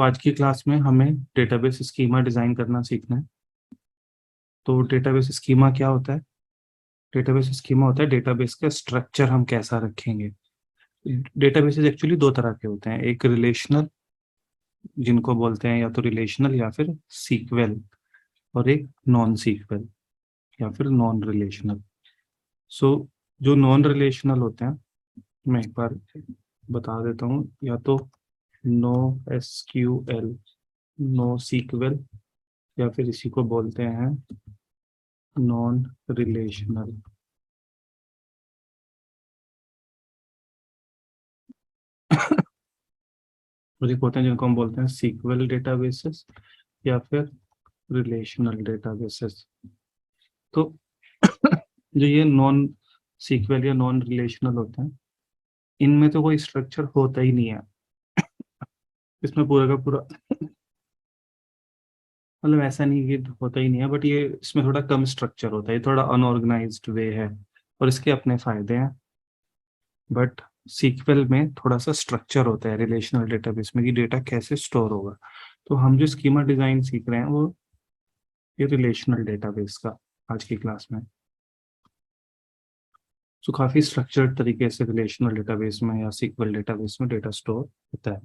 आज की क्लास में हमें डेटाबेस स्कीमा डिज़ाइन करना सीखना है। तो डेटाबेस स्कीमा क्या होता है? डेटाबेस स्कीमा होता है डेटाबेस का स्ट्रक्चर हम कैसा रखेंगे। डेटाबेसेस एक्चुअली दो तरह के होते हैं, एक रिलेशनल जिनको बोलते हैं या तो रिलेशनल या फिर सीक्वल, और एक नॉन सीक्वल या फिर नॉन रिलेशनल। सो जो नॉन रिलेशनल होते हैं, मैं एक बार बता देता हूँ, या तो नो एसक्यूएल, नो सीक्वल, या फिर इसी को बोलते हैं नॉन रिलेशनल। और एक होते हैं जिनको हम बोलते हैं सीक्वल डेटाबेसेस या फिर रिलेशनल डेटाबेसेस। तो जो ये नॉन सीक्वल या नॉन रिलेशनल होते हैं, इनमें तो कोई स्ट्रक्चर होता ही नहीं है। इसमें पूरा का पूरा मतलब ऐसा नहीं कि होता ही नहीं है, बट ये इसमें थोड़ा कम स्ट्रक्चर होता है, ये थोड़ा अनऑर्गेनाइज्ड वे है, और इसके अपने फायदे हैं। बट सीक्वल में थोड़ा सा स्ट्रक्चर होता है रिलेशनल डेटाबेस में, कि डेटा कैसे स्टोर होगा। तो हम जो स्कीमा डिजाइन सीख रहे हैं वो ये रिलेशनल डेटाबेस का आज की क्लास में। काफी स्ट्रक्चर्ड तरीके से रिलेशनल डेटाबेस में या सीक्वल डेटाबेस में डेटा स्टोर होता है।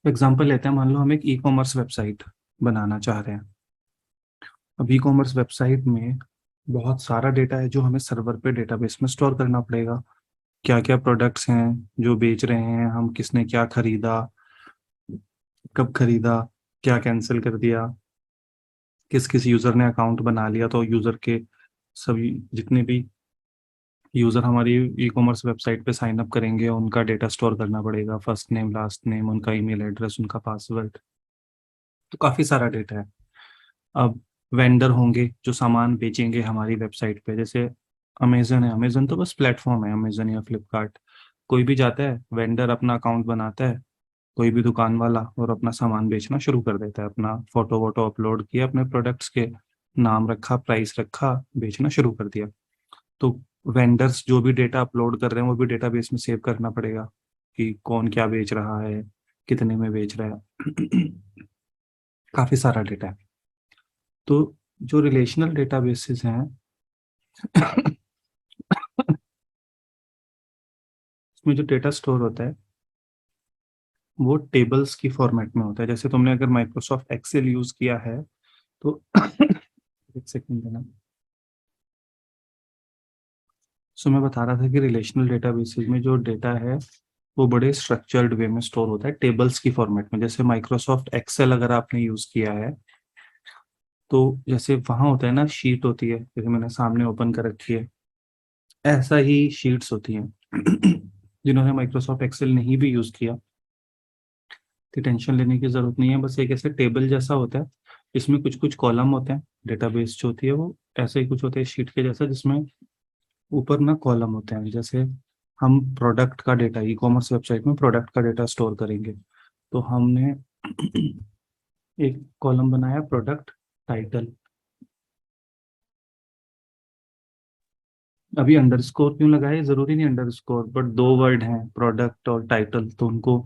एग्जांपल लेते हैं, मान लो हम एक ई कॉमर्स वेबसाइट बनाना चाह रहे हैं। अब ई कॉमर्स वेबसाइट में बहुत सारा डेटा है जो हमें सर्वर पे डेटाबेस में स्टोर करना पड़ेगा। क्या क्या प्रोडक्ट्स हैं जो बेच रहे हैं हम, किसने क्या खरीदा, कब खरीदा, क्या कैंसिल कर दिया, किस किस यूज़र ने अकाउंट बना लिया, तो यूज़र के सभी जितने भी यूज़र हमारी ई कॉमर्स वेबसाइट पे साइन अप करेंगे उनका डेटा स्टोर करना पड़ेगा, फर्स्ट नेम लास्ट नेम, उनका ईमेल एड्रेस, उनका पासवर्ड। तो काफ़ी सारा डेटा है। अब वेंडर होंगे जो सामान बेचेंगे हमारी वेबसाइट पे, जैसे अमेजन है। अमेजन तो बस प्लेटफॉर्म है, अमेजन या फ्लिपकार्ट। कोई भी जाता है, वेंडर अपना अकाउंट बनाता है, कोई भी दुकान वाला, और अपना सामान बेचना शुरू कर देता है। अपना फोटो वोटो अपलोड किया अपने प्रोडक्ट्स के, नाम रखा, प्राइस रखा, बेचना शुरू कर दिया। तो वेंडर्स जो भी डेटा अपलोड कर रहे हैं वो भी डेटाबेस में सेव करना पड़ेगा, कि कौन क्या बेच रहा है, कितने में बेच रहा है। काफी सारा डेटा है। तो जो रिलेशनल डेटाबेसेस हैं उसमें जो डेटा स्टोर होता है वो टेबल्स की फॉर्मेट में होता है। जैसे तुमने अगर माइक्रोसॉफ्ट एक्सेल यूज किया है तो एक सेकंड देना। मैं बता रहा था कि रिलेशनल डेटाबेसेस में जो डेटा है वो बड़े स्ट्रक्चर्ड वे में स्टोर होता है, टेबल्स की फॉर्मेट में। जैसे माइक्रोसॉफ्ट एक्सेल अगर आपने यूज किया है तो जैसे वहां होता है ना, शीट होती है, जैसे मैंने सामने ओपन कर रखी है, ऐसा ही शीट्स होती हैं। जिन्होंने माइक्रोसॉफ्ट एक्सेल नहीं भी यूज किया तो टेंशन लेने की जरूरत नहीं है। बस एक ऐसे टेबल जैसा होता है, इसमें कुछ कुछ कॉलम होते हैं। डेटाबेस जो होती है वो ऐसे ही कुछ होते हैं शीट के जैसा, जिसमें ऊपर ना कॉलम होते हैं। जैसे हम प्रोडक्ट का डेटा, ई कॉमर्स वेबसाइट में प्रोडक्ट का डेटा स्टोर करेंगे, तो हमने एक कॉलम बनाया प्रोडक्ट टाइटल। अभी अंडरस्कोर क्यों लगाए, जरूरी नहीं अंडरस्कोर, बट दो वर्ड हैं प्रोडक्ट और टाइटल, तो उनको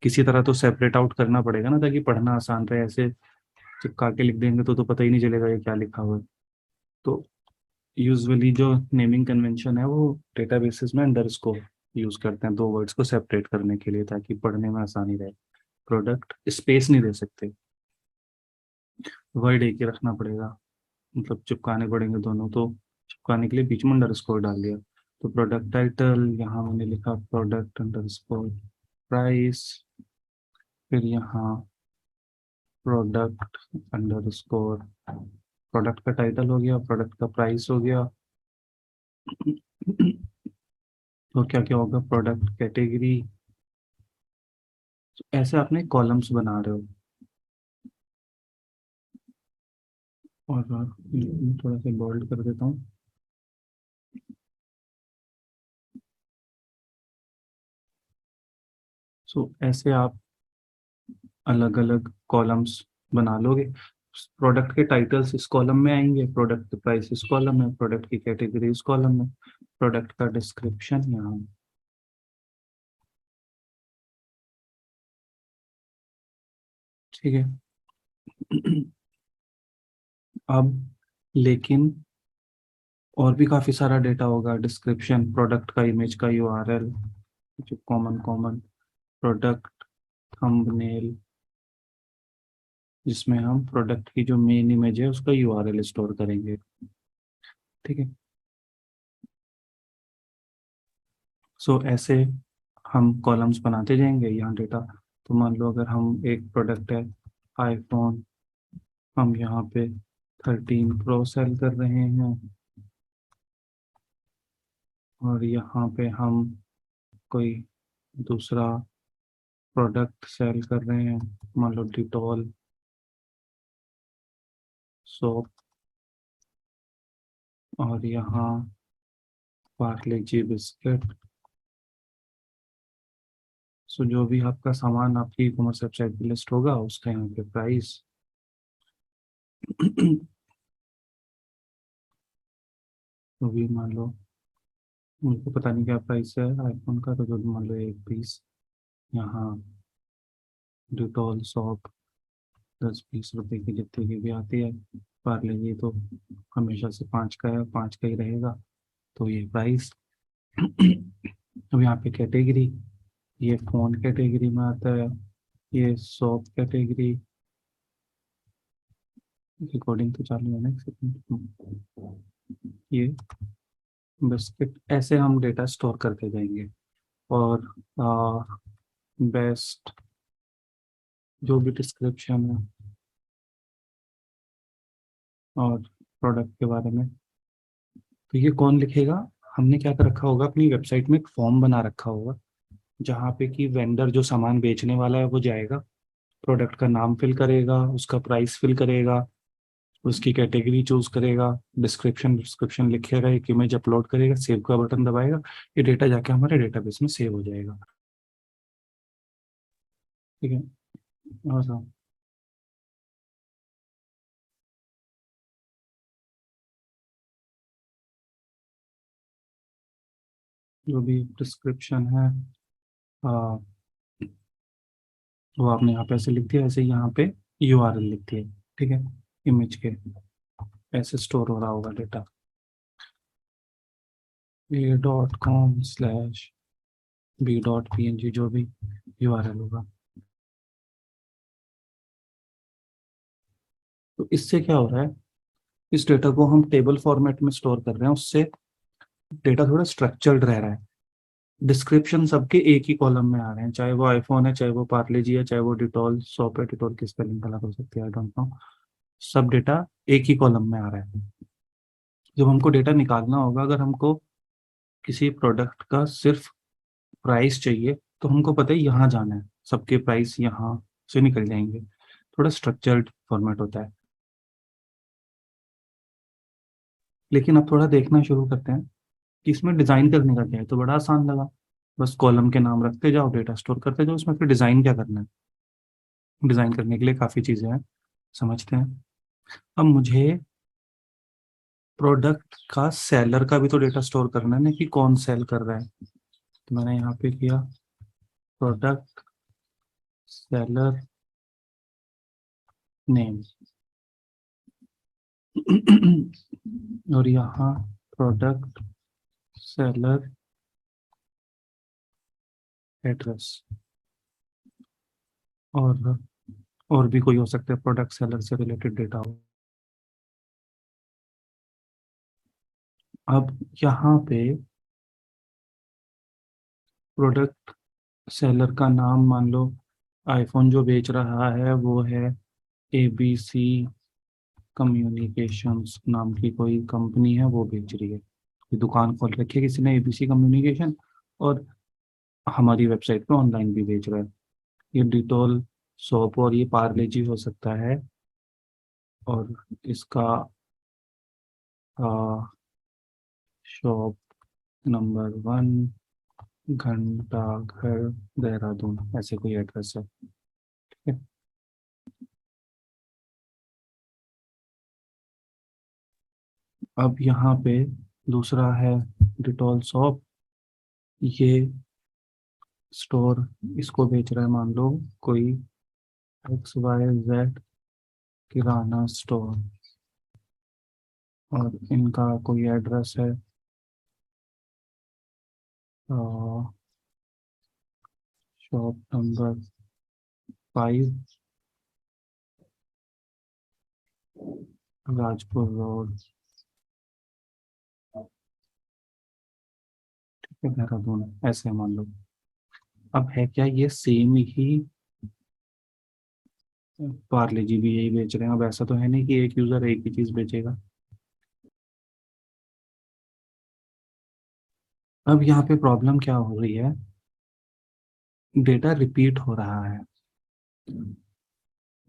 किसी तरह तो सेपरेट आउट करना पड़ेगा ना, ताकि पढ़ना आसान रहे। ऐसे चिपका के लिख देंगे तो पता ही नहीं चलेगा ये क्या लिखा हुआ है। तो यूजुअली जो नेमिंग कन्वेंशन है वो डेटाबेसेस में अंडरस्कोर यूज करते हैं, दो वर्ड्स को सेपरेट करने के लिए, ताकि पढ़ने में आसानी रहे। प्रोडक्ट स्पेस नहीं दे सकते, वर्ड एक ही रखना पड़ेगा, मतलब चिपकाने पड़ेंगे दोनों। तो चिपकाने के लिए बीच में अंडरस्कोर डाल दिया। तो प्रोडक्ट टाइटल, यहाँ मैंने लिखा प्रोडक्ट अंडरस्कोर प्राइस, फिर यहाँ प्रोडक्ट अंडरस्कोर, प्रोडक्ट का टाइटल हो गया, प्रोडक्ट का प्राइस हो गया। तो क्या क्या होगा, प्रोडक्ट कैटेगरी। ऐसे आपने कॉलम्स बना रहे हो। और थोड़ा सा बोल्ड कर देता हूँ। ऐसे आप अलग अलग कॉलम्स बना लोगे। प्रोडक्ट के टाइटल्स इस कॉलम में आएंगे, प्रोडक्ट की प्राइस इस कॉलम में, प्रोडक्ट की कैटेगरी इस कॉलम में, प्रोडक्ट का डिस्क्रिप्शन यहाँ। ठीक है। अब लेकिन और भी काफी सारा डेटा होगा, डिस्क्रिप्शन, प्रोडक्ट का इमेज का यूआरएल, जो कॉमन कॉमन, प्रोडक्ट थंबनेल, जिसमें हम प्रोडक्ट की जो मेन इमेज है उसका यूआरएल स्टोर करेंगे। ठीक है। सो ऐसे हम कॉलम्स बनाते जाएंगे यहाँ डेटा। तो मान लो अगर हम एक प्रोडक्ट है आईफोन, हम यहाँ पे 13 Pro सेल कर रहे हैं, और यहाँ पे हम कोई दूसरा प्रोडक्ट सेल कर रहे हैं, मान लो डिटॉल सोप, और यहाँ पार्ले जी बिस्किट। सो जो भी आपका सामान आपकी ई कॉमर्स वेबसाइट पे लिस्ट होगा उसका यहाँ पे प्राइस। तो भी मान लो मुझको पता नहीं क्या प्राइस है आईफोन का, तो जो भी मान लो एक पीस यहाँ डिटॉल सॉप 10-20 रुपए की जितनी की भी आती है, पार्ले जी तो हमेशा से 5 का है, 5 का ही रहेगा, तो ये प्राइस। अब यहाँ पे कैटेगरी, ये फोन कैटेगरी में आता है, ये सॉप कैटेगरी। रिकॉर्डिंग तो चालू है ना, एक सेकंड। ये बिस्किट, ऐसे हम डेटा स्टोर करते जाएंगे। और बेस्ट जो भी डिस्क्रिप्शन है और प्रोडक्ट के बारे में, तो ये कौन लिखेगा? हमने क्या कर रखा होगा, अपनी वेबसाइट में एक फॉर्म बना रखा होगा जहाँ पे कि वेंडर जो सामान बेचने वाला है वो जाएगा, प्रोडक्ट का नाम फिल करेगा, उसका प्राइस फिल करेगा, उसकी कैटेगरी चूज करेगा, डिस्क्रिप्शन डिस्क्रिप्शन लिखेगा, एक इमेज अपलोड करेगा, सेव का बटन दबाएगा, ये डेटा जाके हमारे डेटाबेस में सेव हो जाएगा। ठीक है। और जो भी डिस्क्रिप्शन है आ, वो आपने यहाँ पे ऐसे लिख दिया, ऐसे यहाँ पे यूआरएल लिख दिया। ठीक है। इमेज के ऐसे स्टोर हो रहा होगा डेटा, a.com/b.png, जो भी यूआरएल होगा। तो इससे क्या हो रहा है, इस डेटा को हम टेबल फॉर्मेट में स्टोर कर रहे हैं, उससे डेटा थोड़ा स्ट्रक्चर्ड रह रहा है। डिस्क्रिप्शन सबके एक ही कॉलम में आ रहे हैं, चाहे वो आईफोन है, चाहे वो पार्ले जी है, चाहे वो डिटॉल सॉप है, डिटॉल की स्पेलिंग गलत हो सकती है, आई डोंट नो। सब डेटा एक ही कॉलम में आ रहा है। जब हमको डेटा निकालना होगा, अगर हमको किसी प्रोडक्ट का सिर्फ प्राइस चाहिए, तो हमको पता है यहाँ जाना है, सबके प्राइस यहाँ से निकल जाएंगे। थोड़ा स्ट्रक्चर्ड फॉर्मेट होता है। लेकिन अब थोड़ा देखना शुरू करते हैं कि इसमें डिज़ाइन करने का क्या है। तो बड़ा आसान लगा, बस कॉलम के नाम रखते जाओ, डेटा स्टोर करते जाओ, उसमें फिर डिज़ाइन क्या करना है? डिज़ाइन करने के लिए काफ़ी चीज़ें हैं, समझते हैं। अब मुझे प्रोडक्ट का सेलर का भी तो डेटा स्टोर करना है ना, कि कौन सेल कर रहा है। तो मैंने यहाँ पे किया प्रोडक्ट सेलर नेम, और यहाँ प्रोडक्ट सेलर एड्रेस, और भी कोई हो सकता है प्रोडक्ट सेलर से रिलेटेड डेटा हो। अब यहाँ पे प्रोडक्ट सेलर का नाम, मान लो आईफोन जो बेच रहा है वो है ABC कम्युनिकेशंस नाम की कोई कंपनी है, वो बेच रही है, ये दुकान खोल रखी है किसी ने ABC कम्युनिकेशन, और हमारी वेबसाइट पे ऑनलाइन भी बेच रहा है। ये डिटॉल सोप और ये पार्ले जी हो सकता है, और इसका शॉप नंबर 1 घंटा घर देहरादून, ऐसे कोई एड्रेस है। ठीक है। अब यहाँ पे दूसरा है डिटॉल सॉप, ये स्टोर इसको बेच रहा है मान लो कोई XYZ किराना स्टोर और इनका कोई एड्रेस है शॉप नंबर 5 राजपुर रोड, ठीक है, देहरादून, ऐसे मान लो। अब है क्या, ये सेम ही पार्ले जी भी यही बेच रहे हैं। अब ऐसा तो है नहीं कि एक यूजर एक ही चीज बेचेगा। अब यहाँ पे प्रॉब्लम क्या हो रही है, डेटा रिपीट हो रहा है।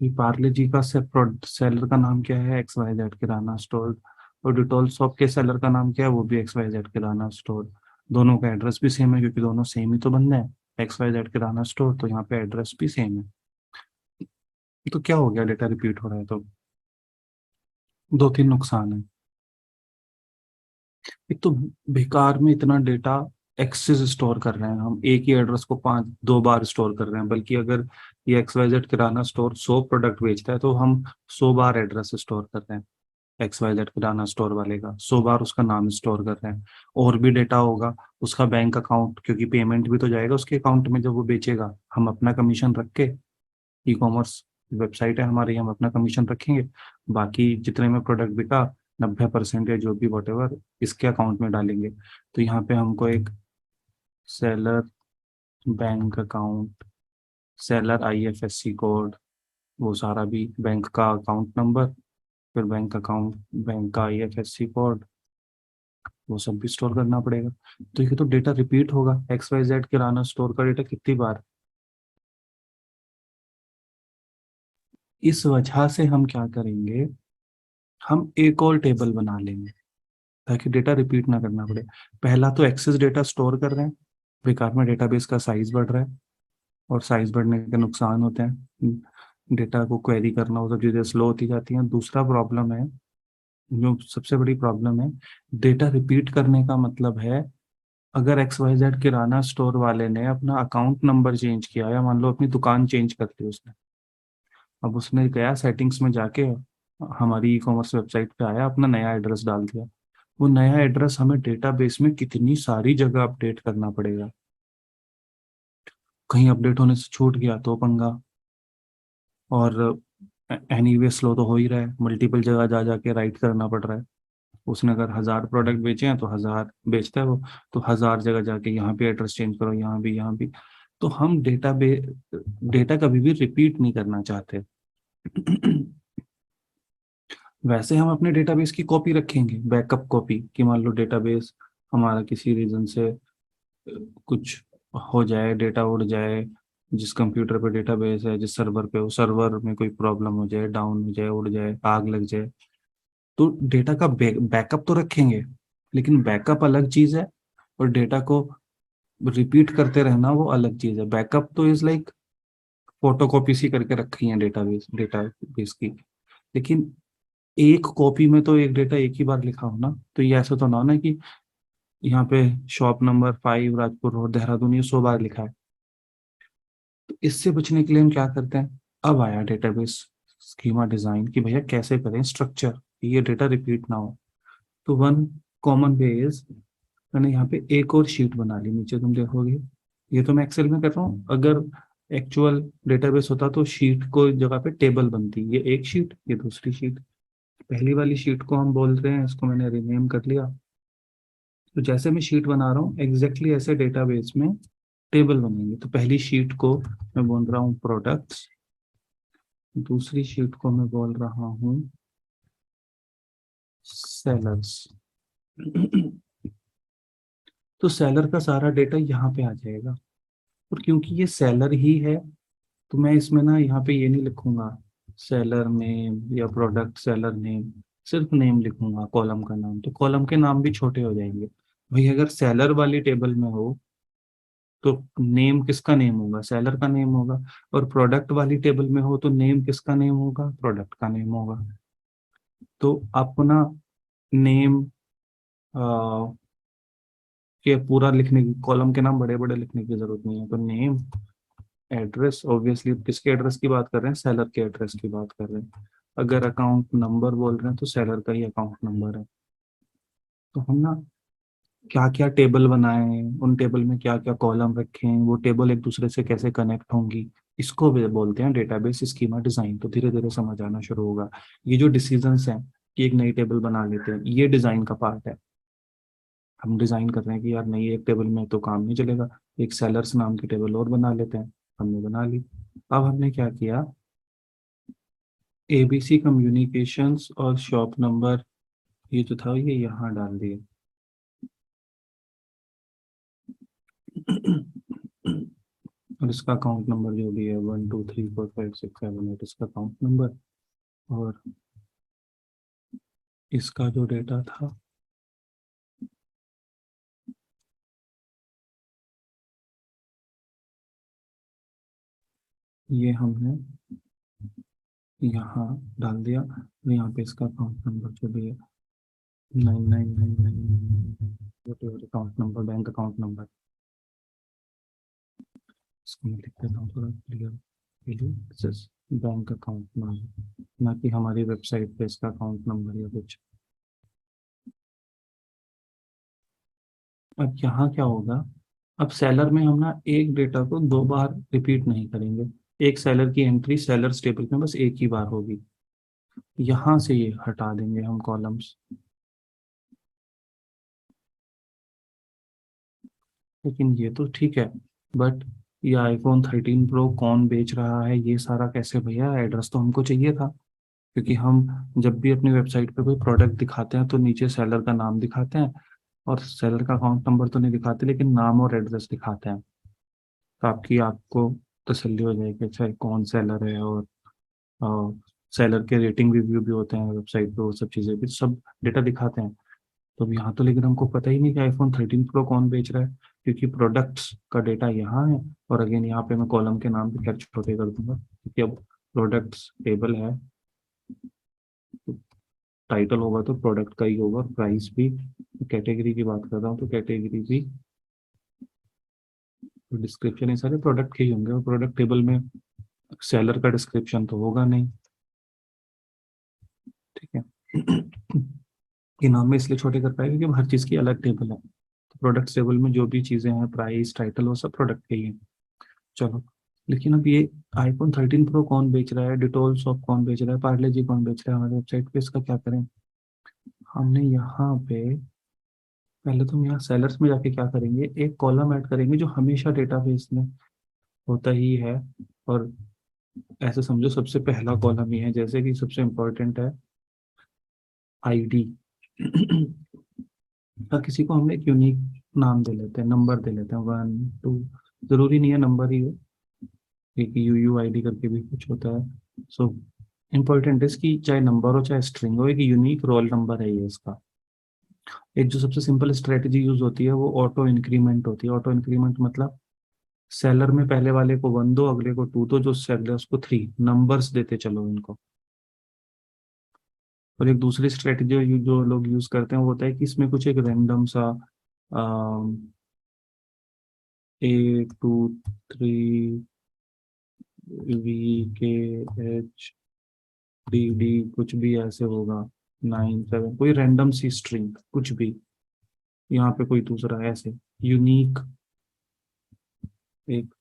ये पार्ले जी का सेलर का नाम क्या है, एक्स वाई जेड किराना स्टोर। और डिटॉल शॉप के सेलर का नाम क्या है, वो भी एक्स वाई जेड किराना स्टोर। दोनों का एड्रेस भी सेम है क्योंकि दोनों सेम ही तो बंदे हैं, एक्स वाई जेड किराना स्टोर, तो यहाँ पे एड्रेस भी सेम है। तो क्या हो गया, डेटा रिपीट हो रहा है तो दो तीन नुकसान है। एक तो बेकार में इतना डेटा एक्सेस स्टोर कर रहे हैं हम, एक ही एड्रेस को पांच दो बार स्टोर कर रहे हैं। बल्कि अगर ये एक्स वाई जेड किराना स्टोर 100 प्रोडक्ट बेचता है तो हम 100 बार एड्रेस स्टोर कर रहे हैं। एक्स वाई जेड किराना स्टोर वाले का 100 बार उसका नाम स्टोर कर रहे हैं। और भी डेटा होगा, उसका बैंक अकाउंट, क्योंकि पेमेंट भी तो जाएगा उसके अकाउंट में जब वो बेचेगा। हम अपना कमीशन रख के, ई कॉमर्स वेबसाइट है हमारी, हम अपना कमीशन रखेंगे। बाकी जितने में प्रोडक्ट बिका 90% या जो भी वट एवर इसके अकाउंट में डालेंगे। तो यहाँ पे हमको एक seller bank account, seller IFSC code, वो सारा भी, बैंक का अकाउंट नंबर, फिर बैंक अकाउंट, बैंक का IFSC कोड, वो सब भी स्टोर करना पड़ेगा। तो ये तो डेटा रिपीट होगा, XYZ किराना स्टोर का डेटा कितनी बार। इस वजह से हम क्या करेंगे, हम एक और टेबल बना लेंगे ताकि डेटा रिपीट ना करना पड़े। पहला तो एक्सेस डेटा स्टोर कर रहे हैं, बेकार में डेटाबेस का साइज बढ़ रहा है, और साइज बढ़ने के नुकसान होते हैं, डेटा को क्वेरी करना, वो सब चीज़ें स्लो होती जाती हैं। दूसरा प्रॉब्लम है, जो सबसे बड़ी प्रॉब्लम है, डेटा रिपीट करने का मतलब है, अगर XYZ किराना स्टोर वाले ने अपना अकाउंट नंबर चेंज किया, या मान लो अपनी दुकान चेंज कर दी उसने, अब उसने गया सेटिंग्स में जाके हमारी ई कॉमर्स वेबसाइट पे आया, अपना नया एड्रेस डाल दिया, वो नया एड्रेस हमें डेटाबेस में कितनी सारी जगह अपडेट करना पड़ेगा। कहीं अपडेट होने से छूट गया तो पंगा। और एनीवे स्लो तो हो ही रहा है, मल्टीपल जगह जा जाके राइट करना पड़ रहा है। उसने अगर 1000 प्रोडक्ट बेचे हैं तो 1000 बेचता है वो, तो 1000 जगह जाके यहाँ भी एड्रेस चेंज करो, यहाँ भी, यहाँ भी। तो हम डेटा कभी भी रिपीट नहीं करना चाहते। वैसे हम अपने डेटाबेस की कॉपी रखेंगे, बैकअप कॉपी, कि मान लो डेटाबेस हमारा किसी रीजन से कुछ हो जाए, डेटा उड़ जाए, जिस कंप्यूटर पे डेटाबेस है, जिस सर्वर पे, वो सर्वर में कोई प्रॉब्लम हो जाए, डाउन हो जाए, उड़ जाए, आग लग जाए, तो डेटा का बैकअप तो रखेंगे। लेकिन बैकअप अलग चीज है, और डेटा को रिपीट करते रहना वो अलग चीज है। बैकअप तो इज लाइक फोटोकॉपी सी करके रखी है डेटाबेस की। लेकिन एक कॉपी में तो एक डेटा एक ही बार लिखा हो ना, तो ये ऐसा तो ना हो ना कि यहाँ पे shop number 5 Rajpur road Dehradun ये 100 बार लिखा है। तो इससे बचने के लिए हम क्या करते हैं, अब आया डेटाबेस स्कीमा डिजाइन, कि भैया कैसे करें स्ट्रक्चर, ये डेटा रिपीट ना हो। तो वन कॉमन वे इज, मैंने यहाँ पे एक और शीट बना ली, नीचे तुम देखोगे। ये तो मैं एक्सेल में कर रहा हूँ, अगर एक्चुअल डेटाबेस होता तो शीट को जगह पे टेबल बनती, ये एक शीट, ये दूसरी शीट। पहली वाली शीट को हम बोल रहे हैं, इसको मैंने रिनेम कर लिया। तो जैसे मैं शीट बना रहा हूँ एग्जैक्टली ऐसे डेटाबेस में टेबल बनेंगे। तो पहली शीट को मैं बोल रहा हूँ प्रोडक्ट्स, दूसरी शीट को मैं बोल रहा हूँ सेलर्स। तो सेलर का सारा डेटा यहाँ पे आ जाएगा। और क्योंकि ये सेलर ही है, तो मैं इसमें ना यहाँ पे ये नहीं लिखूंगा सेलर नेम या प्रोडक्ट सेलर नेम, सिर्फ नेम लिखूंगा, कॉलम का नाम। तो कॉलम के नाम भी छोटे हो जाएंगे। भाई अगर सेलर वाली टेबल में हो तो नेम किसका नेम होगा, सेलर का नेम होगा। और प्रोडक्ट वाली टेबल में हो तो नेम किसका नेम होगा, प्रोडक्ट का नेम होगा। तो अपना नेम के पूरा लिखने की, कॉलम के नाम बड़े बड़े लिखने की जरूरत नहीं है। तो नेम एड्रेस ऑब्वियसली किसके एड्रेस की बात कर रहे हैं, सेलर के एड्रेस की बात कर रहे हैं। अगर अकाउंट नंबर बोल रहे हैं तो सेलर का ही अकाउंट नंबर है। तो हम ना क्या क्या टेबल बनाए हैं, उन टेबल में क्या क्या कॉलम रखे हैं, वो टेबल एक दूसरे से कैसे कनेक्ट होंगी, इसको भी बोलते हैं डेटाबेस स्कीमा डिजाइन। तो धीरे धीरे समझ आना शुरू होगा। ये जो डिसीजंस हैं कि एक नई टेबल बना लेते हैं, ये डिजाइन का पार्ट है। हम डिजाइन कर रहे हैं कि यार नहीं, एक टेबल में तो काम नहीं चलेगा, एक सेलर्स नाम की टेबल और बना लेते हैं। हमने बना ली। अब हमने क्या किया, एबीसी कम्युनिकेशंस और शॉप नंबर, ये जो था ये यहाँ डाल दिए। और इसका अकाउंट नंबर जो भी है 1 2 3 4 5 6 7 8, इसका अकाउंट नंबर। और इसका जो डेटा था ये हमने यहाँ डाल दिया। और यहाँ पे इसका अकाउंट नंबर जो भी है 999999, account number, bank account number. इसको मैं लिख देता हूँ थोड़ा क्लियर, बैंक अकाउंट नंबर, ना कि हमारी वेबसाइट पे इसका अकाउंट नंबर या कुछ। अब यहाँ क्या होगा, अब सेलर में हम ना एक डेटा को दो बार रिपीट नहीं करेंगे। एक सेलर की एंट्री सेलर टेबल में बस एक ही बार होगी। यहाँ से ये हटा देंगे हम कॉलम्स। लेकिन ये तो ठीक है, बट ये आईफोन 13 प्रो कौन बेच रहा है, ये सारा कैसे भैया, एड्रेस तो हमको चाहिए था। क्योंकि हम जब भी अपनी वेबसाइट पे कोई प्रोडक्ट दिखाते हैं तो नीचे सेलर का नाम दिखाते हैं, और सेलर का अकाउंट नंबर तो नहीं दिखाते, लेकिन नाम और एड्रेस दिखाते हैं। तो आपको तसल्ली हो जाएगी अच्छा ये कौन सेलर है। और सेलर के रेटिंग रिव्यू भी होते हैं वेबसाइट पे, वो सब चीज़ें भी सब डेटा दिखाते हैं। तो अब यहाँ तो लेकिन हमको पता ही नहीं कि आईफोन 13 प्रो कौन बेच रहा है, क्योंकि प्रोडक्ट्स का डेटा यहाँ है। और अगेन यहाँ पे मैं कॉलम के नाम पे क्या छोटे कर दूंगा, क्योंकि अब प्रोडक्ट्स टेबल है, टाइटल होगा तो प्रोडक्ट का ही होगा, प्राइस भी। कैटेगरी की बात कर रहा हूँ तो कैटेगरी भी, डिस्क्रिप्शन ये सारे प्रोडक्ट के ही होंगे। और प्रोडक्ट टेबल में सेलर का डिस्क्रिप्शन तो होगा नहीं। ठीक है। ये नाम में इसलिए छोटे कर पाएगा क्योंकि हर चीज़ की अलग टेबल है। तो प्रोडक्ट टेबल में जो भी चीज़ें हैं, प्राइस, टाइटल, वो सब प्रोडक्ट के ही हैं। चलो, लेकिन अब ये आईफोन 13 प्रो कौन बेच रहा है, डिटोल सॉप कौन बेच रहा है, पार्ले जी कौन बेच रहा है हमारी वेबसाइट पे, इसका क्या करें। हमने यहाँ पे पहले तो हम यहाँ सेलर्स में जाके क्या करेंगे, एक कॉलम ऐड करेंगे जो हमेशा डेटाबेस में होता ही है। और ऐसे समझो सबसे पहला कॉलम ही है, जैसे कि सबसे इम्पोर्टेंट है आईडी। किसी को हम एक यूनिक नाम दे लेते हैं, नंबर दे लेते हैं 1 2, जरूरी नहीं है नंबर ही हो, एक यू आई डी करके भी कुछ होता है। सो इम्पोर्टेंट है इसकी, चाहे नंबर हो चाहे स्ट्रिंग हो, एक यूनिक रोल नंबर है ये इसका। एक जो सबसे सिंपल स्ट्रेटजी यूज होती है वो ऑटो इंक्रीमेंट होती है। ऑटो इंक्रीमेंट मतलब सेलर में पहले वाले को 1 दो, अगले को 2 दो, जो सेलर है उसको 3 नंबर्स देते चलो इनको। और एक दूसरी स्ट्रेटजी जो लोग यूज करते हैं वो होता है कि इसमें कुछ एक रैंडम सा 8 2 3 VKHDD कुछ भी ऐसे होगा, 9 7, कोई रैंडम सी स्ट्रिंग कुछ भी, यहाँ पे कोई दूसरा ऐसे यूनिक एक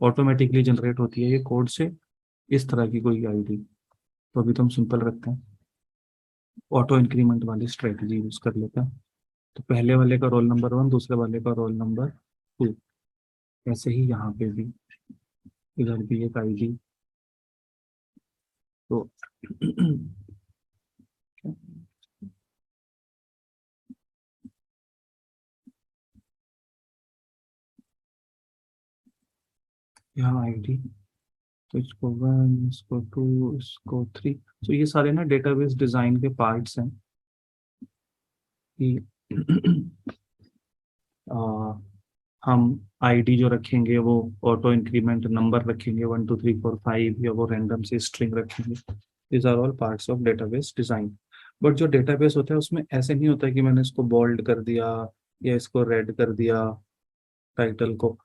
ऑटोमेटिकली जनरेट होती है ये कोड से, इस तरह की कोई आईडी। तो अभी तो हम सिंपल रखते हैं, ऑटो इंक्रीमेंट वाली स्ट्रेटजी यूज कर लेते हैं। तो पहले वाले का रोल नंबर 1, दूसरे वाले का रोल नंबर 2। ऐसे ही यहाँ पे भी, इधर भी एक आईडी। तो यहाँ आईडी, तो इसको 1, इसको 2, इसको 3। तो ये सारे ना डेटाबेस डिजाइन के पार्ट्स हैं कि आ, हम आईडी जो रखेंगे वो ऑटो इंक्रीमेंट नंबर रखेंगे 1 2 3 4 5, या वो रैंडम से स्ट्रिंग रखेंगे। These are all parts of database design. But जो डेटाबेस होता है उसमें ऐसे नहीं होता कि मैंने इसको बोल्ड कर दिया या इसको रेड कर दिया टाइटल को।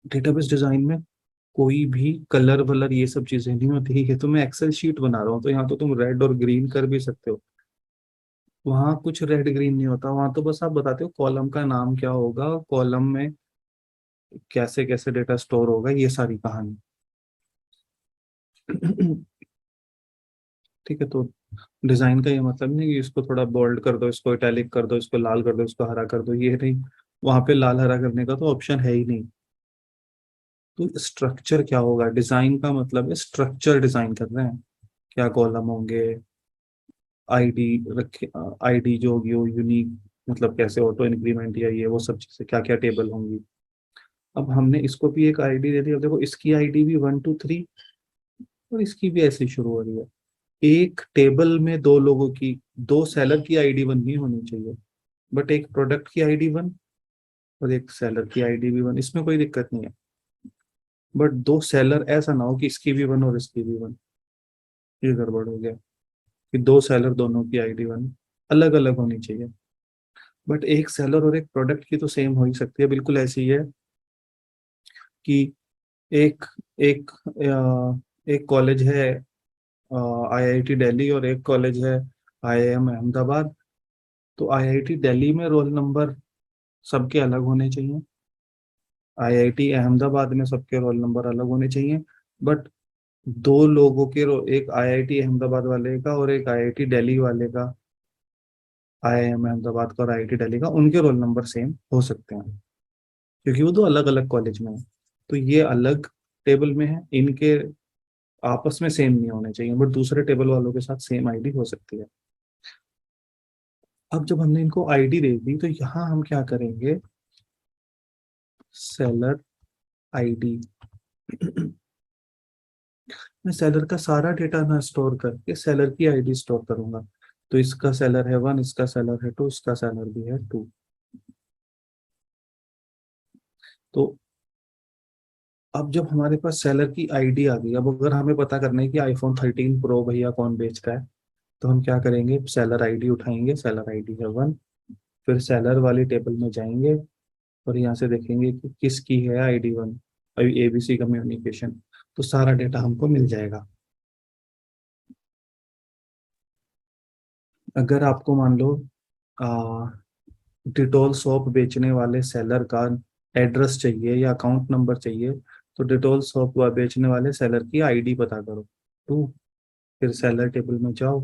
डेटाबेस डिजाइन में कोई भी कलर वलर ये सब चीजें नहीं होती है। तो मैं एक्सेल शीट बना रहा हूँ, तो यहाँ तो तुम रेड और ग्रीन कर भी सकते हो, वहां कुछ रेड ग्रीन नहीं होता। वहां तो बस आप बताते हो कॉलम का नाम क्या होगा, कॉलम में कैसे कैसे डेटा स्टोर होगा, ये सारी कहानी। ठीक है, तो डिजाइन का ये मतलब नहीं कि इसको थोड़ा बोल्ड कर दो, इसको इटैलिक कर दो, इसको लाल कर दो, इसको हरा कर दो, ये नहीं। वहां पे लाल हरा करने का तो ऑप्शन है ही नहीं। तो स्ट्रक्चर क्या होगा, डिजाइन का मतलब है स्ट्रक्चर डिजाइन कर रहे हैं, क्या कॉलम होंगे, आईडी रखे, आईडी जो होगी वो यूनिक, मतलब कैसे ऑटो इंक्रीमेंट या ये वो सब चीजें, क्या क्या टेबल होंगी। अब हमने इसको भी एक आईडी दे दी, अब देखो इसकी आईडी भी 1 2 3 और इसकी भी ऐसे ही शुरू हो रही है। एक टेबल में दो लोगों की, दो सेलर की आईडी वन नहीं होनी चाहिए, बट एक प्रोडक्ट की आईडी वन और एक सेलर की आईडी भी वन, इसमें कोई दिक्कत नहीं है। बट दो सेलर ऐसा ना हो कि इसकी भी वन और इसकी भी वन, ये गड़बड़ हो गया। कि दो सेलर दोनों की आईडी वन अलग अलग होनी चाहिए। बट एक सेलर और एक प्रोडक्ट की तो सेम हो ही सकती है, बिल्कुल ऐसी ही है कि एक एक एक कॉलेज है आईआईटी दिल्ली और एक कॉलेज है आईआईएम अहमदाबाद। तो आईआईटी दिल्ली में रोल नंबर सबके अलग होने चाहिए, आईआईटी अहमदाबाद में सबके रोल नंबर अलग होने चाहिए। बट दो लोगों के एक आईआईटी अहमदाबाद वाले का और एक आईआईटी दिल्ली वाले का, आईआईएम अहमदाबाद का और आईआईटी दिल्ली का, उनके रोल नंबर सेम हो सकते हैं, क्योंकि वो दो अलग अलग कॉलेज में है। तो ये अलग टेबल में है, इनके आपस में सेम नहीं होने चाहिए, बट दूसरे टेबल वालों के साथ सेम आईडी हो सकती है। अब जब हमने इनको आईडी दे दी, तो यहाँ हम क्या करेंगे, सेलर आईडी। मैं सेलर का सारा डेटा ना स्टोर करके सेलर की आईडी स्टोर करूंगा। तो इसका सेलर है 1, इसका सेलर है 2, इसका सेलर भी है 2। तो अब जब हमारे पास सेलर की आईडी आ गई, अब अगर हमें पता करना है कि आईफोन 13 प्रो भैया कौन बेच रहा है, तो हम क्या करेंगे, सेलर आईडी उठाएंगे, सेलर आईडी है 1, फिर सेलर वाली टेबल में जाएंगे और यहाँ से देखेंगे कि किसकी है आईडी 1, अभी एबीसी कम्युनिकेशन, तो सारा डेटा हमको मिल जाएगा। अगर आपको मान लो डिटॉल सोप बेचने वाले सेलर का एड्रेस चाहिए या अकाउंट नंबर चाहिए, तो डिटॉल सोप बेचने वाले सेलर की आईडी पता करो 2, फिर सेलर टेबल में जाओ,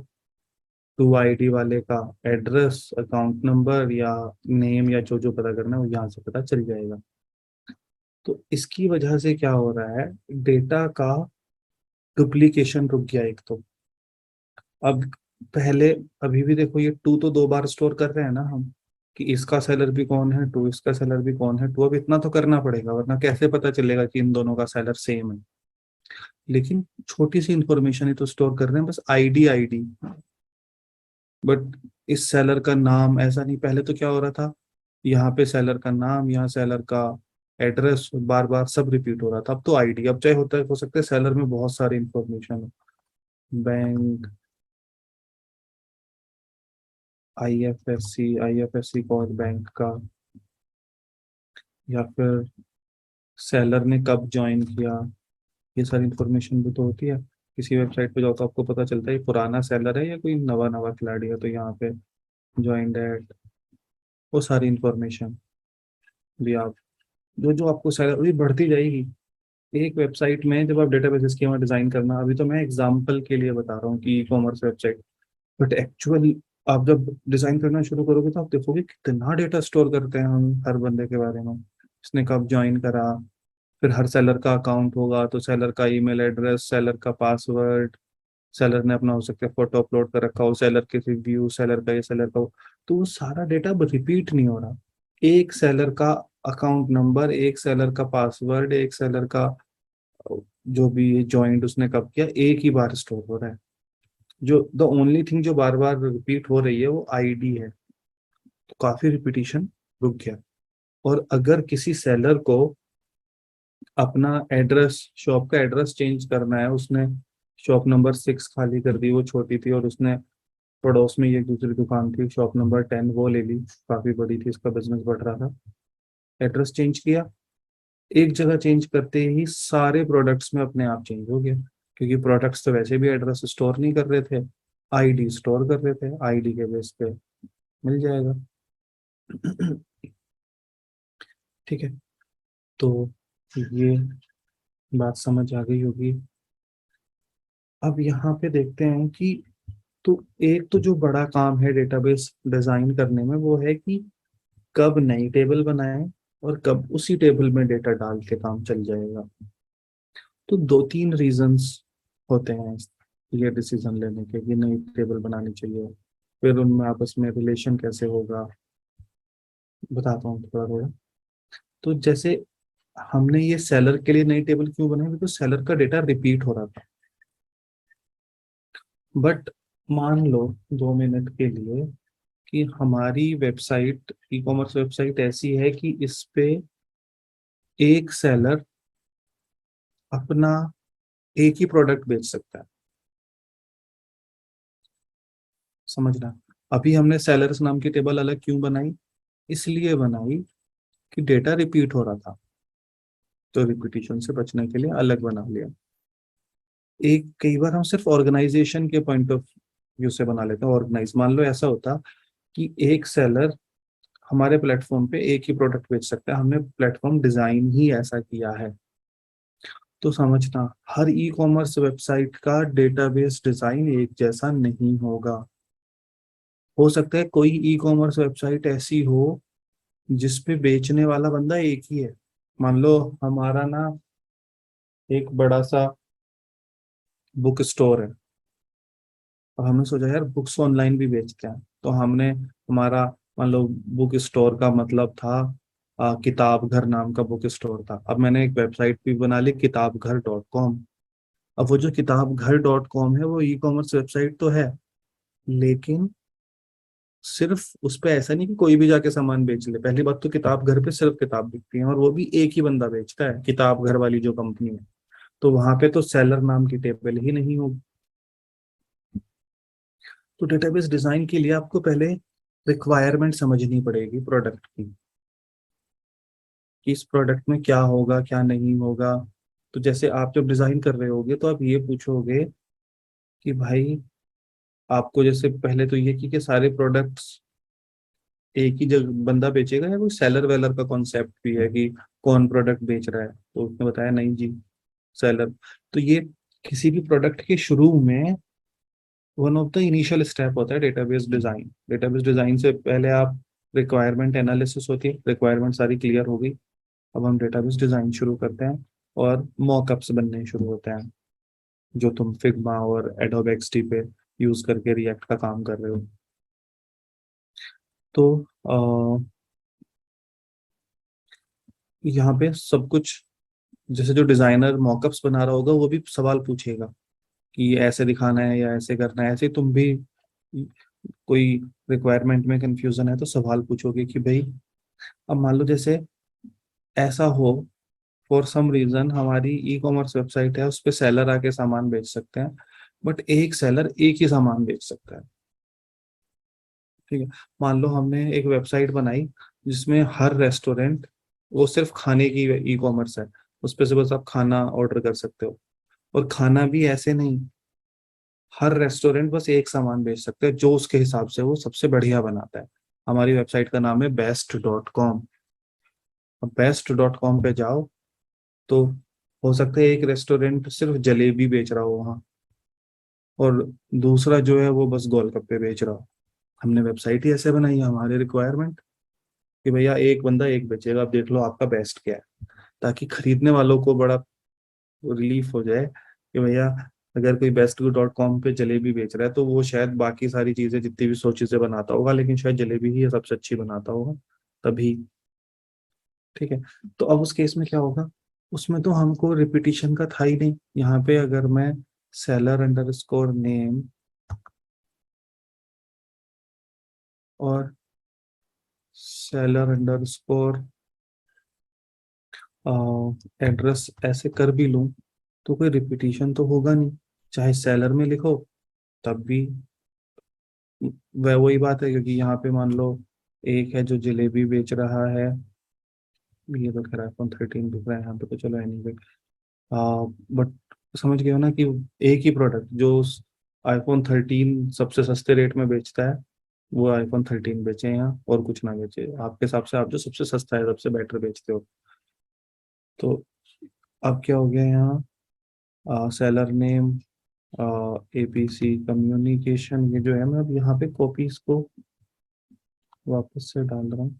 2 आईडी वाले का एड्रेस, अकाउंट नंबर या नेम या जो जो पता करना है वो यहाँ से पता चल जाएगा। तो इसकी वजह से क्या हो रहा है, डेटा का डुप्लीकेशन रुक गया एक तो। अब पहले, अभी भी देखो ये 2 तो 2 बार स्टोर कर रहे हैं ना हम, कि इसका सेलर भी कौन है 2, इसका सेलर भी कौन है 2। अब इतना तो करना पड़ेगा, वरना कैसे पता चलेगा कि इन दोनों का सेलर सेम है। लेकिन छोटी सी इंफॉर्मेशन ही तो स्टोर कर रहे हैं, बस आईडी आईडी। बट इस सेलर का नाम ऐसा नहीं, पहले तो क्या हो रहा था, यहाँ पे सेलर का नाम, यहाँ सेलर का एड्रेस बार बार सब रिपीट हो रहा था। अब तो आईडी, अब चाहे होता है, हो सकता है सेलर में बहुत सारी इंफॉर्मेशन हो, बैंक, आईएफएससी कोड बैंक का, या फिर सेलर ने कब ज्वाइन किया, ये सारी इंफॉर्मेशन भी तो होती है। किसी वेबसाइट पे जाओ तो आपको पता चलता है ये पुराना सेलर है या कोई नवा नवा खिलाड़ी है, तो यहाँ पे ज्वाइन एट, वो सारी इंफॉर्मेशन भी आप, जो जो आपको सैलरी बढ़ती जाएगी। एक वेबसाइट में जब आप डेटाबेस स्कीमा डिजाइन करना, अभी तो मैं एग्जांपल के लिए बता रहा हूँ कि e commerce website, but actual आप जब डिजाइन करना शुरू करोगे तो आप देखोगे कितना डेटा स्टोर करते हैं हम हर बंदे के बारे में, इसने कब ज्वाइन करा, फिर हर सेलर का अकाउंट होगा तो सेलर का ईमेल एड्रेस, सेलर का पासवर्ड, सेलर ने अपना हो सकता है फोटो अपलोड कर रखा हो, सेलर के रिव्यू, सेलर का ये सेलर का वो। तो वो सारा डेटा अब रिपीट नहीं हो रहा। एक सेलर का अकाउंट नंबर, एक सेलर का पासवर्ड, एक सेलर का जो भी ज्वाइंट उसने कब किया, एक ही बार स्टोर हो रहा है। जो द ओनली थिंग जो बार बार रिपीट हो रही है वो आईडी है। तो काफी रिपीटिशन रुक गया। और अगर किसी सेलर को अपना एड्रेस, शॉप का एड्रेस चेंज करना है, उसने शॉप नंबर 6 खाली कर दी, वो छोटी थी, और उसने पड़ोस में ही एक दूसरी दुकान थी शॉप नंबर 10, वो ले ली, काफी बड़ी थी, इसका बिजनेस बढ़ रहा था, एड्रेस चेंज किया, एक जगह चेंज करते ही सारे प्रोडक्ट्स में अपने आप चेंज हो गया, क्योंकि प्रोडक्ट्स तो वैसे भी एड्रेस स्टोर नहीं कर रहे थे, आईडी स्टोर कर रहे थे, आईडी के बेस पे मिल जाएगा। ठीक है, तो ये बात समझ आ गई होगी। अब यहाँ पे देखते हैं कि तो एक तो जो बड़ा काम है डेटाबेस डिजाइन करने में वो है कि कब नई टेबल बनाएं और कब उसी टेबल में डेटा डाल के काम चल जाएगा। तो दो तीन रीजंस होते हैं ये डिसीजन लेने के कि नई टेबल बनानी चाहिए, फिर उनमें आपस में रिलेशन कैसे होगा, बताता हूँ थोड़ा थोड़ा। तो जैसे हमने ये सेलर के लिए नई टेबल क्यों बनाई, बिकॉज सेलर का डेटा रिपीट हो रहा था। बट मान लो 2 मिनट के लिए कि हमारी वेबसाइट, ई कॉमर्स वेबसाइट ऐसी है कि इस पे एक सेलर अपना एक ही प्रोडक्ट बेच सकता है। समझना, अभी हमने सेलर्स नाम की टेबल अलग क्यों बनाई, इसलिए बनाई कि डेटा रिपीट हो रहा था, तो रिपीटिशन से बचने के लिए अलग बना लिया। एक कई बार हम सिर्फ ऑर्गेनाइजेशन के पॉइंट ऑफ व्यू से बना लेते हैं। ऑर्गेनाइज, मान लो ऐसा होता कि एक सेलर हमारे प्लेटफॉर्म पे एक ही प्रोडक्ट बेच सकता है, हमने प्लेटफॉर्म डिजाइन ही ऐसा किया है। तो समझना, हर ई कॉमर्स वेबसाइट का डेटाबेस डिजाइन एक जैसा नहीं होगा। हो सकता है कोई ई कॉमर्स वेबसाइट ऐसी हो जिसपे बेचने वाला बंदा एक ही है। मान लो हमारा ना एक बड़ा सा बुक स्टोर है, और हमने सोचा यार बुक्स ऑनलाइन भी बेचते हैं, तो हमने हमारा, मान लो बुक स्टोर का मतलब था किताब घर नाम का बुक स्टोर था। अब मैंने एक वेबसाइट भी बना ली किताबघर.com। अब वो जो किताबघर.com है वो ई कॉमर्स वेबसाइट तो है, लेकिन सिर्फ उस पे ऐसा नहीं कि कोई भी जाके सामान बेच ले। पहली बात तो किताब घर पे सिर्फ किताब बिकती है, और वो भी एक ही बंदा बेचता है, किताब घर वाली जो कंपनी है। तो वहां पे तो सेलर नाम की टेबल ही नहीं होगी। तो डेटाबेस डिजाइन के लिए आपको पहले रिक्वायरमेंट समझनी पड़ेगी प्रोडक्ट की, कि इस प्रोडक्ट में क्या होगा क्या नहीं होगा। तो जैसे आप जब डिजाइन कर रहे होगे तो आप ये पूछोगे कि भाई आपको, जैसे पहले तो ये कि सारे प्रोडक्ट्स एक ही जगह बंदा बेचेगा, या कोई सेलर वेलर का कॉन्सेप्ट भी है कि कौन प्रोडक्ट बेच रहा है, तो उसने बताया नहीं जी सेलर। तो ये किसी भी प्रोडक्ट के शुरू में one of the initial step होता है डेटाबेस डिजाइन। डेटाबेस डिजाइन से पहले आप रिक्वायरमेंट एनालिसिस होती है, रिक्वायरमेंट सारी क्लियर हो गई, अब हम डेटाबेस डिजाइन शुरू करते हैं और मॉकअप्स बनने शुरू होते हैं, जो तुम फिग्मा और एडोब एक्सडी पे यूज करके रिएक्ट का काम कर रहे हो। तो यहाँ पे सब कुछ, जैसे जो डिजाइनर मॉकअप्स बना रहा होगा वो भी सवाल पूछेगा कि ये ऐसे दिखाना है या ऐसे करना है। ऐसे ही तुम भी कोई रिक्वायरमेंट में कंफ्यूजन है तो सवाल पूछोगे कि भाई, अब मान लो जैसे ऐसा हो, फॉर सम रीजन हमारी ई कॉमर्स वेबसाइट है, उस पे सेलर आके सामान बेच सकते हैं, बट एक सेलर एक ही सामान बेच सकता है। ठीक है, मान लो हमने एक वेबसाइट बनाई जिसमें हर रेस्टोरेंट, वो सिर्फ खाने की ई कॉमर्स है, उस पे से बस आप खाना ऑर्डर कर सकते हो। और खाना भी ऐसे नहीं, हर रेस्टोरेंट बस एक सामान बेच सकते हैं जो उसके हिसाब से वो सबसे बढ़िया बनाता है। हमारी वेबसाइट का नाम है बेस्ट.com। अब बेस्ट.com पे जाओ तो हो सकता है एक रेस्टोरेंट सिर्फ जलेबी बेच रहा हो वहाँ, और दूसरा जो है वो बस गोलगप्पे बेच रहा हो। हमने वेबसाइट ही ऐसे बनाई है, हमारे रिक्वायरमेंट कि भैया एक बंदा एक बेचेगा, अब देख लो आपका बेस्ट क्या है, ताकि खरीदने वालों को बड़ा रिलीफ हो जाए कि भैया अगर कोई बेस्ट.com पे जलेबी बेच रहा है तो वो शायद बाकी सारी चीजें जितनी भी सौ चीजें बनाता होगा, लेकिन शायद जलेबी ही सबसे अच्छी बनाता होगा तभी। ठीक है, तो अब उस केस में क्या होगा, उसमें तो हमको रिपीटिशन का था ही नहीं। यहाँ पे अगर मैं seller_name और seller_एड्रेस ऐसे कर भी लूँ तो कोई रिपीटिशन तो होगा नहीं, चाहे सेलर में लिखो तब भी वह वही बात है। क्योंकि यहाँ पे मान लो एक है जो जलेबी बेच रहा है, ये तो खैर iPhone 13 दिख रहा है यहाँ पे, तो चलो एनीवे। बट समझ गए हो ना कि एक ही प्रोडक्ट जो iPhone 13 सबसे सस्ते रेट में बेचता है, वो iPhone 13 बेचे यहाँ, और कुछ ना बेचे आपके हिसाब से। आप जो सबसे सस्ता है, सबसे बेटर बेचते हो। तो अब क्या हो गया यहाँ, सेलर नेम, APC कम्युनिकेशन, ये जो है मैं अब यहाँ पे कॉपीज को वापस से डाल रहा हूँ।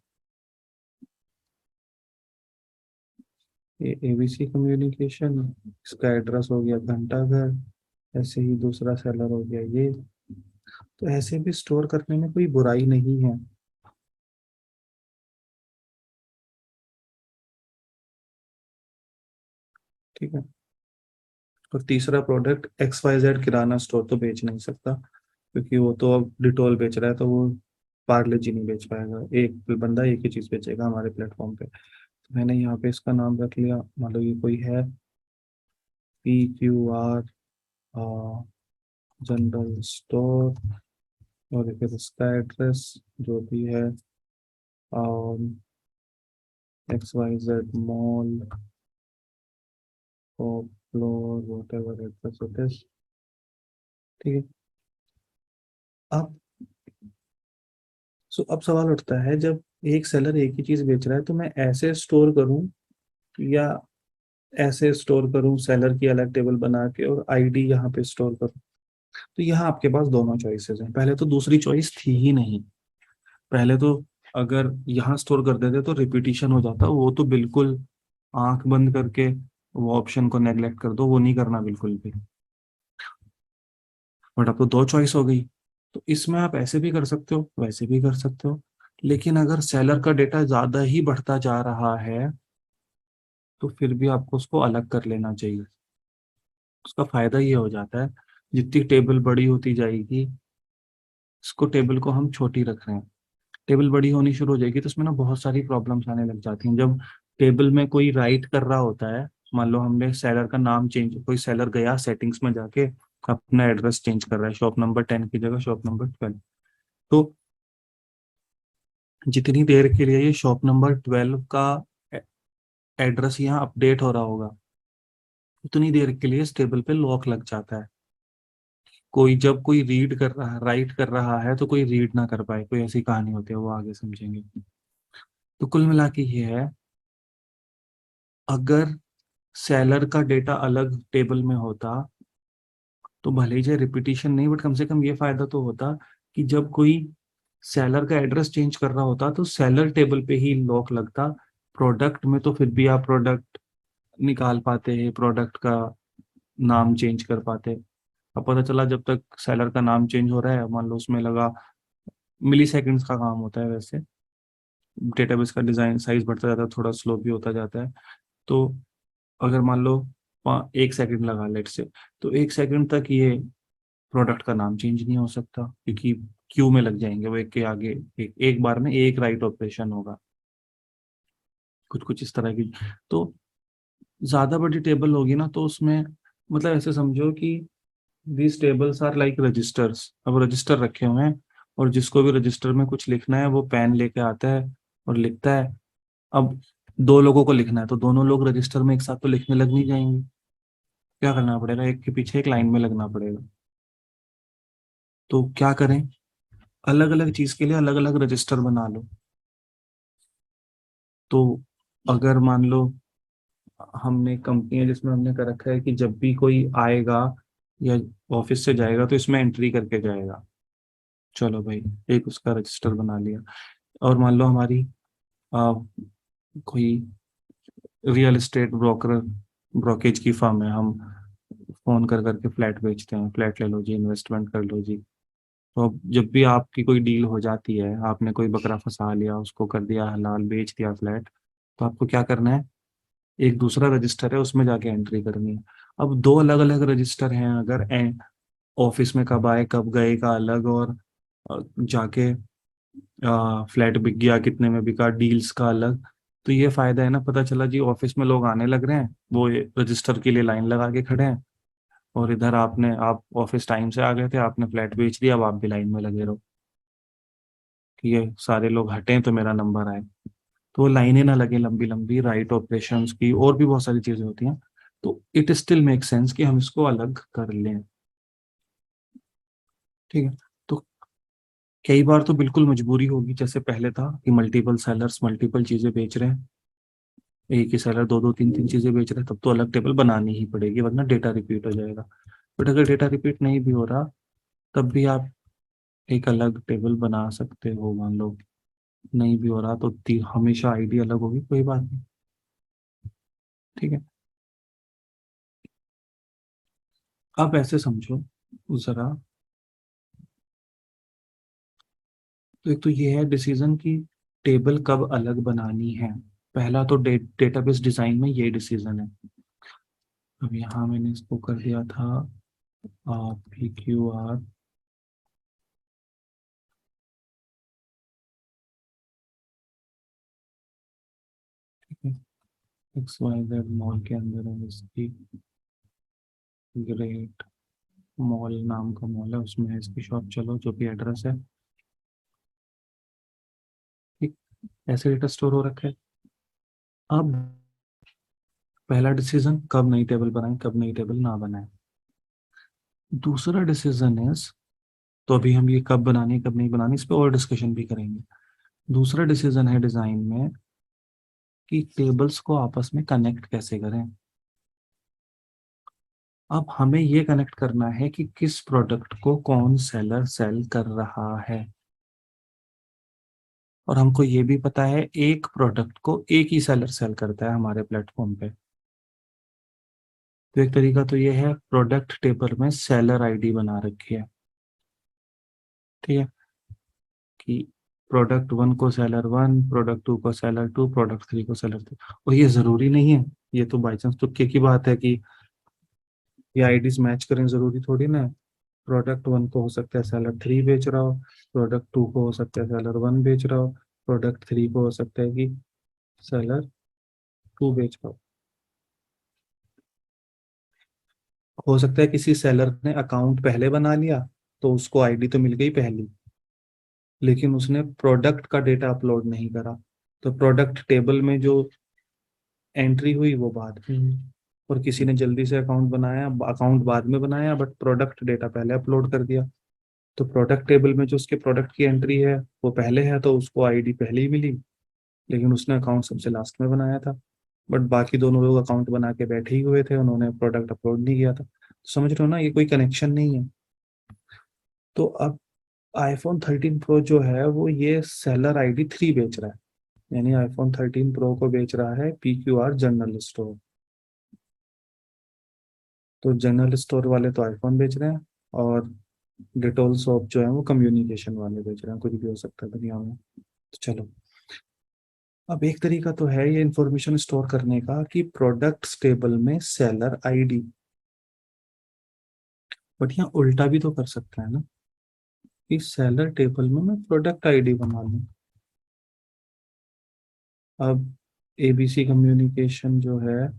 ये ABC कम्युनिकेशन, इसका एड्रेस हो गया घंटाघर। ऐसे ही दूसरा सेलर हो गया ये। तो ऐसे भी स्टोर करने में कोई बुराई नहीं है। ठीक है। और तीसरा प्रोडक्ट XYZ किराना स्टोर तो बेच नहीं सकता, क्योंकि वो तो अब डिटॉल बेच रहा है, तो वो पार्ले जी नहीं बेच पाएगा। एक बंदा एक ही चीज बेचेगा हमारे प्लेटफॉर्म पे। तो मैंने यहाँ पे इसका नाम रख लिया, मान लो ये कोई है PQR जनरल स्टोर, और फिर इसका एड्रेस जो भी है XYZ mall, floor, what ever address it is. ठीक है। अब अब सवाल उठता है, जब एक सेलर एक ही चीज बेच रहा है, तो मैं ऐसे स्टोर करूं या ऐसे स्टोर करूं, सेलर की अलग टेबल बना के और आईडी यहाँ पे स्टोर करूं? तो यहाँ आपके पास दोनों चॉइसेस हैं। पहले तो दूसरी चॉइस थी ही नहीं। पहले तो अगर यहाँ स्टोर कर देते तो रिपीटिशन हो जाता, वो तो बिल्कुल आंख बंद करके वो ऑप्शन को नेग्लेक्ट कर दो, वो नहीं करना बिल्कुल भी। बट अब तो दो चॉइस हो गई। तो इसमें आप ऐसे भी कर सकते हो, वैसे भी कर सकते हो। लेकिन अगर सेलर का डेटा ज्यादा ही बढ़ता जा रहा है, तो फिर भी आपको उसको अलग कर लेना चाहिए। उसका फायदा ये हो जाता है, जितनी टेबल बड़ी होती जाएगी, इसको टेबल को हम छोटी रख रहे हैं, टेबल बड़ी होनी शुरू हो जाएगी, तो उसमें ना बहुत सारी प्रॉब्लम्स आने लग जाती हैं। जब टेबल में कोई राइट कर रहा होता है, मान लो हमने सेलर का नाम चेंज, कोई सेलर गया सेटिंग्स में जाके अपना एड्रेस चेंज कर रहा है, शॉप नंबर 10 की जगह शॉप नंबर 12, तो जितनी देर के लिए ये शॉप नंबर 12 का एड्रेस यहाँ अपडेट हो रहा होगा, उतनी देर के लिए इस टेबल पे लॉक लग जाता है। कोई जब कोई रीड कर रहा है, राइट कर रहा है, तो कोई रीड ना कर पाए, कोई ऐसी कहानी होती है, वो आगे समझेंगे। तो कुल मिला के ये है, अगर सेलर का डेटा अलग टेबल में होता, तो भले ही चाहे रिपीटिशन नहीं, बट कम से कम ये फायदा तो होता कि जब कोई सेलर का एड्रेस चेंज कर रहा होता, तो सेलर टेबल पे ही लॉक लगता। प्रोडक्ट में तो फिर भी आप प्रोडक्ट निकाल पाते हैं, प्रोडक्ट का नाम चेंज कर पाते। अब पता चला जब तक सेलर का नाम चेंज हो रहा है, मान लो उसमें लगा मिली सेकेंड्स का काम होता है वैसे, डेटाबेस का डिजाइन साइज बढ़ता जाता है, थोड़ा स्लो भी होता जाता है। तो अगर मान लो 1 सेकंड लगा लेट से, तो 1 सेकंड तक ये प्रोडक्ट का नाम चेंज नहीं हो सकता, क्योंकि क्यू में लग जाएंगे वो, एक के आगे एक बार में एक राइट ऑपरेशन होगा, कुछ कुछ इस तरह की। तो ज्यादा बड़ी टेबल होगी ना, तो उसमें मतलब ऐसे समझो कि these tables are like registers. अब रजिस्टर रखे हुए हैं, और जिसको भी रजिस्टर में कुछ लिखना है, वो पेन लेके आता है और लिखता है। अब दो लोगों को लिखना है, तो दोनों लोग रजिस्टर में एक साथ तो लिखने लग नहीं जाएंगे। क्या करना पड़ेगा, एक के पीछे एक लाइन में लगना पड़ेगा। तो क्या करें, अलग अलग चीज के लिए अलग अलग रजिस्टर बना लो। तो अगर मान लो हमने कंपनी है जिसमें हमने कर रखा है कि जब भी कोई आएगा या ऑफिस से जाएगा, तो इसमें एंट्री करके जाएगा। चलो भाई, एक उसका रजिस्टर बना लिया। और मान लो हमारी आ, कोई रियल एस्टेट ब्रोकर, ब्रोकेज की फर्म है, हम फोन कर करके फ्लैट बेचते हैं, फ्लैट ले लो जी, इन्वेस्टमेंट कर लो जी। तो अब जब भी आपकी कोई डील हो जाती है, आपने कोई बकरा फंसा लिया, उसको कर दिया हलाल, बेच दिया फ्लैट, तो आपको क्या करना है, एक दूसरा रजिस्टर है, उसमें जाके एंट्री करनी है। अब दो अलग अलग रजिस्टर हैं, अगर ऑफिस में कब आए कब गए का अलग, और जाके फ्लैट बिक गया कितने में बिका डील्स का अलग। तो ये फायदा है ना, पता चला जी ऑफिस में लोग आने लग रहे हैं, वो रजिस्टर के लिए लाइन लगा के खड़े हैं, और इधर आप ऑफिस टाइम से आ गए थे, आपने फ्लैट बेच दिया, अब आप भी लाइन में लगे रहो कि ये सारे लोग हटें तो मेरा नंबर आए। तो वो लाइनें ना लगे लंबी लंबी राइट ऑपरेशंस की, और भी बहुत सारी चीजें होती हैं, तो इट स्टिल मेक सेंस कि हम इसको अलग कर लें। ठीक है। तो कई बार तो बिल्कुल मजबूरी होगी, जैसे पहले था कि मल्टीपल सेलर्स मल्टीपल चीजें बेच रहे हैं, एक ही सेलर दो दो तीन तीन चीजें बेच रहे हैं, तब तो अलग टेबल बनानी ही पड़ेगी वरना डेटा रिपीट हो जाएगा। बट अगर डेटा रिपीट नहीं भी हो रहा, तब भी आप एक अलग टेबल बना सकते हो। मान लो नहीं भी हो रहा तो हमेशा आईडी अलग होगी, कोई बात नहीं। ठीक है। आप ऐसे समझो जरा, तो एक तो ये है डिसीजन की टेबल कब अलग बनानी है। पहला तो डेटाबेस डिजाइन में ये डिसीजन है। अब यहाँ मैंने इसको कर दिया था P Q R, X Y Z mall के अंदर है इसकी, ग्रेट मॉल नाम का मॉल है, उसमें है इसकी शॉप, चलो जो भी एड्रेस है। ठीक। ऐसे डेटा स्टोर हो रखा है। अब पहला डिसीजन कब नई टेबल बनाए कब नई टेबल ना बनाए। दूसरा डिसीजन है, तो अभी हम ये कब बनानी कब नहीं बनानी इस पर और डिस्कशन भी करेंगे। दूसरा डिसीजन है डिजाइन में कि टेबल्स को आपस में कनेक्ट कैसे करें। अब हमें ये कनेक्ट करना है कि किस प्रोडक्ट को कौन सेलर सेल कर रहा है, और हमको ये भी पता है एक प्रोडक्ट को एक ही सेलर सेल करता है हमारे प्लेटफॉर्म पे। तो एक तरीका तो ये है, प्रोडक्ट टेबल में सेलर आईडी बना रखी है। ठीक है। कि प्रोडक्ट वन को सेलर वन, प्रोडक्ट टू को सेलर टू, प्रोडक्ट थ्री को सेलर थ्री। और ये जरूरी नहीं है, ये तो बाई चांस तुक्के की बात है कि ये आईडीज मैच करें, जरूरी थोड़ी ना है। प्रोडक्ट वन को हो सकता है सेलर थ्री बेच रहा हो, प्रोडक्ट टू को हो सकता है सेलर वन बेच रहा हो, प्रोडक्ट थ्री को हो सकता है कि सेलर टू बेच रहा हो सकता है किसी सेलर ने अकाउंट पहले बना लिया, तो उसको आईडी तो मिल गई पहली, लेकिन उसने प्रोडक्ट का डेटा अपलोड नहीं करा, तो प्रोडक्ट टेबल में जो एंट्री हुई वो बाद में हुई। और किसी ने जल्दी से अकाउंट बनाया, अकाउंट बाद में बनाया, बट प्रोडक्ट डेटा पहले अपलोड कर दिया, तो प्रोडक्ट टेबल में जो उसके प्रोडक्ट की एंट्री है वो पहले है, तो उसको आईडी पहले ही मिली, लेकिन उसने अकाउंट सबसे लास्ट में बनाया था। बट बाकी दोनों लोग अकाउंट बना के बैठे ही हुए थे, उन्होंने प्रोडक्ट अपलोड नहीं किया था। तो समझ रहे हो ना, ये कोई कनेक्शन नहीं है। तो अब आईफोन 13 प्रो जो है वो ये सेलर आईडी 3 बेच रहा है, यानी आईफोन 13 प्रो को बेच रहा है PQR जनरल स्टोर। तो जनरल स्टोर वाले तो आईफोन बेच रहे हैं, और डिटोल सोप जो है वो कम्युनिकेशन वाले बेच रहे हैं, कुछ भी हो सकता है दुनिया में। तो चलो, अब एक तरीका तो है ये इंफॉर्मेशन स्टोर करने का कि प्रोडक्ट्स टेबल में सेलर आईडी, बट यहाँ उल्टा भी तो कर सकता है ना, कि सेलर टेबल में मैं प्रोडक्ट आईडी बना लूँ। अब ABC कम्युनिकेशन जो है,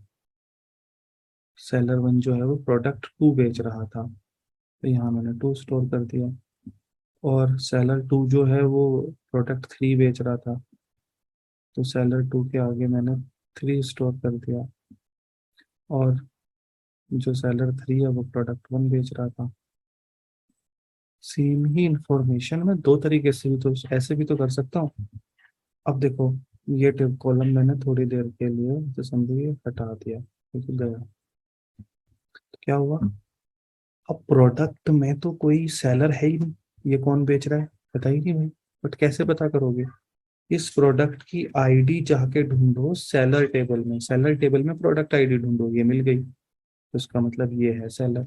सेलर वन जो है वो प्रोडक्ट टू बेच रहा था, तो यहाँ मैंने टू स्टोर कर दिया। और सेलर टू जो है वो प्रोडक्ट थ्री बेच रहा था, तो सेलर टू के आगे मैंने थ्री स्टोर कर दिया। और जो सेलर थ्री है वो प्रोडक्ट वन बेच रहा था। सेम ही इंफॉर्मेशन मैं दो तरीके से भी तो ऐसे भी तो कर सकता हूँ। अब देखो, ये टेब कॉलम मैंने थोड़ी देर के लिए तो समझिए हटा दिया, क्योंकि गया, तो क्या हुआ, अब प्रोडक्ट में तो कोई सेलर है ही नहीं, ये कौन बेच रहा है पता ही नहीं भाई। बट कैसे पता करोगे, इस प्रोडक्ट की आईडी जाके ढूंढो सेलर टेबल में, सेलर टेबल में प्रोडक्ट आईडी ढूंढो, ये मिल गई, तो इसका मतलब ये है सेलर।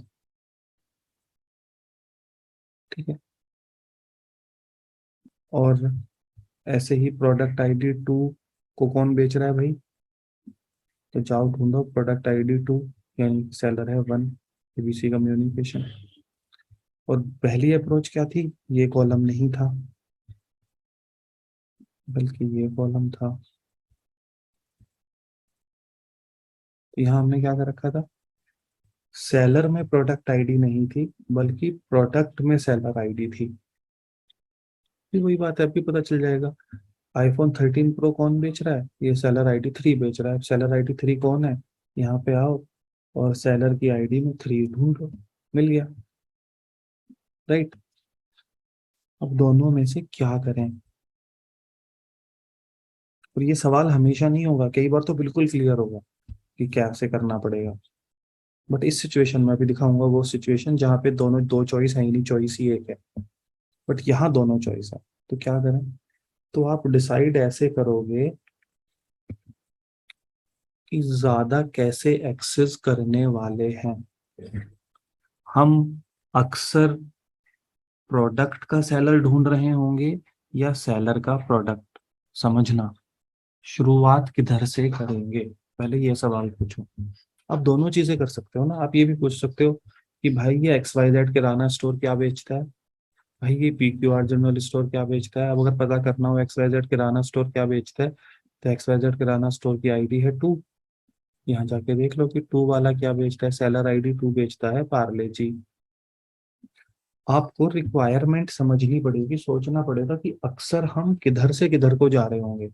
ठीक है। और ऐसे ही प्रोडक्ट आईडी टू को कौन बेच रहा है भाई, तो जाओ ढूंढो प्रोडक्ट आईडी टू, यानी सेलर है वन, ABC कम्युनिकेशन। और पहली अप्रोच क्या थी, ये कॉलम नहीं था बल्कि ये कॉलम था, तो यहाँ हमने क्या कर रखा था, सेलर में प्रोडक्ट आईडी नहीं थी बल्कि प्रोडक्ट में सेलर आईडी थी। फिर वही बात है, अभी पता चल जाएगा, आईफोन 13 प्रो कौन बेच रहा है? ये सेलर आईडी 3 बेच रहा है। सेलर आईडी 3 कौन है? यहाँ पे आओ और सेलर की आईडी में 3 ढूंढो, मिल गया, राइट। अब दोनों में से क्या करें? और ये सवाल हमेशा नहीं होगा, कई बार तो बिल्कुल क्लियर होगा कि कैसे करना पड़ेगा। बट इस सिचुएशन में अभी दिखाऊंगा वो सिचुएशन जहाँ पे दोनों दो चॉइस है ही नहीं, चॉइस ही एक है। बट यहाँ दोनों चॉइस है, तो क्या करें? तो आप डिसाइड ऐसे करोगे कि ज्यादा कैसे एक्सेस करने वाले हैं हम। अक्सर प्रोडक्ट का सेलर ढूंढ रहे होंगे या सेलर का प्रोडक्ट। समझना, शुरुआत किधर से करेंगे, पहले ये सवाल पूछो। आप दोनों चीजें कर सकते हो ना। आप ये भी पूछ सकते हो कि भाई ये XYZ किराना स्टोर क्या बेचता है, भाई ये PQR जनरल स्टोर क्या बेचता है। अब अगर पता करना हो XYZ किराना स्टोर क्या बेचता है, तो XYZ किराना स्टोर की आईडी है 2। यहाँ जाके देख लो कि 2 वाला क्या बेचता है। सेलर आईडी 2 बेचता है पार्ले जी। आपको रिक्वायरमेंट समझनी पड़ेगी, सोचना पड़ेगा कि अक्सर हम किधर से किधर को जा रहे होंगे।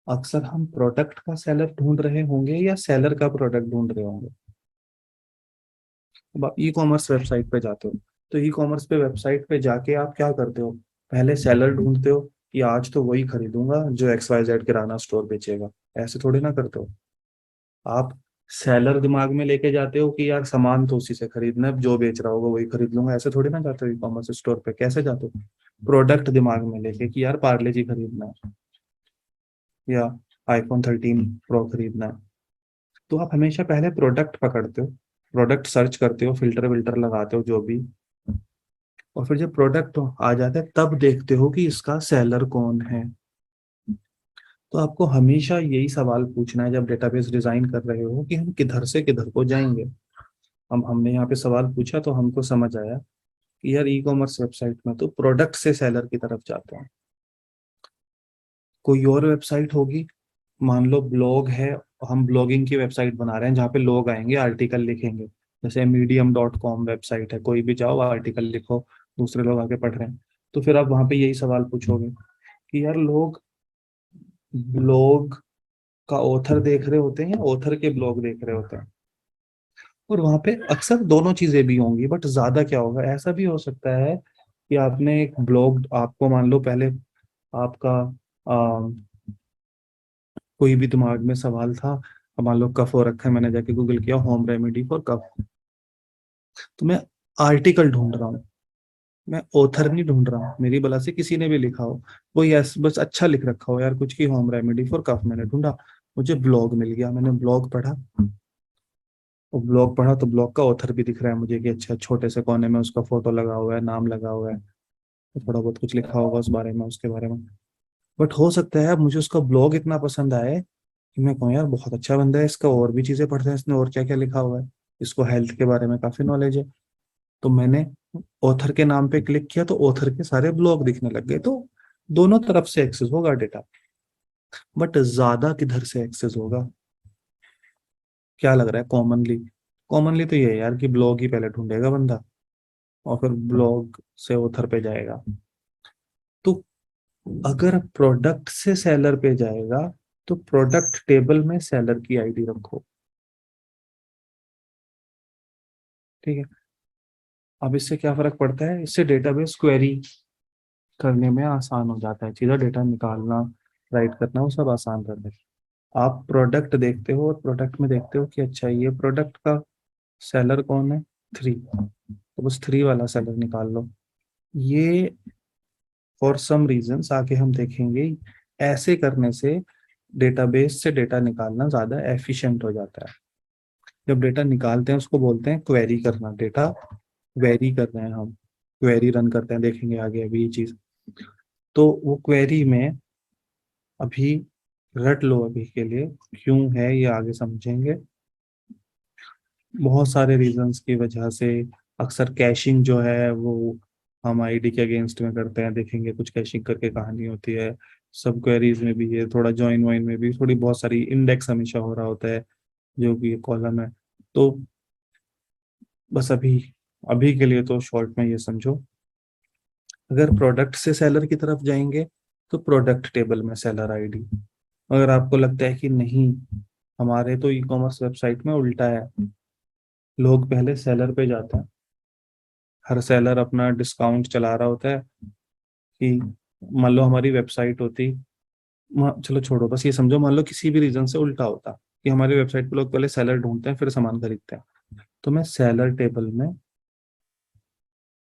अक्सर हम प्रोडक्ट का सेलर ढूंढ रहे होंगे या सेलर का प्रोडक्ट ढूंढ रहे होंगे। अब आप ई कॉमर्स वेबसाइट पे जाते हो, तो ई कॉमर्स पे वेबसाइट पे जाके आप क्या करते हो? पहले सेलर ढूंढते हो कि आज तो वही खरीदूंगा जो XYZ किराना स्टोर बेचेगा। ऐसे थोड़ी ना करते हो आप। सेलर दिमाग में लेके जाते हो कि यार सामान तो उसी से खरीदना है, जो बेच रहा होगा वही खरीद लूंगा। ऐसे थोड़ी ना जाते हो ई कॉमर्स स्टोर पे, कैसे जाते हो? प्रोडक्ट दिमाग में लेके कि यार पार्ले जी खरीदना है या आईफोन 13 प्रो खरीदना है। तो आप हमेशा पहले प्रोडक्ट पकड़ते हो, प्रोडक्ट सर्च करते हो, फिल्टर विल्टर लगाते हो जो भी, और फिर जब प्रोडक्ट आ जाता है तब देखते हो कि इसका सेलर कौन है। तो आपको हमेशा यही सवाल पूछना है जब डेटाबेस डिजाइन कर रहे हो कि हम किधर से किधर को जाएंगे। हम हमने यहाँ पे सवाल पूछा तो हमको समझ आया कि यार ई कॉमर्स वेबसाइट में तो प्रोडक्ट से सेलर की तरफ जाते हैं। कोई और वेबसाइट होगी, मान लो ब्लॉग है, हम ब्लॉगिंग की वेबसाइट बना रहे हैं जहाँ पे लोग आएंगे आर्टिकल लिखेंगे। जैसे medium.com वेबसाइट है, कोई भी जाओ आर्टिकल लिखो, दूसरे लोग आके पढ़ रहे हैं। तो फिर आप वहां पे यही सवाल पूछोगे कि यार लोग ब्लॉग का ऑथर देख रहे होते हैं या ऑथर के ब्लॉग देख रहे होते हैं। और वहां पे अक्सर दोनों चीजें भी होंगी, बट ज्यादा क्या होगा, ऐसा भी हो सकता है कि आपने एक ब्लॉग, आपको मान लो पहले आपका कोई भी दिमाग में सवाल था, अब मान लो कफ हो रखा है, मैंने जाके गूगल किया होम रेमेडी फॉर कफ। तो मैं आर्टिकल ढूंढ रहा हूँ, मैं ऑथर नहीं ढूंढ रहा हूँ मेरी बला से किसी ने भी लिखा हो, कोई ऐसा बस अच्छा लिख रखा हो यार कुछ की होम रेमेडी फॉर कफ, मैंने ढूंढा, मुझे ब्लॉग मिल गया, मैंने ब्लॉग पढ़ा। और ब्लॉग पढ़ा तो ब्लॉग का ऑथर भी दिख रहा है मुझे कि अच्छा, छोटे से कोने में उसका फोटो लगा हुआ है, नाम लगा हुआ है, तो थोड़ा बहुत कुछ लिखा होगा उस बारे में, उसके बारे में। बट हो सकता है मुझे उसका ब्लॉग इतना पसंद आए कि मैं कहूँ यार बहुत अच्छा बंदा है, इसका और भी चीजें पढ़ते हैं, इसने और क्या क्या लिखा हुआ है, इसको हेल्थ के बारे में काफी नॉलेज है। तो मैंने ऑथर के नाम पे क्लिक किया तो ऑथर के सारे ब्लॉग दिखने लग गए। तो दोनों तरफ से एक्सेस होगा डेटा, बट ज्यादा किधर से एक्सेस होगा? क्या लग रहा है कॉमनली? कॉमनली तो ये है यार कि ब्लॉग ही पहले ढूंढेगा बंदा और फिर ब्लॉग से ऑथर पे जाएगा। तो अगर प्रोडक्ट से सेलर पे जाएगा तो प्रोडक्ट टेबल में सेलर की आईडी रखो, ठीक है। अब इससे क्या फर्क पड़ता है? इससे डेटाबेस क्वेरी करने में आसान हो जाता है, सीधा डेटा निकालना, राइट करना, वो सब आसान रहता है। आप प्रोडक्ट देखते हो और प्रोडक्ट में देखते हो कि अच्छा ये प्रोडक्ट का सेलर कौन है, 3, तो बस 3 वाला सेलर निकाल लो। ये फॉर सम रीजंस आगे हम देखेंगे, ऐसे करने से डेटाबेस से डेटा निकालना ज्यादा एफिशिएंट हो जाता है। जब डेटा निकालते हैं उसको बोलते हैं क्वेरी करना, डेटा क्वेरी कर रहे हैं हम, क्वेरी रन करते हैं, देखेंगे आगे अभी ये चीज। तो वो क्वेरी में अभी रट लो अभी के लिए, क्यों है ये आगे समझेंगे। बहुत सारे रीजंस की वजह से अक्सर कैशिंग जो है वो हम आईडी के अगेंस्ट में करते हैं, देखेंगे कुछ कैशिंग करके कहानी होती है। सब क्वेरीज में भी ये थोड़ा जॉइन वाइन में भी थोड़ी बहुत सारी इंडेक्स हमेशा हो रहा होता है जो कि कॉलम है। तो बस अभी अभी के लिए तो शॉर्ट में ये समझो, अगर प्रोडक्ट से सेलर की तरफ जाएंगे तो प्रोडक्ट टेबल में सेलर आईडी। अगर आपको लगता है कि नहीं, हमारे तो ई कॉमर्स वेबसाइट में उल्टा है, लोग पहले सेलर पे जाते हैं, हर सेलर अपना डिस्काउंट चला रहा होता है कि मान लो हमारी वेबसाइट होती, चलो छोड़ो, बस ये समझो मान लो किसी भी रीजन से उल्टा होता कि हमारी वेबसाइट पे लोग पहले सेलर ढूंढते हैं फिर सामान खरीदते हैं, तो मैं सेलर टेबल में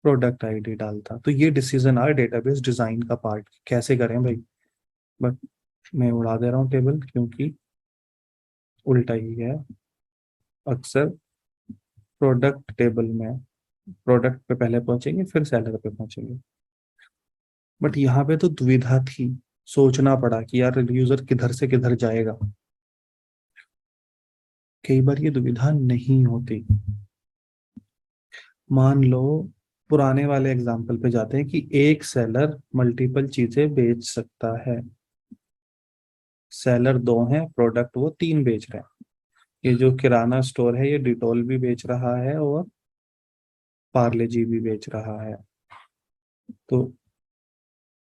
प्रोडक्ट आईडी डालता। तो ये डिसीजन आर डेटाबेस डिजाइन का पार्ट, कैसे करें भाई, बट मैं उड़ा दे रहा हूँ टेबल क्योंकि उल्टा ही है। अक्सर प्रोडक्ट टेबल में प्रोडक्ट पे पहले पहुंचेंगे फिर सेलर पे पहुंचेंगे, बट यहाँ पे तो दुविधा थी, सोचना पड़ा कि यार यूजर किधर से किधर जाएगा। कई बार ये दुविधा नहीं होती। मान लो पुराने वाले एग्जाम्पल पे जाते हैं कि एक सेलर मल्टीपल चीजें बेच सकता है। सेलर दो हैं, प्रोडक्ट वो तीन बेच रहे हैं। ये जो किराना स्टोर है ये डिटॉल भी बेच रहा है और पार्ले जी भी बेच रहा है। तो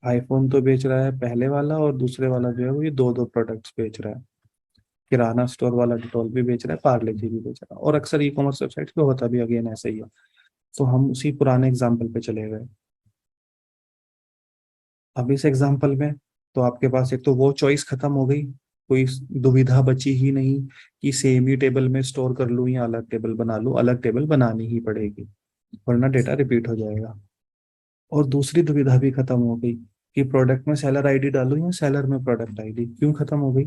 आईफोन तो बेच रहा है पहले वाला, और दूसरे वाला जो है वो ये दो दो प्रोडक्ट्स बेच रहा है। किराना स्टोर वाला डिटॉल भी बेच रहा है, पार्ले जी भी बेच रहा है, और अक्सर ई कॉमर्स वेबसाइट पे होता भी अगेन ऐसा ही है। तो हम उसी पुराने एग्जाम्पल पे चले गए। अब इस एग्जाम्पल में तो आपके पास एक तो वो चॉइस खत्म हो गई, कोई दुविधा बची ही नहीं कि सेम ही टेबल में स्टोर कर लूं या अलग टेबल बना लूं। अलग टेबल बनानी ही पड़ेगी वरना डेटा रिपीट हो जाएगा। और दूसरी दुविधा भी खत्म हो गई कि प्रोडक्ट में सेलर आईडी डालूं या सेलर में प्रोडक्ट आईडी। क्यों खत्म हो गई?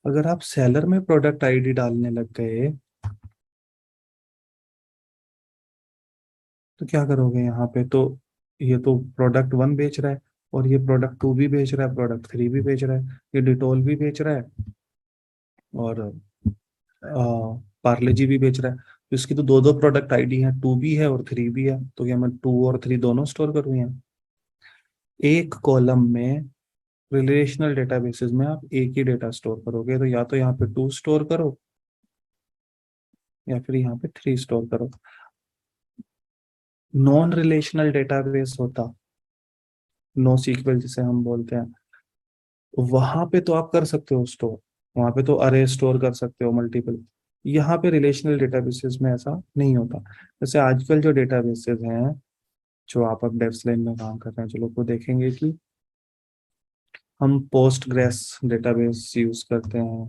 अगर आप सेलर में प्रोडक्ट आईडी डालने लग गए तो क्या करोगे? यहाँ पे तो ये तो प्रोडक्ट वन बेच रहा है, और ये प्रोडक्ट टू भी बेच रहा है, प्रोडक्ट थ्री भी बेच रहा है, ये डिटोल भी बेच रहा है और पार्ले जी भी बेच रहा है। तो इसकी तो दो दो प्रोडक्ट आईडी है, टू भी है और थ्री भी है, तो क्या मैं टू और थ्री दोनों स्टोर करूँ यहाँ? एक कॉलम में रिलेशनल डेटाबेसेस में आप एक ही डेटा स्टोर करोगे, तो या तो यहाँ पे टू स्टोर करो या फिर यहाँ पे थ्री स्टोर करो। नॉन रिलेशनल डेटाबेस होता, नो सीक्वल जिसे हम बोलते हैं, वहां पे तो आप कर सकते हो स्टोर, वहां पे तो अरे स्टोर कर सकते हो मल्टीपल। यहाँ पे रिलेशनल डेटाबेसेस में ऐसा नहीं होता। जैसे आजकल जो डेटाबेसेस हैं, जो आप अब डेवस्लाइन में काम कर रहे हैं, जो लोग को देखेंगे कि हम पोस्ट ग्रेस डेटाबेस यूज करते हैं,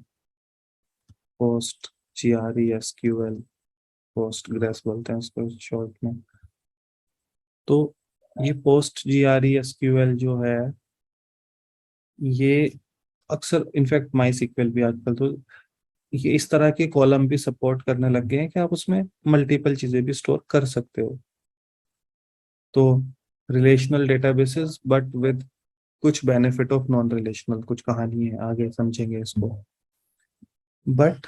पोस्ट GRESQL, पोस्ट ग्रेस बोलते हैं उसको शॉर्ट में। तो ये पोस्ट GRESQL जो है, ये अक्सर इनफैक्ट माई सीक्वल भी आजकल तो ये इस तरह के कॉलम भी सपोर्ट करने लग गए हैं कि आप उसमें मल्टीपल चीजें भी स्टोर कर सकते हो। तो रिलेशनल डेटाबेसेस बट विद कुछ बेनिफिट ऑफ नॉन रिलेशनल, कुछ कहानी है आगे समझेंगे इसको। बट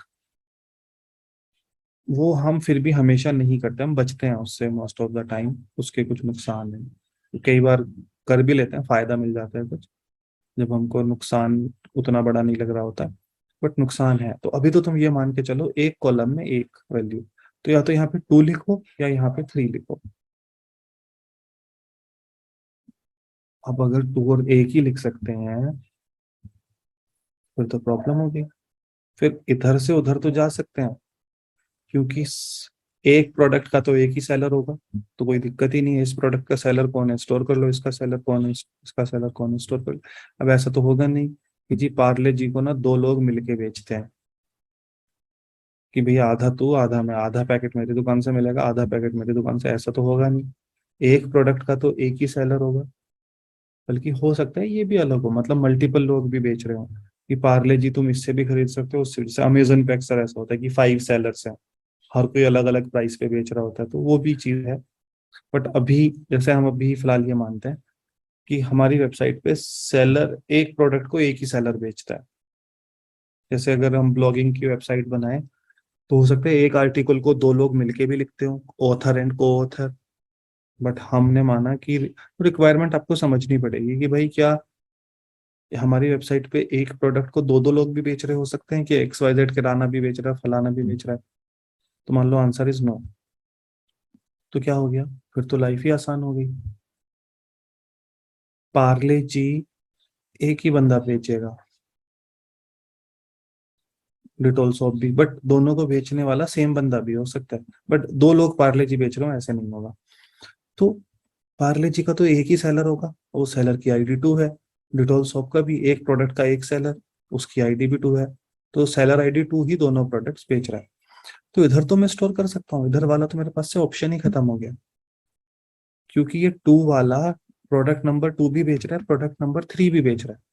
वो हम फिर भी हमेशा नहीं करते, हम बचते हैं उससे मोस्ट ऑफ द टाइम। उसके कुछ नुकसान है, कई बार कर भी लेते हैं, फायदा मिल जाता है कुछ, जब हमको नुकसान उतना बड़ा नहीं लग रहा होता, बट नुकसान है। तो अभी तो तुम ये मान के चलो एक कॉलम में एक वैल्यू, तो या तो यहाँ पे टू लिखो या यहाँ पे थ्री लिखो। अब अगर टू और एक ही लिख सकते हैं फिर तो प्रॉब्लम होगी। फिर इधर से उधर तो जा सकते हैं क्योंकि एक प्रोडक्ट का तो एक ही सेलर होगा, तो कोई दिक्कत ही नहीं है। इस प्रोडक्ट का सेलर कौन है, स्टोर कर लो, इसका सेलर कौन है, इसका सेलर कौन है, स्टोर कर लो। अब ऐसा तो होगा नहीं कि जी पार्ले जी को ना दो लोग मिलके बेचते हैं कि भैया आधा तू आधा मैं, आधा पैकेट मेरी दुकान से मिलेगा आधा पैकेट मेरी दुकान से, ऐसा तो होगा नहीं। एक प्रोडक्ट का तो एक ही सेलर होगा। बल्कि हो सकता है ये भी अलग हो, मतलब मल्टीपल लोग भी बेच रहे हो कि पार्ले जी तुम इससे भी खरीद सकते हो उससे भी। अमेजन पे अक्सर ऐसा होता है कि 5 सेलर्स हैं, हर कोई अलग अलग प्राइस पे बेच रहा होता है, तो वो भी चीज है। बट अभी जैसे हम अभी फिलहाल ये मानते हैं कि हमारी वेबसाइट पे सेलर एक प्रोडक्ट को एक ही सेलर बेचता है। जैसे अगर हम ब्लॉगिंग की वेबसाइट बनाए तो हो सकता है एक आर्टिकल को दो लोग मिलके भी लिखते हो, ऑथर एंड को ऑथर। बट हमने माना कि रिक्वायरमेंट आपको समझनी पड़ेगी कि भाई क्या हमारी वेबसाइट पे एक प्रोडक्ट को दो दो लोग भी बेच रहे हो सकते हैं, कि XYZ किराना भी बेच रहा है, फलाना भी बेच रहा है? तो मान लो आंसर इज नो, तो क्या हो गया? फिर तो लाइफ ही आसान हो गई। पार्ले जी एक ही बंदा बेचेगा डिटोल सोप भी, बट दोनों को बेचने वाला सेम बंदा भी हो सकता है, बट दो लोग पार्ले जी बेच रहे हो ऐसे नहीं होगा। तो पार्ले जी का तो एक ही सेलर होगा, वो सेलर की आईडी 2 है। डिटोल सोप का भी एक प्रोडक्ट का एक सेलर, उसकी आईडी भी 2 है। तो सेलर आईडी 2 ही दोनों प्रोडक्ट्स बेच रहा है। तो इधर तो मैं स्टोर कर सकता हूँ, इधर वाला तो मेरे पास से ऑप्शन ही खत्म हो गया, क्योंकि ये 2 वाला प्रोडक्ट नंबर 2 भी बेच रहा है, प्रोडक्ट नंबर 3 भी बेच रहा है।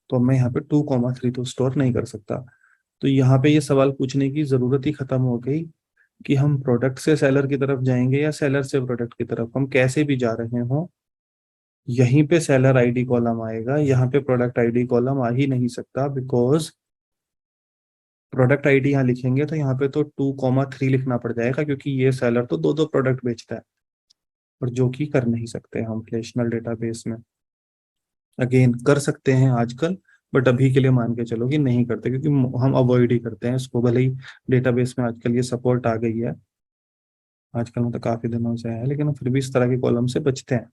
तो मैं यहाँ पे 2,3 तो स्टोर नहीं कर सकता। तो यहाँ पे ये सवाल पूछने की जरूरत ही खत्म हो गई कि हम प्रोडक्ट से सेलर की तरफ जाएंगे या सेलर से प्रोडक्ट की तरफ। हम कैसे भी जा रहे हो, यहीं पे सेलर आईडी कॉलम आएगा, यहाँ पे प्रोडक्ट आईडी कॉलम आ ही नहीं सकता, बिकॉज प्रोडक्ट आईडी यहाँ लिखेंगे तो यहाँ पे तो 2,3 लिखना पड़ जाएगा, क्योंकि ये सेलर तो दो दो प्रोडक्ट बेचता है, और जो कि कर नहीं सकते हम रिलेशनल डेटाबेस में। अगेन कर सकते हैं आजकल, बट अभी के लिए मान के चलो कि नहीं करते, क्योंकि हम अवॉइड ही करते हैं इसको। भले ही डेटाबेस में आजकल ये सपोर्ट आ गई है, आजकल मतलब काफी दिनों से है, लेकिन हम फिर भी इस तरह के कॉलम से बचते हैं।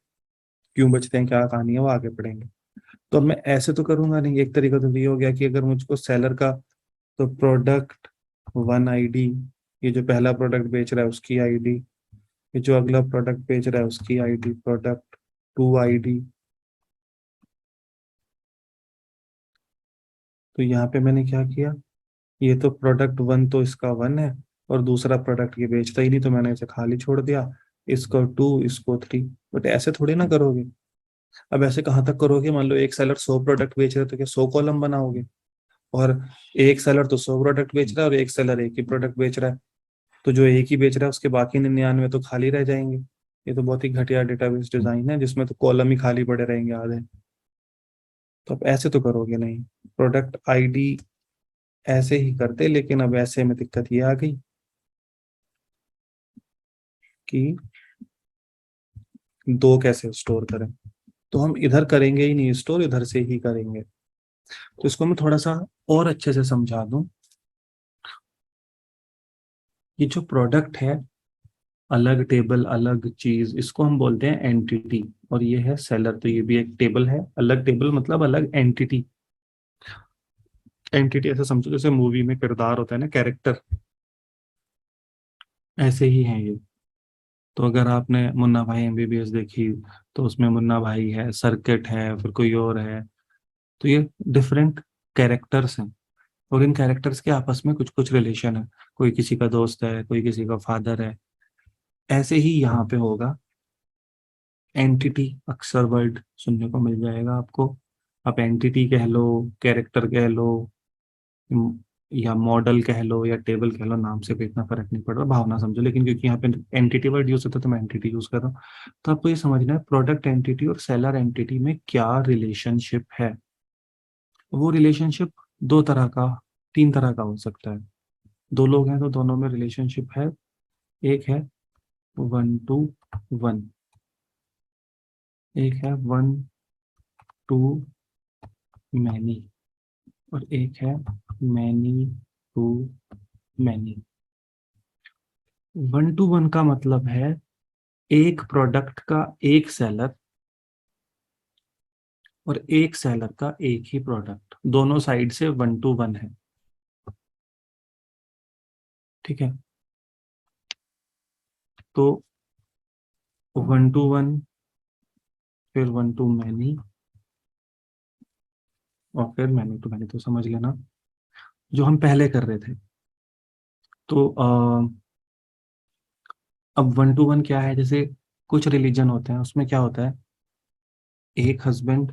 क्यों बचते हैं, क्या कहानी है, वो आगे पढ़ेंगे। तो अब मैं ऐसे तो करूंगा नहीं। एक तरीका तो ये हो गया कि अगर मुझको सेलर का, तो प्रोडक्ट 1 आईडी, ये जो पहला प्रोडक्ट बेच रहा है उसकी आईडी, ये जो अगला प्रोडक्ट बेच रहा है उसकी आईडी, प्रोडक्ट 2 आईडी। तो यहाँ पे मैंने क्या किया, ये तो प्रोडक्ट 1 तो इसका 1 है, और दूसरा प्रोडक्ट ये बेचता ही नहीं, तो मैंने इसे खाली छोड़ दिया। इसको 2, इसको 3। बट ऐसे थोड़ी ना करोगे। अब ऐसे कहाँ तक करोगे, मान लो एक सेलर 100 प्रोडक्ट बेच रहे, तो क्या 100 कॉलम बनाओगे? और एक सेलर तो 100 प्रोडक्ट बेच रहा है और एक सेलर एक ही प्रोडक्ट बेच रहा है, तो जो एक ही बेच रहा है उसके बाकी 99 तो खाली रह जाएंगे। ये तो बहुत ही घटिया डेटाबेस डिजाइन है, जिसमें तो कॉलम ही खाली पड़े रहेंगे आधे। तो अब ऐसे तो करोगे नहीं। प्रोडक्ट आईडी ऐसे ही करते, लेकिन अब ऐसे में दिक्कत ये आ गई कि दो कैसे स्टोर करें। तो हम इधर करेंगे ही नहीं स्टोर, इधर से ही करेंगे। तो इसको मैं थोड़ा सा और अच्छे से समझा दूं। ये जो प्रोडक्ट है, अलग टेबल अलग चीज, इसको हम बोलते हैं एंटिटी। और ये है सेलर, तो ये भी एक टेबल है। अलग टेबल मतलब अलग एंटिटी। एंटिटी ऐसे समझो जैसे मूवी में किरदार होता है ना, कैरेक्टर, ऐसे ही है ये। तो अगर आपने मुन्ना भाई एमबीबीएस देखी, तो उसमें मुन्ना भाई है, सर्किट है, फिर कोई और है। तो ये डिफरेंट कैरेक्टर्स हैं, और इन कैरेक्टर्स के आपस में कुछ कुछ रिलेशन है। कोई किसी का दोस्त है, कोई किसी का फादर है। ऐसे ही यहाँ पे होगा। एंटिटी अक्सर वर्ड सुनने को मिल जाएगा आपको। आप एंटिटी कह लो, कैरेक्टर कह लो, म- या मॉडल कह लो, या टेबल कह लो, नाम से कोई इतना फर्क नहीं पड़ रहा, भावना समझो। लेकिन क्योंकि यहाँ पे एंटिटी वर्ड यूज होता है तो मैं एंटिटी यूज कर रहा हूँ। तो आपको ये समझना है प्रोडक्ट एंटिटी और सेलर एंटिटी में क्या रिलेशनशिप है। वो रिलेशनशिप दो तरह का, तीन तरह का हो सकता है। दो लोग हैं तो दोनों में रिलेशनशिप है। एक है 1 to 1, एक है 1 to मैनी, और एक है मैनी टू मैनी। 1 to 1 का मतलब है एक प्रोडक्ट का एक सेलर, और एक सेलर का एक ही प्रोडक्ट, दोनों साइड से 1 to 1 है। ठीक है। तो 1 to 1, फिर 1 to मैनी, और फिर मैनी टू मैनी। तो समझ लेना जो हम पहले कर रहे थे। तो अब 1 to 1 क्या है, जैसे कुछ रिलीजन होते हैं उसमें क्या होता है, एक हस्बैंड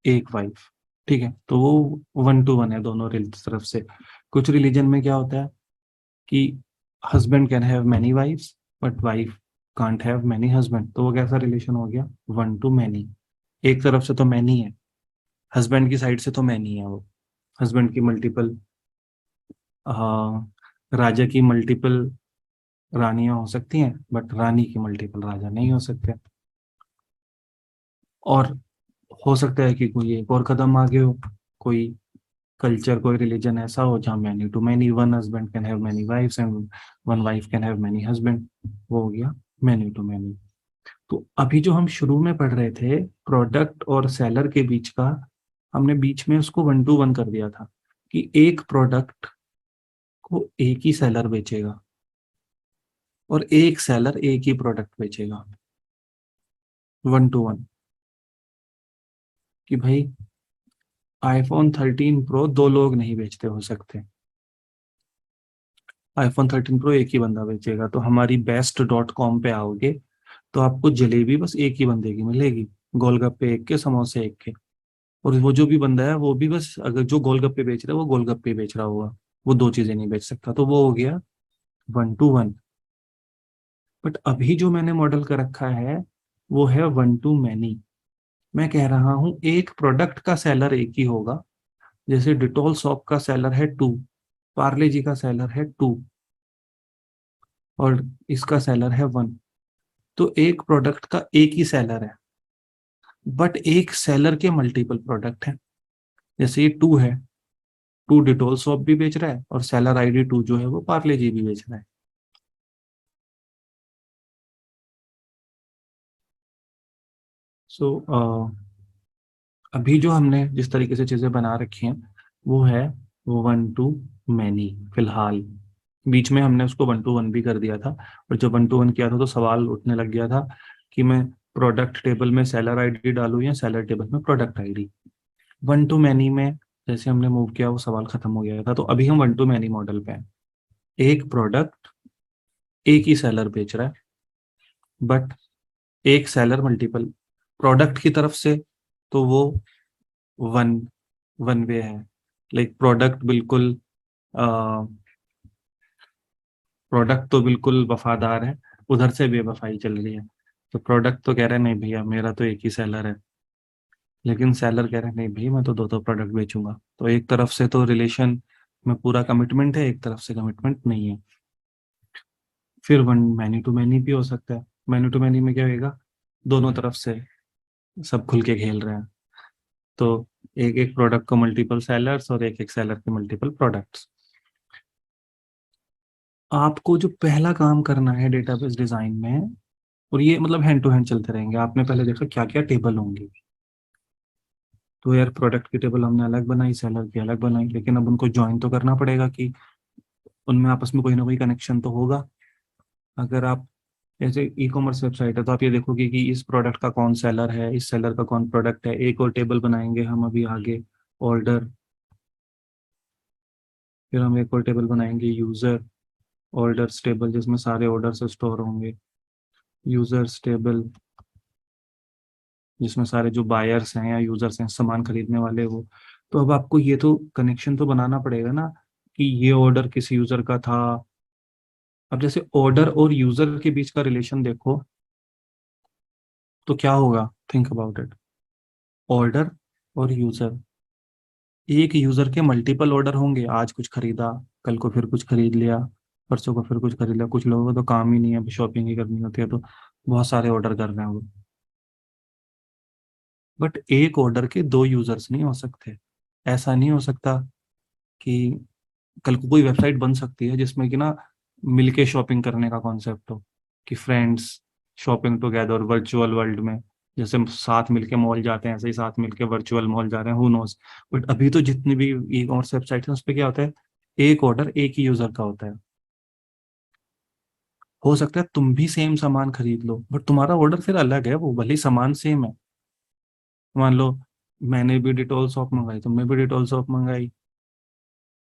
एक वाइफ। ठीक है, तो वो 1 to 1 है दोनों तरफ से। कुछ रिलीजन में क्या होता है कि husband can have many wives, but wife can't have many husband. तो वो कैसा रिलेशन हो गया, 1 to मैनी। एक तरफ से तो मैनी है, हस्बैंड की साइड से तो मैनी है वो। हस्बैंड की मल्टीपल, राजा की मल्टीपल रानियां हो सकती हैं, बट रानी की मल्टीपल राजा नहीं हो सकते। और हो सकता है कि कोई एक और कदम आगे हो, कोई कल्चर, कोई रिलीजन ऐसा हो जहाँ many to many, 1 husband can have many wives and 1 wife can have many husband. वो हो गया मैनी टू मैनी। तो अभी जो हम शुरू में पढ़ रहे थे प्रोडक्ट और सेलर के बीच का, हमने बीच में उसको 1 to 1 कर दिया था कि एक प्रोडक्ट को एक ही सेलर बेचेगा और एक सेलर एक ही प्रोडक्ट बेचेगा, 1 to 1। कि भाई आईफोन 13 प्रो दो लोग नहीं बेचते हो सकते, आईफोन 13 प्रो एक ही बंदा बेचेगा। तो हमारी best.com पे आओगे तो आपको जलेबी बस एक ही बंदे की मिलेगी, गोलगप्पे एक के, समोसे एक के। और वो जो भी बंदा है वो भी बस, अगर जो गोलगप्पे बेच रहा है वो गोलगप्पे बेच रहा होगा, वो दो चीजें नहीं बेच सकता, तो वो हो गया 1 to 1। बट अभी जो मैंने मॉडल कर रखा है वो है 1 to many। मैं कह रहा हूं एक प्रोडक्ट का सेलर एक ही होगा, जैसे डिटॉल सॉप का सेलर है 2, पार्ले जी का सेलर है 2, और इसका सेलर है 1। तो एक प्रोडक्ट का एक ही सेलर है, बट एक सेलर के मल्टीपल प्रोडक्ट हैं। जैसे ये 2 है, 2 डिटॉल सॉप भी बेच रहा है और सेलर आईडी 2 जो है वो पार्ले जी भी बेच रहा है। सो अभी जो हमने जिस तरीके से चीजें बना रखी हैं वो है वो 1 to many फिलहाल। बीच में हमने उसको 1 to 1 भी कर दिया था, और जब 1 to 1 किया था तो सवाल उठने लग गया था कि मैं प्रोडक्ट टेबल में सेलर आईडी डालूं या सेलर टेबल में प्रोडक्ट आईडी। 1 to many में जैसे हमने मूव किया वो सवाल खत्म हो गया था। तो अभी हम 1 to many मॉडल पे हैं। एक प्रोडक्ट एक ही सेलर बेच रहा है, बट एक सेलर मल्टीपल प्रोडक्ट की तरफ से, तो वो वन वन वे है। लाइक प्रोडक्ट बिल्कुल, प्रोडक्ट तो बिल्कुल वफादार है, उधर से बेवफाई चल रही है। तो प्रोडक्ट तो कह रहे हैं नहीं भैया मेरा तो एक ही सेलर है, लेकिन सेलर कह रहे हैं नहीं भाई मैं तो दो दो प्रोडक्ट बेचूंगा। तो एक तरफ से तो रिलेशन में पूरा कमिटमेंट है, एक तरफ से कमिटमेंट नहीं है। फिर वन मैनी टू मैनी भी हो सकता है। मैनी टू मैनी में क्या होगा, दोनों तरफ से सब खुल के खेल रहे हैं। तो एक एक प्रोडक्ट को मल्टीपल सेलर्स और एक एक सेलर के मल्टीपल प्रोडक्ट्स। आपको जो पहला काम करना है डेटाबेस डिजाइन में, और ये मतलब हैंड टू हैंड चलते रहेंगे, आपने पहले देखा क्या क्या टेबल होंगी। तो यार प्रोडक्ट की टेबल हमने अलग बनाई, सेलर की अलग बनाई, लेकिन अब उनको ज्वाइन तो करना पड़ेगा कि उनमें आपस में कोई ना कोई कनेक्शन तो होगा। अगर आप जैसे ई कॉमर्स वेबसाइट है तो आप ये देखोगे कि इस प्रोडक्ट का कौन सेलर है, इस सेलर का कौन प्रोडक्ट है। एक और टेबल बनाएंगे हम अभी आगे, ऑर्डर। फिर हम एक और टेबल बनाएंगे यूजर, ऑर्डर्स टेबल जिसमें सारे ऑर्डर्स स्टोर होंगे। यूजर्स टेबल जिसमें सारे जो बायर्स हैं या यूजर्स हैं सामान खरीदने वाले वो। तो अब आपको ये तो कनेक्शन तो बनाना पड़ेगा ना कि ये ऑर्डर किस यूजर का था। अब जैसे ऑर्डर और यूजर के बीच का रिलेशन देखो तो क्या होगा, थिंक अबाउट इट। ऑर्डर और यूजर, एक यूजर के मल्टीपल ऑर्डर होंगे, आज कुछ खरीदा, कल को फिर कुछ खरीद लिया, परसों को फिर कुछ खरीद लिया। कुछ लोगों को तो काम ही नहीं है, शॉपिंग ही करनी होती है, तो बहुत सारे ऑर्डर कर रहे हैं वो। बट एक ऑर्डर के दो यूजर्स नहीं हो सकते। ऐसा नहीं हो सकता कि कल को कोई वेबसाइट बन सकती है जिसमें कि ना मिलके शॉपिंग करने का कॉन्सेप्ट हो, कि friends shopping together virtual world में, जैसे हम साथ मिलके मॉल जाते हैं ऐसे ही साथ मिलके वर्चुअल मॉल जा रहे हैं, हु नोस। बट अभी तो जितनी भी ई कॉमर्स वेबसाइट है उस पर क्या होता है, एक ऑर्डर एक ही यूजर का होता है। हो सकता है तुम भी सेम सामान खरीद लो बट तुम्हारा ऑर्डर फिर अलग है, वो भले ही सामान सेम है। मान लो मैंने भी डिटॉल सॉप मंगाई, तुमने भी डिटॉल सॉप मंगाई,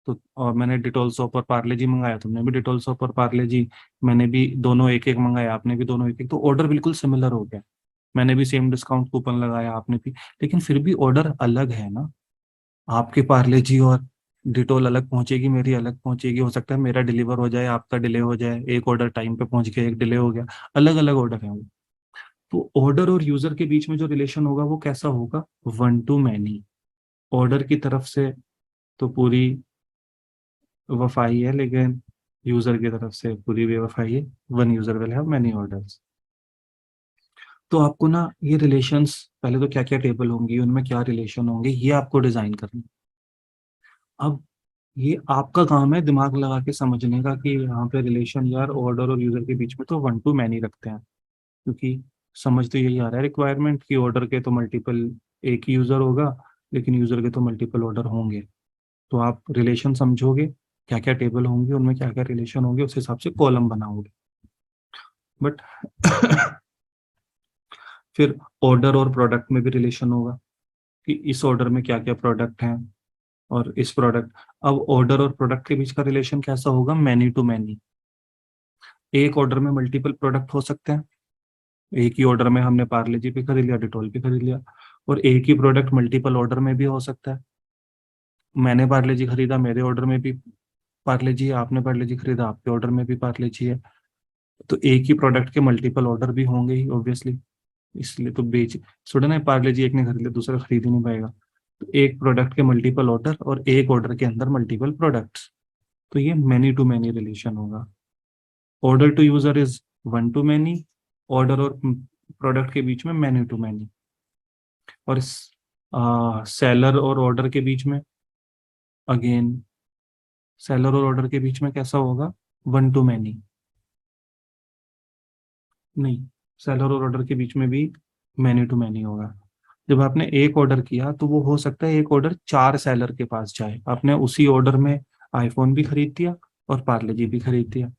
तो और मैंने डिटॉल सोप और पार्ले जी मंगाया, तुमने भी डिटॉल सोप और पार्ले जी, मैंने भी दोनों एक एक मंगाया, आपने भी दोनों एक एक, तो ऑर्डर बिल्कुल सिमिलर हो गया। मैंने भी सेम डिस्काउंट कूपन लगाया, आपने भी, लेकिन फिर भी ऑर्डर अलग है ना। आपके पार्ले जी और डिटॉल अलग पहुंचेगी, मेरी अलग पहुंचेगी। हो सकता है मेरा डिलीवर हो जाए, आपका डिले हो जाए, एक ऑर्डर टाइम पे पहुंच गया, एक डिले हो गया, अलग अलग ऑर्डर है वो। तो ऑर्डर और यूजर के बीच में जो रिलेशन होगा वो कैसा होगा, 1 to many। ऑर्डर की तरफ से तो पूरी वफाई है, लेकिन यूजर की तरफ से पूरी बेवफाई है। One user will have many orders. तो आपको ना ये रिलेशंस, पहले तो क्या क्या टेबल होंगी, उनमें क्या रिलेशन होंगे, ये आपको डिजाइन करना है। अब ये आपका काम है दिमाग लगा के समझने का कि यहाँ पे रिलेशन यार ऑर्डर और यूजर के बीच में तो 1 to many रखते हैं, क्योंकि समझ तो यही आ रहा है रिक्वायरमेंट की ऑर्डर के तो मल्टीपल, एक ही यूजर होगा लेकिन यूजर के तो मल्टीपल ऑर्डर होंगे। तो आप रिलेशन समझोगे, क्या क्या टेबल होंगे उनमें क्या क्या रिलेशन होंगे, उस हिसाब से कॉलम बनाओगे। बट फिर ऑर्डर और प्रोडक्ट में भी रिलेशन होगा कि इस ऑर्डर में क्या क्या प्रोडक्ट हैं और इस प्रोडक्ट। अब ऑर्डर और प्रोडक्ट के बीच का रिलेशन कैसा होगा, मैनी टू मैनी। एक ऑर्डर में मल्टीपल प्रोडक्ट हो सकते हैं, एक ही ऑर्डर में हमने पार्ले जी भी खरीद लिया, डिटॉल भी खरीद लिया। और एक ही प्रोडक्ट मल्टीपल ऑर्डर में भी हो सकता है, मैंने पार्ले जी खरीदा, मेरे ऑर्डर में भी पार्ले जी है, आपने पार्ले जी खरीदा, आपके ऑर्डर में भी पार्ले जी है। तो एक ही प्रोडक्ट के मल्टीपल ऑर्डर भी होंगे ही ऑब्वियसली। इसलिए तो बेच थोड़ा ना, पार्ले जी एक ने खरीद लिया दूसरा खरीद ही नहीं पाएगा। तो एक प्रोडक्ट के मल्टीपल ऑर्डर और एक ऑर्डर के अंदर मल्टीपल प्रोडक्ट्स, तो ये मैनी टू मैनी रिलेशन होगा। Order to user is one to many, order और प्रोडक्ट के बीच में मैनी टू मैनी। और सेलर और ऑर्डर के बीच में, अगेन सेलर और ऑर्डर के बीच में कैसा होगा, वन टू मैनी। नहीं, सेलर और ऑर्डर के बीच में भी मैनी टू मैनी होगा। जब आपने एक ऑर्डर किया तो वो हो सकता है एक ऑर्डर चार सेलर के पास जाए, आपने उसी ऑर्डर में आईफोन भी खरीद दिया और पार्ले जी भी खरीद दिया।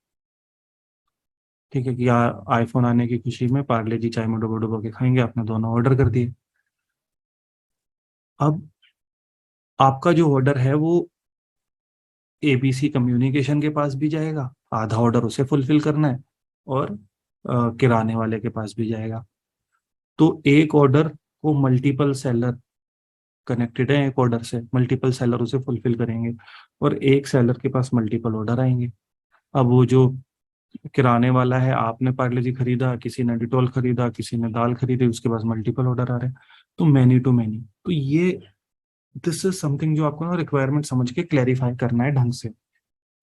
ठीक है कि यार आईफोन आने की खुशी में पार्ले जी चाय में डुबो डुबो के खाएंगे, आपने दोनों ऑर्डर कर दिए। अब आपका जो ऑर्डर है वो एबीसी कम्युनिकेशन के पास भी जाएगा, आधा ऑर्डर उसे फुलफिल करना है, और किराने वाले के पास भी जाएगा। तो एक ऑर्डर को मल्टीपल सेलर कनेक्टेड है, एक ऑर्डर से मल्टीपल सेलर उसे फुलफिल करेंगे और एक सेलर के पास मल्टीपल ऑर्डर आएंगे। अब वो जो किराने वाला है, आपने पार्ले जी खरीदा, किसी ने डिटॉल खरीदा, किसी ने दाल खरीदी, उसके पास मल्टीपल ऑर्डर आ रहे हैं। तो मैनी टू मैनी, तो ये दिस इज समथिंग जो आपको ना रिक्वायरमेंट समझ के क्लैरिफाई करना है ढंग से।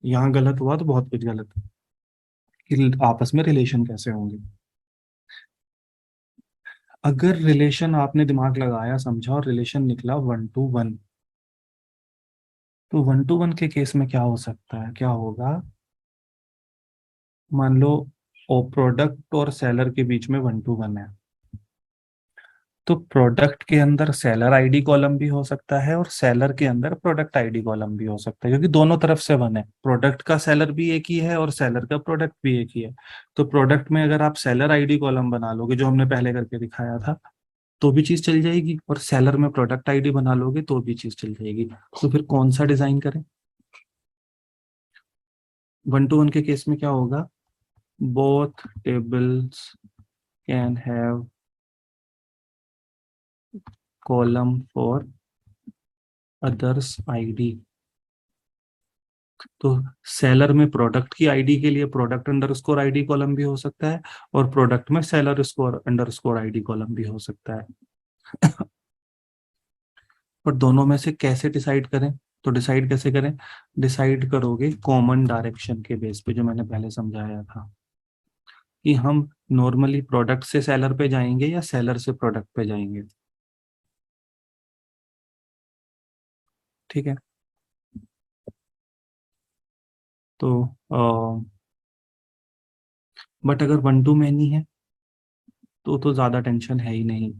यहाँ गलत हुआ तो बहुत कुछ गलत है कि आपस में रिलेशन कैसे होंगे। अगर रिलेशन आपने दिमाग लगाया, समझा और रिलेशन निकला वन टू वन, तो वन टू वन के केस में क्या हो सकता है, क्या होगा, मान लो ओ प्रोडक्ट और सेलर के बीच में वन टू वन है, तो प्रोडक्ट के अंदर सेलर आईडी कॉलम भी हो सकता है और सेलर के अंदर प्रोडक्ट आईडी कॉलम भी हो सकता है, क्योंकि दोनों तरफ से वन है, प्रोडक्ट का सेलर भी एक ही है और सेलर का प्रोडक्ट भी एक ही है। तो प्रोडक्ट में अगर आप सेलर आईडी कॉलम बना लोगे जो हमने पहले करके दिखाया था, तो भी चीज चल जाएगी, और सेलर में प्रोडक्ट आईडी बना लोगे तो भी चीज चल जाएगी। तो फिर कौन सा डिजाइन करें, वन टू वन के केस में क्या होगा, both tables can have column for others ID. तो सेलर में प्रोडक्ट की आईडी के लिए product under score ID column भी हो सकता है, और प्रोडक्ट में seller score under score ID column भी हो सकता है। पर दोनों में से कैसे डिसाइड करें, तो डिसाइड कैसे करें, डिसाइड करोगे कॉमन डायरेक्शन के बेस पे, जो मैंने पहले समझाया था कि हम नॉर्मली प्रोडक्ट से सेलर पे जाएंगे या सेलर से प्रोडक्ट पे जाएंगे। ठीक है, तो बट अगर वन टू मैनी है तो ज्यादा टेंशन है ही नहीं।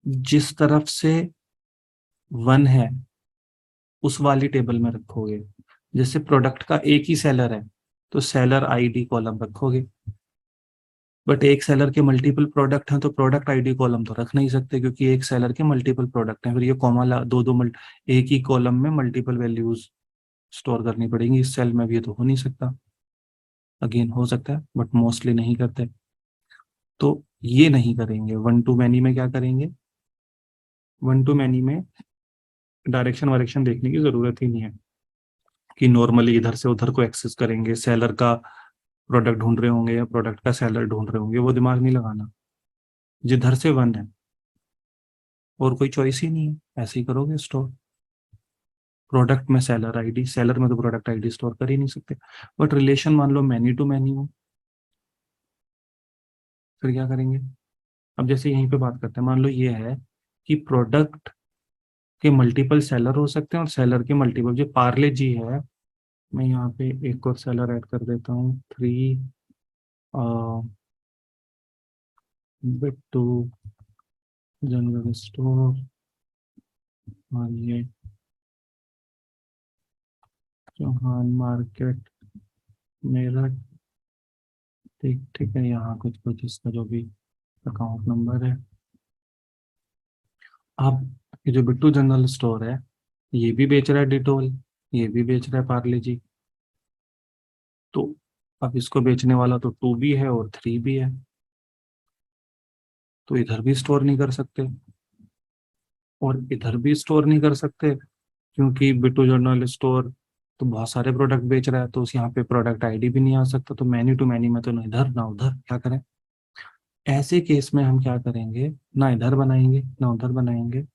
जिस तरफ से वन है उस वाली टेबल में रखोगे, जैसे प्रोडक्ट का एक ही सेलर है तो सेलर आईडी कॉलम रखोगे, बट एक सेलर के मल्टीपल प्रोडक्ट हैं तो प्रोडक्ट आईडी कॉलम तो रख नहीं सकते, क्योंकि एक सेलर के मल्टीपल प्रोडक्ट हैं, फिर ये कॉमा दो दो एक ही कॉलम में मल्टीपल वैल्यूज स्टोर करनी पड़ेंगी, इस सेल में भी ये तो हो नहीं सकता। अगेन हो सकता है बट मोस्टली नहीं करते। तो ये नहीं करेंगे, वन टू मैनी में क्या करेंगे, वन टू मैनी में डायरेक्शन वायरेक्शन देखने की जरूरत ही नहीं है कि नॉर्मली इधर से उधर को एक्सेस करेंगे, सेलर का प्रोडक्ट ढूंढ रहे होंगे या प्रोडक्ट का सेलर ढूंढ रहे होंगे, वो दिमाग नहीं लगाना। जिधर से वन है और कोई चॉइस ही नहीं है, ऐसे ही करोगे स्टोर। प्रोडक्ट में सेलर आईडी, सेलर में तो प्रोडक्ट आईडी स्टोर कर ही नहीं सकते। बट रिलेशन मान लो मैनी टू मैनी हो, फिर क्या करेंगे। अब जैसे यहीं पे बात करते हैं, मान लो ये है कि प्रोडक्ट के मल्टीपल सेलर हो सकते हैं और सेलर के मल्टीपल, जो पार्ले जी है, मैं यहाँ पे एक और सेलर ऐड कर देता हूँ, थ्री बिट्टू जनरल स्टोर, और ये चौहान मार्केट मेरठ। ठीक ठीक है, यहाँ कुछ कुछ इसका जो भी अकाउंट नंबर है। अब ये जो बिट्टू जनरल स्टोर है, ये भी बेच रहा है डिटोल, ये भी बेच रहा है पार्ले जी। तो अब इसको बेचने वाला तो 2 भी है और 3 भी है, तो इधर भी स्टोर नहीं कर सकते और इधर भी स्टोर नहीं कर सकते, क्योंकि बिट्टू जनरल स्टोर तो बहुत सारे प्रोडक्ट बेच रहा है, तो उस यहाँ पे प्रोडक्ट आईडी भी नहीं आ सकता। तो मैनी टू मैनी में तो ना इधर ना उधर, क्या करें? ऐसे केस में हम क्या करेंगे, ना इधर बनाएंगे ना उधर बनाएंगे,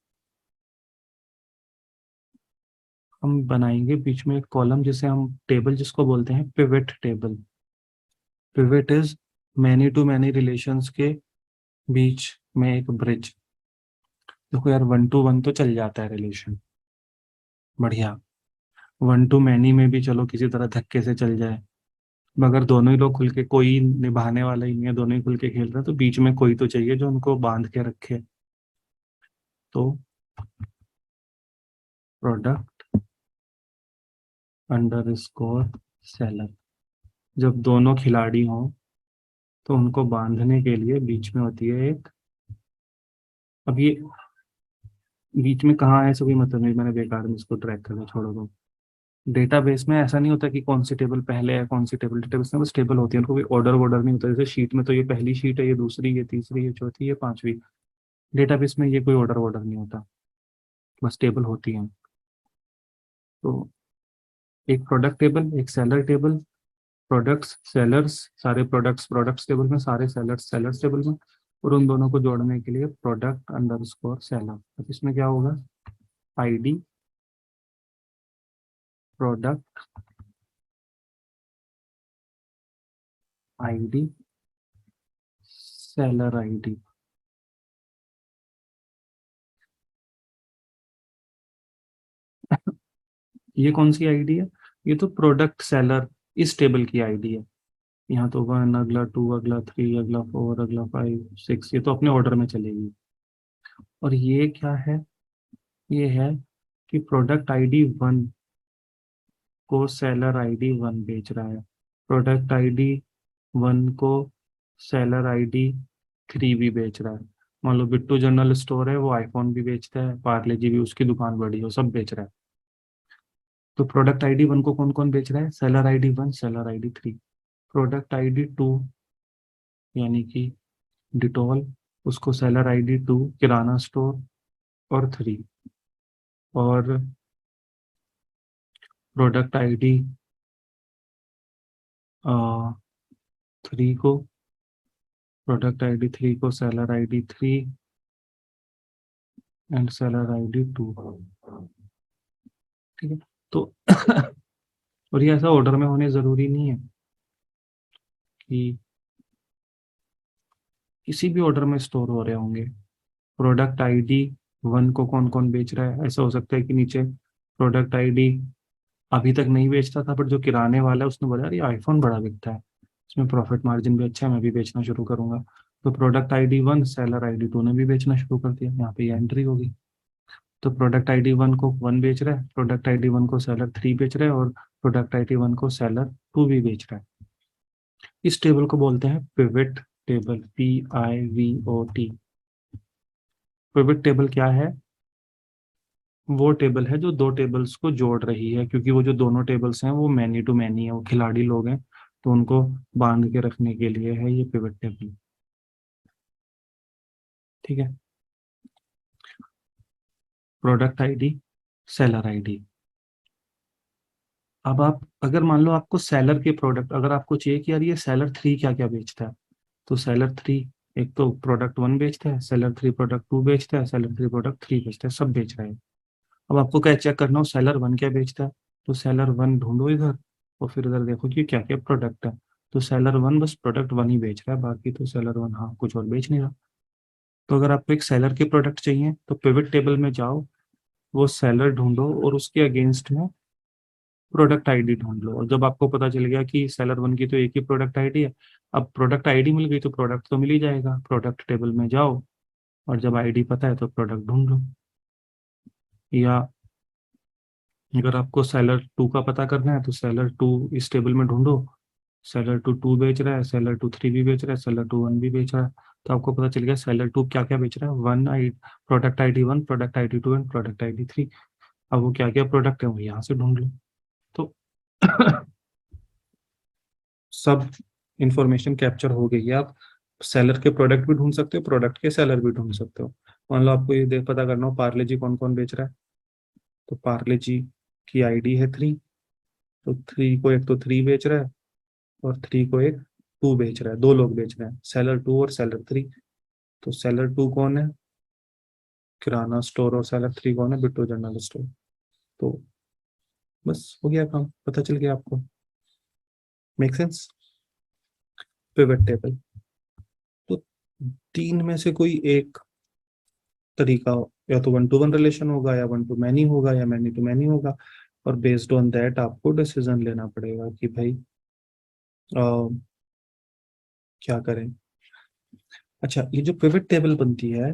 हम बनाएंगे बीच में एक कॉलम, जिसे हम टेबल जिसको बोलते हैं pivot table. Pivot is many to many relations के बीच में एक ब्रिज। देखो यार, 1 to 1 तो चल जाता है रिलेशन, बढ़िया। 1 to many में भी चलो किसी तरह धक्के से चल जाए, मगर दोनों ही लोग खुल के, कोई निभाने वाला ही नहीं है, दोनों ही खुल के खेल रहे हैं, तो बीच में कोई तो चाहिए जो उनको बांध के रखे। तो प्रोडक्ट अंडर स्कोर सेलर, जब दोनों खिलाड़ी हों तो उनको बांधने के लिए बीच में होती है एक, अब ये बीच में कहाँ है ऐसा कोई मतलब नहीं, मैंने बेकार में इसको ट्रैक करना छोड़ो। दो डेटाबेस में ऐसा नहीं होता कि कौन सी टेबल पहले है कौन सी टेबल, डेटाबेस में बस टेबल होती है, उनको कोई ऑर्डर वॉर्डर नहीं होता। जैसे शीट में तो ये पहली शीट है, ये दूसरी, ये तीसरी, ये चौथी, ये पांचवी। डेटाबेस में ये कोई ऑर्डर वॉर्डर नहीं होता, बस टेबल होती है। तो एक प्रोडक्ट टेबल, एक सेलर टेबल, प्रोडक्ट्स सेलर्स, सारे प्रोडक्ट्स प्रोडक्ट्स टेबल में, सारे सेलर्स सेलर्स टेबल में, और उन दोनों को जोड़ने के लिए प्रोडक्ट अंडर स्कोर सेलर। अब इसमें क्या होगा, ID product ID seller ID. ये कौन सी आईडी है? ये तो प्रोडक्ट सेलर इस टेबल की आईडी है। यहाँ तो 1, अगला 2, अगला 3, अगला 4, अगला 5, 6, ये तो अपने ऑर्डर में चलेगी। और ये क्या है, ये है कि प्रोडक्ट आईडी 1 को सेलर आईडी 1 बेच रहा है, प्रोडक्ट आईडी 1 को सेलर आईडी 3 भी बेच रहा है। मान लो बिट्टू जनरल स्टोर है, वो आईफोन भी बेचता है, पार्ले जी भी, उसकी दुकान बड़ी है, वो सब बेच रहा है। तो प्रोडक्ट आईडी 1 को कौन कौन बेच रहा है, seller ID 1, seller ID 3। Product ID 2 यानी कि डिटॉल, उसको सेलर आईडी 2 किराना स्टोर और 3। और प्रोडक्ट आईडी 3 को, प्रोडक्ट आईडी 3 को seller ID 3 and seller ID 2। ठीक है। तो और ये ऐसा ऑर्डर में होने जरूरी नहीं है कि किसी भी ऑर्डर में स्टोर हो रहे होंगे। प्रोडक्ट आईडी 1 को कौन कौन बेच रहा है, ऐसा हो सकता है कि नीचे प्रोडक्ट आईडी अभी तक नहीं बेचता था, पर जो किराने वाला है उसने बोला यार ये आईफोन बड़ा बिकता है, इसमें प्रॉफिट मार्जिन भी अच्छा है, मैं भी बेचना शुरू करूंगा। तो प्रोडक्ट आईडी 1 सेलर आईडी 2 ने भी बेचना शुरू कर दिया, यहाँ पे ये एंट्री होगी। तो प्रोडक्ट आईडी 1 को 1 बेच रहा है, प्रोडक्ट आईडी 1 को सेलर 3 बेच रहा है, और प्रोडक्ट आईडी 1 को सेलर 2 भी बेच रहा है। इस टेबल को बोलते हैं pivot table, PIVOT। Pivot table क्या है? वो टेबल है जो दो टेबल्स को जोड़ रही है, क्योंकि वो जो दोनों टेबल्स हैं वो मैनी टू मैनी है, वो खिलाड़ी लोग हैं, तो उनको बांध के रखने के लिए है ये पिवट टेबल। ठीक है। Product ID seller ID. अब आप अगर मान लो आपको सेलर के प्रोडक्ट, अगर आपको चाहिए कि यार ये सेलर 3 क्या क्या बेचता है, तो सेलर 3 एक तो प्रोडक्ट 1 बेचता है, सेलर 3 प्रोडक्ट 2 बेचता है, सेलर 3 प्रोडक्ट 3 बेचता है, सब बेच रहे हैं। अब आपको क्या चेक करना हो, सेलर 1 क्या बेचता है, तो सेलर 1 ढूंढो इधर, और फिर इधर देखो कि क्या क्या प्रोडक्ट है। तो सेलर 1 बस प्रोडक्ट 1 ही बेच रहा है, बाकी तो सेलर 1 हाँ कुछ और बेच नहीं रहा। तो अगर आपको एक सेलर के प्रोडक्ट चाहिए तो पिवट टेबल में जाओ, वो सेलर ढूंढो और उसके अगेंस्ट में प्रोडक्ट आईडी ढूंढ लो। और जब आपको पता चल गया कि सेलर वन की तो एक ही प्रोडक्ट आईडी है, अब प्रोडक्ट आईडी मिल गई तो प्रोडक्ट तो मिल ही जाएगा। प्रोडक्ट टेबल में जाओ और जब आईडी पता है तो प्रोडक्ट ढूंढ लो। या अगर आपको सेलर टू का पता करना है तो सेलर टू इस टेबल में ढूंढो। सेलर टू टू बेच रहा है, सेलर टू थ्री भी बेच रहा है, सेलर टू वन भी बेच रहा है। तो आपको पता चल गया सेलर टू क्या क्या बेच रहा है। One I product ID one, product ID two and product ID three. अब वो क्या क्या प्रोडक्ट है वो यहाँ से ढूंढ लो। तो सब इंफॉर्मेशन कैप्चर हो गई है। आप सेलर के प्रोडक्ट भी ढूंढ सकते हो, प्रोडक्ट के सेलर भी ढूंढ सकते हो। मान लो आपको ये देख पता करना हो पार्ले जी कौन कौन बेच रहा है, तो पार्ले जी की आईडी है थ्री। तो थ्री को एक तो थ्री बेच रहा है और थ्री को एक टू बेच रहा है, दो लोग बेच रहे हैं, सेलर टू और सेलर थ्री। तो सेलर टू कौन है? किराना स्टोर। और सेलर थ्री कौन है? Bittu general store. तो बस हो गया काम, पता चल गया आपको। Make sense? Pivot table. तो तीन में से कोई एक तरीका हो, या तो वन टू वन रिलेशन होगा, या वन टू मैनी होगा, या मैनी टू मैनी होगा। और बेस्ड ऑन दैट आपको डिसीजन लेना पड़ेगा कि भाई क्या करें। अच्छा, ये जो पिवट टेबल बनती है,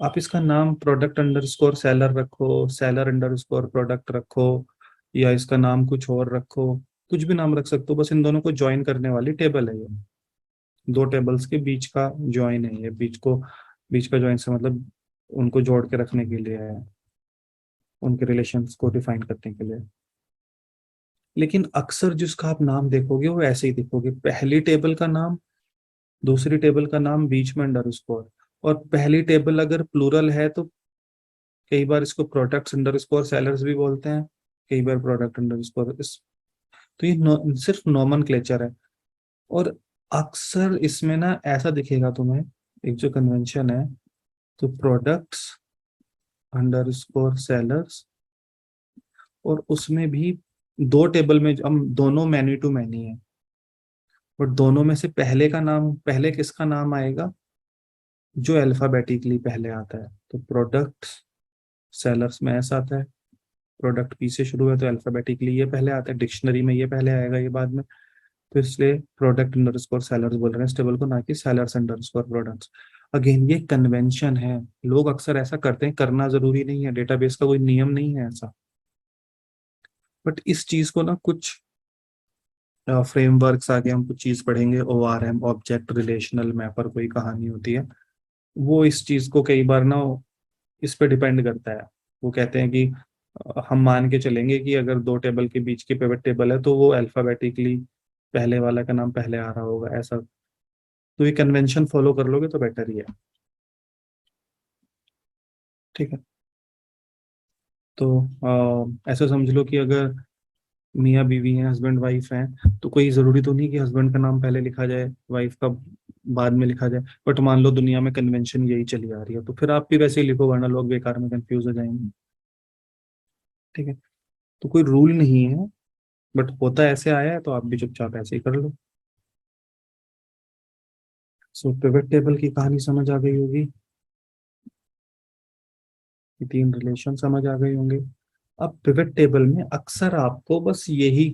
आप इसका नाम प्रोडक्ट अंडरस्कोर सेलर रखो, सेलर अंडरस्कोर प्रोडक्ट रखो, या इसका नाम कुछ और रखो, कुछ भी नाम रख सकते हो। बस इन दोनों को ज्वाइन करने वाली टेबल है ये। दो टेबल्स के बीच का ज्वाइन है ये। बीच का ज्वाइन से मतलब उनको जोड़ के रखने के लिए है, उनके रिलेशंस को डिफाइन करने के लिए। लेकिन अक्सर जिसका आप नाम देखोगे वो ऐसे ही देखोगे, पहली टेबल का नाम, दूसरी टेबल का नाम, बीच में अंडरस्कोर। और पहली टेबल अगर प्लूरल है तो कई बार इसको प्रोडक्ट्स अंडरस्कोर सेलर्स भी बोलते हैं, कई बार प्रोडक्ट अंडरस्कोर इस। तो ये सिर्फ नॉमनक्लेचर है। और अक्सर इसमें ना ऐसा दिखेगा तुम्हें, एक जो कन्वेंशन है, तो प्रोडक्ट्स अंडरस्कोर सेलर्स, और उसमें भी दो टेबल में हम दोनों मैनी टू मैनी है, बट दोनों में से पहले का नाम, पहले किसका नाम आएगा? जो अल्फाबेटिकली पहले आता है। तो प्रोडक्ट सेलर्स में ऐसा आता है, प्रोडक्ट पी से शुरू है तो अल्फाबेटिकली ये पहले आता है, डिक्शनरी में ये पहले आएगा, ये बाद में। तो इसलिए प्रोडक्ट अंडरस्कोर सेलर्स बोल रहे हैं इस टेबल को, ना कि सेलर्स अंडरस्कोर प्रोडक्ट्स। अगेन ये कन्वेंशन है, लोग अक्सर ऐसा करते हैं, करना जरूरी नहीं है, डेटाबेस का कोई नियम नहीं है ऐसा। बट इस चीज को ना कुछ फ्रेमवर्क्स आगे हम कुछ चीज पढ़ेंगे, ORM, ऑब्जेक्ट रिलेशनल मैपर, कोई कहानी होती है, वो इस चीज को कई बार ना इस पे डिपेंड करता है। वो कहते हैं कि हम मान के चलेंगे कि अगर दो टेबल के बीच की पिवट टेबल है तो वो अल्फाबेटिकली पहले वाला का नाम पहले आ रहा होगा, ऐसा। तो ये कन्वेंशन फॉलो कर लोगे तो बेटर ही है। ठीक है। तो ऐसा समझ लो कि अगर मियाँ बीवी हैं, हस्बैंड वाइफ हैं, तो कोई जरूरी तो नहीं कि हस्बैंड का नाम पहले लिखा जाए, वाइफ का बाद में लिखा जाए। बट मान लो दुनिया में कन्वेंशन यही चली आ रही है, तो फिर आप भी वैसे ही लिखो, वरना लोग बेकार में कंफ्यूज हो जाएंगे। ठीक है। तो कोई रूल नहीं है, बट होता ऐसे आया है तो आप भी चुपचाप ऐसे ही कर लो। सो पिवट टेबल की कहानी समझ आ गई होगी, ये तीन रिलेशन समझ आ गए होंगे। अब पिवट टेबल में अक्सर आपको बस यही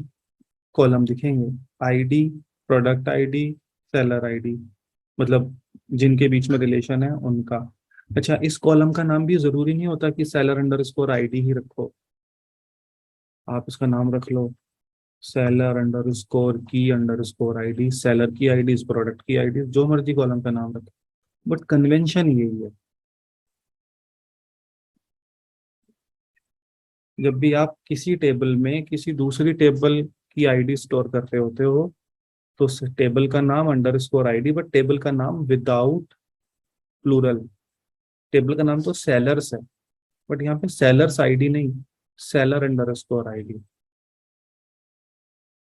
कॉलम दिखेंगे, ID, product ID, seller ID, मतलब जिनके बीच में रिलेशन है उनका। अच्छा, इस कॉलम का नाम भी जरूरी नहीं होता कि सेलर अंडरस्कोर आईडी ही रखो। आप इसका नाम रख लो सेलर अंडरस्कोर की अंडरस्कोर आईडी, सेलर की आईडी, प्रोडक्ट की आईडी, जो मर्जी कॉलम का नाम रखो, बट कन्वेंशन यही है। जब भी आप किसी टेबल में किसी दूसरी टेबल की आईडी स्टोर कर रहे होते हो, तो उस टेबल का नाम अंडरस्कोर आईडी, बट टेबल का नाम विदाउट प्लूरल। टेबल का नाम तो सेलर्स है, बट यहाँ पे सेलर्स आईडी नहीं, seller underscore ID,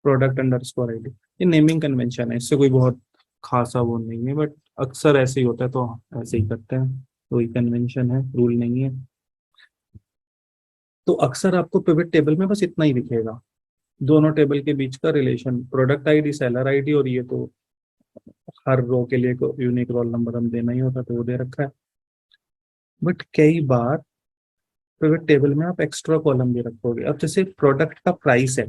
product underscore ID. ये नेमिंग कन्वेंशन है, इससे कोई बहुत खासा वो नहीं है, बट अक्सर ऐसे ही होता है तो ऐसे ही करते हैं। कोई कन्वेंशन है, रूल नहीं है। तो अक्सर आपको पिवट टेबल में बस इतना ही दिखेगा, दोनों टेबल के बीच का relation, product ID, seller ID, और ये तो हर रो के लिए यूनिक रोल नंबर हम देना ही होता तो वो दे रखा है। बट कई बार पिवट टेबल में आप एक्स्ट्रा कॉलम भी रखोगे। अब जैसे प्रोडक्ट का प्राइस है,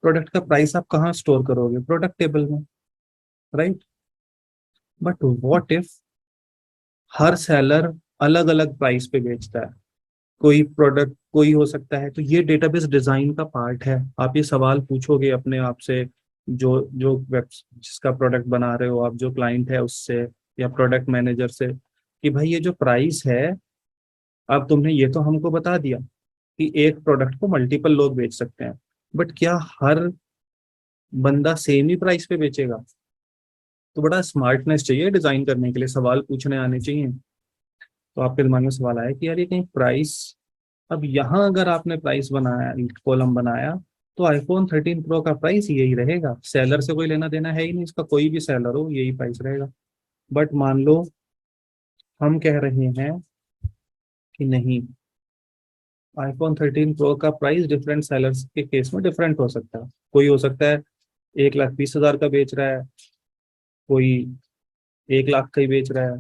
प्रोडक्ट का प्राइस आप कहाँ स्टोर करोगे? प्रोडक्ट टेबल में, right. But what if her seller अलग अलग प्राइस पे बेचता है? कोई प्रोडक्ट कोई हो सकता है, तो ये डेटाबेस डिजाइन का पार्ट है। आप ये सवाल पूछोगे अपने आप से, जो जो वेब जिसका प्रोडक्ट बना रहे हो आप, जो क्लाइंट है उससे या प्रोडक्ट मैनेजर से, कि भाई ये जो प्राइस है, अब तुमने ये तो हमको बता दिया कि एक प्रोडक्ट को मल्टीपल लोग बेच सकते हैं, बट क्या हर बंदा सेम ही प्राइस पे बेचेगा? तो बड़ा स्मार्टनेस चाहिए डिजाइन करने के लिए, सवाल पूछने आने चाहिए। तो आपके दिमाग में सवाल आया कि यार ये कहीं प्राइस, अब यहाँ अगर आपने प्राइस बनाया, कॉलम बनाया, तो आईफोन 13 प्रो का प्राइस यही रहेगा, सेलर से कोई लेना देना है ही नहीं, इसका कोई भी सेलर हो यही प्राइस रहेगा। बट मान लो हम कह रहे हैं कि नहीं, आईफोन 13 प्रो का प्राइस डिफरेंट सेलर्स के केस में डिफरेंट हो सकता है। कोई हो सकता है 1,20,000 का बेच रहा है, कोई 1 लाख का ही बेच रहा है,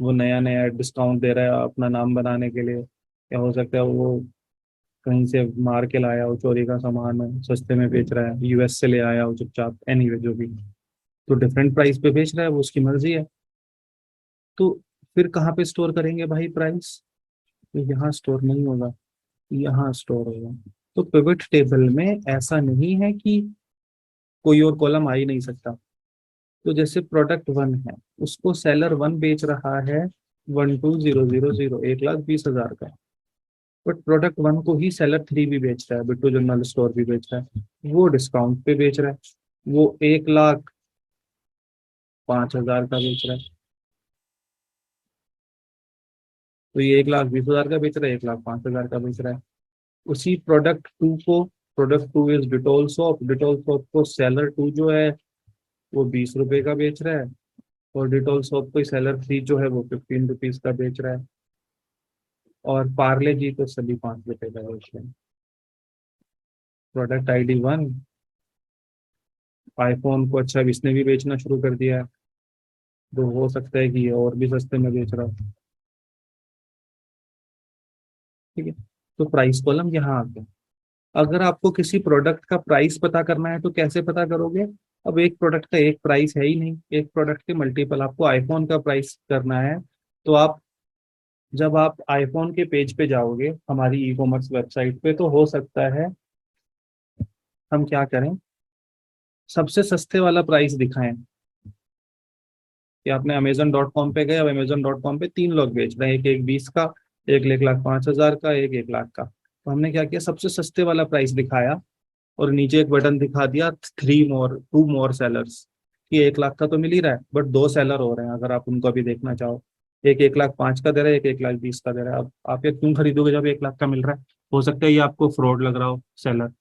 वो नया नया डिस्काउंट दे रहा है अपना नाम बनाने के लिए। क्या हो सकता है वो कहीं से मार के लाया हो, चोरी का सामान है, सस्ते में बेच रहा है, यूएस से ले आया हो चुपचाप, एनीवे जो भी, तो डिफरेंट प्राइस पे बेच रहा है, वो उसकी मर्जी है। तो फिर कहाँ पे स्टोर करेंगे भाई प्राइस? तो यहाँ स्टोर नहीं होगा, यहाँ स्टोर होगा। तो पिवट टेबल में ऐसा नहीं है कि कोई और कॉलम आ ही नहीं सकता। तो जैसे प्रोडक्ट 1 है, उसको सेलर 1 बेच रहा है 12,000, 1,20,000 का, बट प्रोडक्ट 1 को ही सेलर 3 भी बेच रहा है, बिट्टू जनरल स्टोर भी बेच रहा है, वो डिस्काउंट पे बेच रहा है, वो 1,05,000 का बेच रहा है। तो ये 1,20,000 का बेच रहा है, 1,05,000 का बेच रहा है। उसी प्रोडक्ट 2 को, product 2 is Dettol soap, Dettol soap को सेलर 2 जो है वो 20 रुपए का बेच रहा है, और डिटोल सोप को सेलर 3 जो है वो 15 रुपीज का बेच रहा है, और पार्ले जी तो सभी 5 रुपए का बेच रहे हैं। प्रोडक्ट ID 1, आईफोन को अच्छा इसने भी बेचना शुरू कर दिया है, तो हो सकता है कि ये और भी सस्ते में बेच रहा है। ठीक है, तो प्राइस कॉलम यहाँ आ गया। अगर आपको किसी प्रोडक्ट का प्राइस पता करना है तो कैसे पता करोगे? अब एक प्रोडक्ट का एक प्राइस है ही नहीं, एक प्रोडक्ट के मल्टीपल। आपको आईफोन का प्राइस करना है, तो आप जब आप आईफोन के पेज पे जाओगे हमारी ई कॉमर्स वेबसाइट पे, तो हो सकता है हम क्या करें, सबसे सस्ते वाला प्राइस दिखाएं। कि आपने अमेजन.com पे गए, अब अमेजन.com पे 3 लोग बेच रहे हैं, एक 1,20 का, एक 1,05,000 का, एक 1 लाख का। तो हमने क्या किया, सबसे सस्ते वाला प्राइस दिखाया, और नीचे एक बटन दिखा दिया, 2 मोर सेलर्स, कि 1 लाख का तो मिल ही रहा है, बट 2 सेलर हो रहे हैं, अगर आप उनको भी देखना चाहो, एक 1,05,000 का दे रहा है, एक 1,20,000 का दे रहा है। अब आप ये क्यों खरीदोगे जब 1 लाख का मिल रहा है? हो सकता है ये आपको फ्रॉड लग रहा हो सेलर,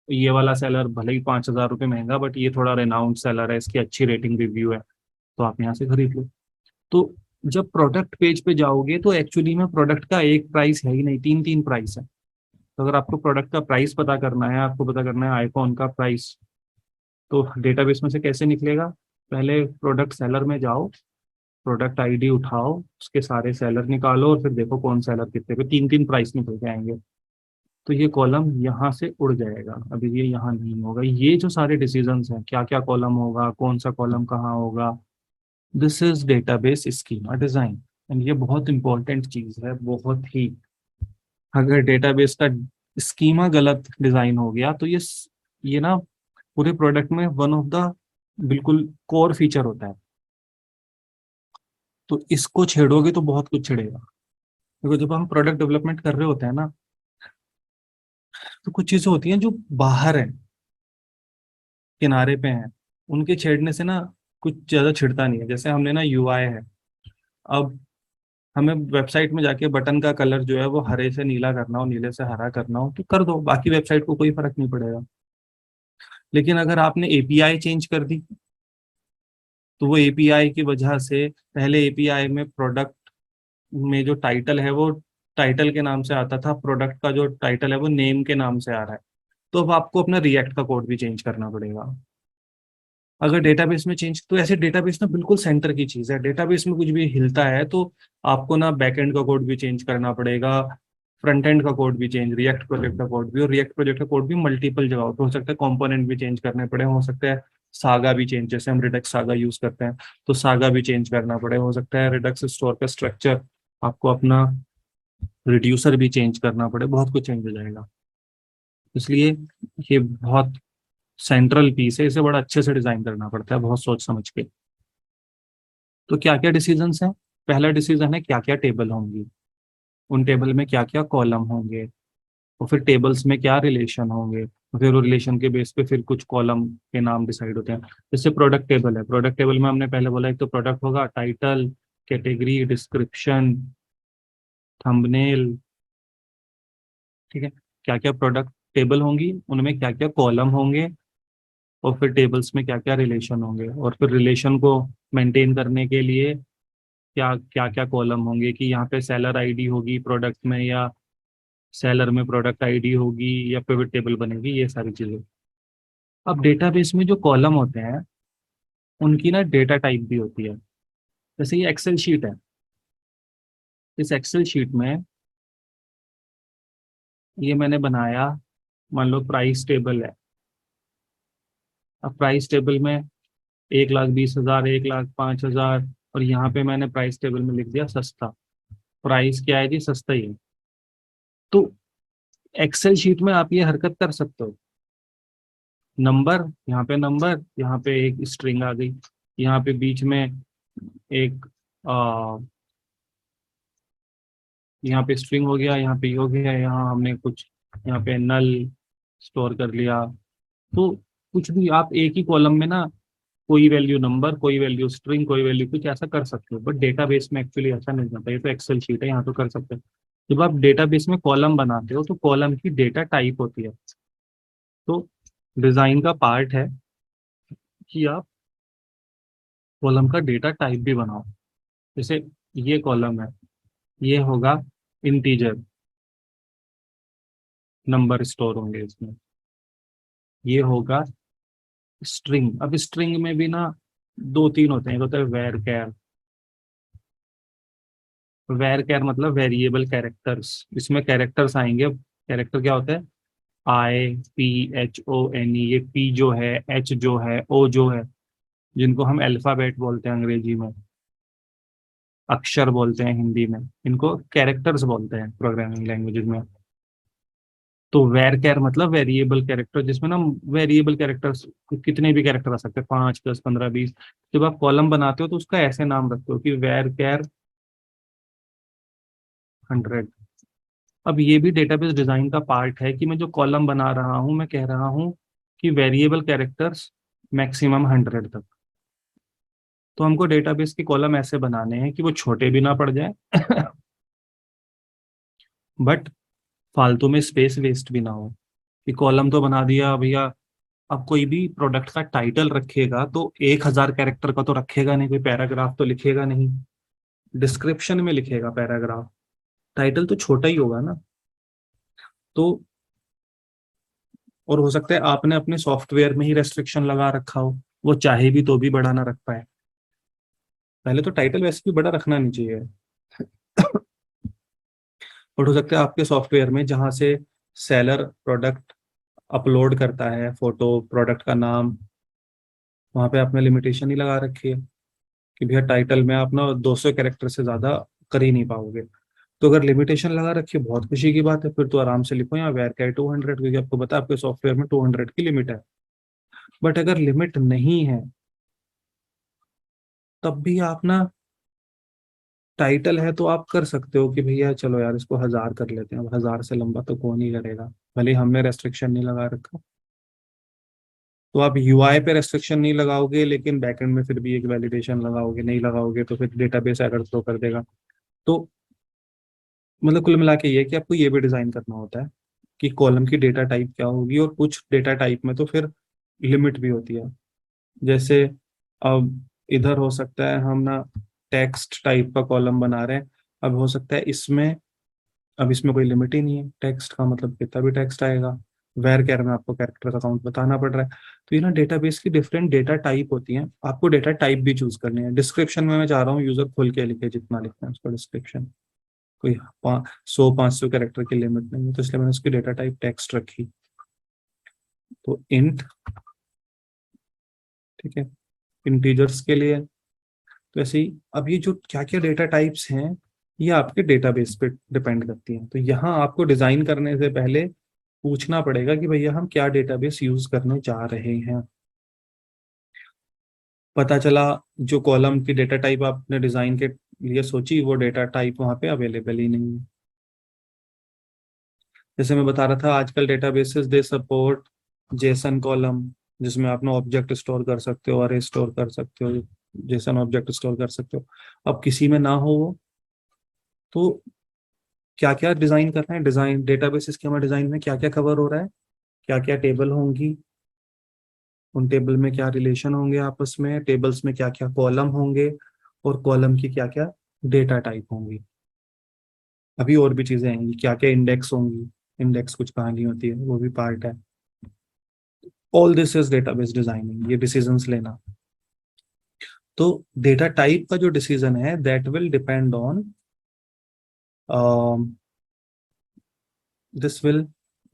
ये वाला सेलर भले ही 5,000 रुपये महंगा, बट ये थोड़ा रेनाउंड सेलर है, इसकी अच्छी रेटिंग रिव्यू है, तो आप यहाँ से खरीद लो। तो जब प्रोडक्ट पेज पे जाओगे तो एक्चुअली में प्रोडक्ट का एक प्राइस है ही नहीं, 3 प्राइस है। तो अगर आपको प्रोडक्ट का प्राइस पता करना है, आपको पता करना है आईफोन का प्राइस, तो डेटाबेस में से कैसे निकलेगा? पहले प्रोडक्ट सेलर में जाओ, प्रोडक्ट आईडी उठाओ, उसके सारे सेलर निकालो, और फिर देखो कौन सेलर कितने पे 3 प्राइस निकल के आएंगे। तो ये कॉलम यहाँ से उड़ जाएगा, अभी ये यहाँ नहीं होगा। ये जो सारे डिसीजंस हैं, क्या क्या कॉलम होगा, कौन सा कॉलम कहाँ होगा, this is database schema design. And ये बहुत इंपॉर्टेंट चीज है, बहुत ही। अगर डेटाबेस का स्कीमा गलत डिजाइन हो गया तो ये ना पूरे प्रोडक्ट में वन ऑफ द बिल्कुल कोर फीचर होता है। तो इसको छेड़ोगे तो बहुत कुछ छेड़ेगा। देखो जब हम प्रोडक्ट डेवलपमेंट कर रहे होते हैं ना, तो कुछ चीजें होती हैं जो बाहर है, किनारे पे हैं, उनके छेड़ने से ना कुछ ज्यादा छिड़ता नहीं है। जैसे हमने ना यूआई है, अब हमें वेबसाइट में जाके बटन का कलर जो है वो हरे से नीला करना हो, नीले से हरा करना हो, तो कर दो, बाकी वेबसाइट को कोई फर्क नहीं पड़ेगा। लेकिन अगर आपने एपीआई चेंज कर दी, तो वो एपीआई की वजह से, पहले एपीआई में प्रोडक्ट में जो टाइटल है वो टाइटल के नाम से आता था, प्रोडक्ट का जो टाइटल है वो नेम के नाम से आ रहा है। तो अब आपको अपना रिएक्ट का कोड भी चेंज करना पड़ेगा। अगर डेटाबेस में चेंज, तो ऐसे डेटाबेस ना बिल्कुल सेंटर की चीज है, डेटाबेस में कुछ भी हिलता है तो आपको ना बैकएंड का कोड भी चेंज करना पड़ेगा, फ्रंट एंड का कोड भी चेंज, रिएक्ट प्रोजेक्ट का कोड भी, और रिएक्ट प्रोजेक्ट का कोड भी मल्टीपल जगह पे हो सकता है, कंपोनेंट भी चेंज करने पड़े, हो सकता है सागा भी चेंज, जैसे हम रिडक्स सागा यूज करते हैं तो सागा भी चेंज करना पड़े, हो सकता है रिडक्स स्टोर का स्ट्रक्चर आपको अपना रिड्यूसर भी चेंज करना पड़े, बहुत कुछ चेंज हो जाएगा। इसलिए ये बहुत सेंट्रल पीस है, इसे बड़ा अच्छे से डिजाइन करना पड़ता है, बहुत सोच समझ के। तो क्या क्या डिसीजंस हैं? पहला डिसीजन है क्या क्या टेबल होंगी, उन टेबल में क्या क्या कॉलम होंगे, और फिर टेबल्स में क्या रिलेशन होंगे, और फिर वो रिलेशन के बेस पे फिर कुछ कॉलम के नाम डिसाइड होते हैं। जैसे प्रोडक्ट टेबल है, प्रोडक्ट टेबल में हमने पहले बोला एक तो प्रोडक्ट होगा, टाइटल, कैटेगरी, डिस्क्रिप्शन, थंबनेल, ठीक है। क्या क्या प्रोडक्ट टेबल होंगी, उनमें क्या क्या कॉलम होंगे, और फिर टेबल्स में क्या क्या रिलेशन होंगे, और फिर रिलेशन को मेंटेन करने के लिए क्या क्या क्या कॉलम होंगे, कि यहाँ पे सेलर आईडी होगी प्रोडक्ट में, या सेलर में प्रोडक्ट आईडी होगी, या पिवट टेबल बनेगी, ये सारी चीजें। अब डेटाबेस में जो कॉलम होते हैं उनकी ना डेटा टाइप भी होती है। जैसे ये एक्सेल शीट है, इस एक्सेल शीट में ये मैंने बनाया, मान लो प्राइस टेबल है। अब प्राइस टेबल में 1,20,000, 1,05,000, और यहाँ पे मैंने प्राइस टेबल में लिख दिया सस्ता। प्राइस क्या है जी? सस्ता ही है। तो एक्सेल शीट में आप ये हरकत कर सकते हो, नंबर, यहाँ पे नंबर, यहाँ पे एक स्ट्रिंग आ गई, यहाँ पे बीच में एक यहाँ पे स्ट्रिंग हो गया, यहाँ पे ये हो गया, यहाँ हमने कुछ यहाँ पे नल स्टोर कर लिया। तो कुछ भी आप एक ही कॉलम में ना, कोई वैल्यू नंबर, कोई वैल्यू स्ट्रिंग, कोई वैल्यू कुछ ऐसा कर सकते हो, बट डेटाबेस में एक्चुअली ऐसा नहीं होता। ये तो एक्सेल शीट है, यहाँ तो कर सकते हो। जब आप डेटाबेस में कॉलम बनाते हो तो कॉलम की डेटा टाइप होती है। तो डिजाइन का पार्ट है कि आप कॉलम का डेटा टाइप भी बनाओ। जैसे ये कॉलम है, ये होगा इंटीजर, नंबर स्टोर होंगे इसमें। ये होगा स्ट्रिंग। अब स्ट्रिंग में भी ना दो तीन होते हैं, एक होता है वेर कैर। वेर कैर मतलब वेरिएबल कैरेक्टर्स, इसमें कैरेक्टर्स आएंगे। अब कैरेक्टर क्या होता है? IPHONE, ये पी जो है, एच जो है, ओ जो है, जिनको हम अल्फाबेट बोलते हैं अंग्रेजी में, अक्षर बोलते हैं हिंदी में, इनको कैरेक्टर्स बोलते हैं प्रोग्रामिंग लैंग्वेजेस में। तो वेर कैर मतलब वेरिएबल कैरेक्टर, जिसमें ना वेरिएबल कैरेक्टर्स कितने भी कैरेक्टर आ सकते हैं, 5, 10, 15, 20। जब आप कॉलम बनाते हो तो उसका ऐसे नाम रखते हो कि वेर कैर 100। अब ये भी डेटाबेस डिजाइन का पार्ट है कि मैं जो कॉलम बना रहा हूँ, मैं कह रहा हूँ कि वेरिएबल कैरेक्टर्स मैक्सिमम 100 तक। तो हमको डेटाबेस के कॉलम ऐसे बनाने हैं कि वो छोटे भी ना पड़ जाए बट फालतू में स्पेस वेस्ट भी ना हो। कि कॉलम तो बना दिया भैया, अब कोई भी प्रोडक्ट का टाइटल रखेगा तो 1,000 कैरेक्टर का तो रखेगा नहीं, कोई पैराग्राफ तो लिखेगा नहीं, डिस्क्रिप्शन में लिखेगा पैराग्राफ, टाइटल तो छोटा ही होगा ना। तो और हो सकता है आपने अपने सॉफ्टवेयर में ही रेस्ट्रिक्शन लगा रखा हो, वो चाहे भी तो भी बड़ा ना रख पाए। पहले तो टाइटल वैसे भी बड़ा रखना नहीं चाहिए और हो सकता है आपके सॉफ्टवेयर में जहां से सेलर प्रोडक्ट अपलोड करता है, फोटो, प्रोडक्ट का नाम, वहां पे आपने लिमिटेशन ही लगा रखी है कि भैया टाइटल में आप ना 200 कैरेक्टर से ज्यादा कर ही नहीं पाओगे। तो अगर लिमिटेशन लगा रखी है, बहुत खुशी की बात है, फिर तो आराम से लिखो यहाँ वेर कैर 200, क्योंकि आपको पता है आपके सॉफ्टवेयर में 200 की लिमिट है। बट अगर लिमिट नहीं है तब भी आप ना, टाइटल है तो आप कर सकते हो कि भैया चलो यार इसको 1,000 कर लेते हैं, अब 1,000 से लंबा तो कौन ही करेगा, भले ही हमने रेस्ट्रिक्शन नहीं लगा रखा। तो आप यूआई पे रेस्ट्रिक्शन नहीं लगाओगे लेकिन बैकएंड में फिर भी एक वैलिडेशन लगाओगे, नहीं लगाओगे तो फिर डेटाबेस एरर थ्रो कर देगा। तो मतलब कुल मिला के ये है कि आपको ये भी डिजाइन करना होता है कि कॉलम की डेटा टाइप क्या होगी, और कुछ डेटा टाइप में तो फिर लिमिट भी होती है। जैसे अब इधर हो सकता है हम ना टेक्स्ट टाइप का कॉलम बना रहे हैं, अब हो सकता है इसमें, अब इसमें कोई लिमिट ही नहीं है, टेक्स्ट का मतलब कितना भी टेक्स्ट आएगा। वेर कैर में आपको कैरेक्टर का काउंट बताना पड़ रहा है। तो ये ना डेटाबेस की डिफरेंट डेटा टाइप होती हैं, आपको डेटा टाइप भी चूज करनी है। डिस्क्रिप्शन में मैं चाह रहा हूँ यूजर खोल के लिखे, जितना लिखना है उसका डिस्क्रिप्शन। कोई 100-500 कैरेक्टर की लिमिट नहीं है, तो इसलिए मैंने उसकी डेटा टाइप टेक्स्ट रखी, तो इंट, ठीक है, इंटीजर्स के लिए। तो ऐसे ही अब ये जो क्या क्या डेटा टाइप्स हैं ये आपके डेटाबेस पे डिपेंड करती हैं। तो यहाँ आपको डिजाइन करने से पहले पूछना पड़ेगा कि भैया हम क्या डेटाबेस यूज करने जा रहे हैं। पता चला जो कॉलम की डेटा टाइप आपने डिजाइन के लिए सोची वो डेटा टाइप वहां पे अवेलेबल ही नहीं है। जैसे मैं बता रहा था आजकल databases they support Jason column, जिसमें आप ना ऑब्जेक्ट स्टोर कर सकते हो, अरे स्टोर कर सकते हो, जेसन ऑब्जेक्ट स्टोर कर सकते हो। अब किसी में ना हो वो, तो क्या क्या डिजाइन करना है, डिजाइन डेटाबेसेस के हमारे डिजाइन में क्या क्या कवर हो रहा है, क्या क्या टेबल होंगी, उन टेबल में क्या रिलेशन होंगे आपस में, टेबल्स में क्या क्या कॉलम होंगे, और कॉलम की क्या क्या डेटा टाइप होंगी। अभी और भी चीजें आएंगी, क्या क्या इंडेक्स होंगी, इंडेक्स कुछ कहानी होती है वो भी पार्ट है। All this is database designing, ये डिसीजंस लेना। तो डेटा टाइप का जो डिसीजन है that will depend on, this will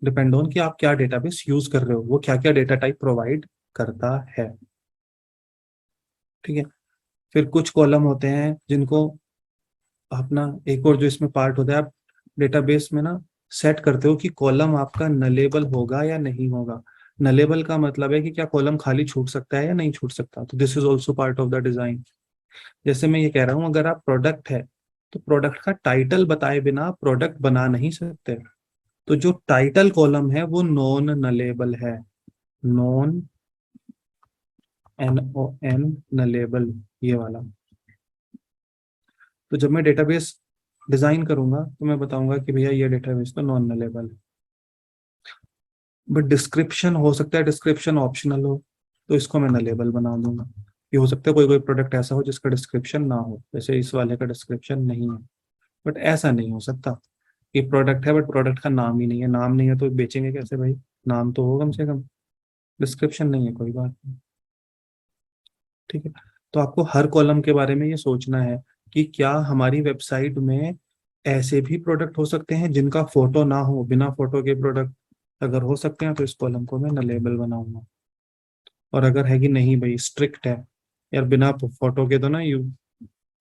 depend on कि आप क्या डेटाबेस यूज कर रहे हो, वो क्या क्या डेटा टाइप प्रोवाइड करता है। ठीक है, फिर कुछ कॉलम होते हैं जिनको अपना, एक और जो इसमें पार्ट होता है, आप डेटाबेस में ना सेट करते हो कि कॉलम आपका नलेबल होगा या नहीं होगा। नलेबल का मतलब है कि क्या कॉलम खाली छूट सकता है या नहीं छूट सकता, तो this is also part of the design. जैसे मैं ये कह रहा हूं अगर आप प्रोडक्ट है तो प्रोडक्ट का टाइटल बताए बिना आप प्रोडक्ट बना नहीं सकते। तो जो टाइटल कॉलम है वो नॉन नलेबल है, नॉन, NON, नलेबल, ये वाला। तो जब मैं डेटाबेस डिजाइन करूंगा तो मैं बताऊंगा कि भैया ये डेटाबेस तो नॉन नलेबल है। बट डिस्क्रिप्शन हो सकता है, डिस्क्रिप्शन ऑप्शनल हो, तो इसको मैं नलेबल बना दूंगा। ये हो सकता है कोई कोई प्रोडक्ट ऐसा हो जिसका डिस्क्रिप्शन ना हो, जैसे इस वाले का डिस्क्रिप्शन नहीं है। बट ऐसा नहीं हो सकता कि प्रोडक्ट है बट प्रोडक्ट का नाम ही नहीं है, नाम नहीं है तो बेचेंगे कैसे भाई, नाम तो हो कम से कम, डिस्क्रिप्शन नहीं है कोई बात नहीं। ठीक है, तो आपको हर कॉलम के बारे में ये सोचना है कि क्या हमारी वेबसाइट में ऐसे भी प्रोडक्ट हो सकते हैं जिनका फोटो ना हो, बिना फोटो के प्रोडक्ट अगर हो सकते हैं तो इस कॉलम को मैं नलेबल बनाऊंगा। और अगर है कि नहीं भाई स्ट्रिक्ट है यार, बिना फोटो के तो ना यू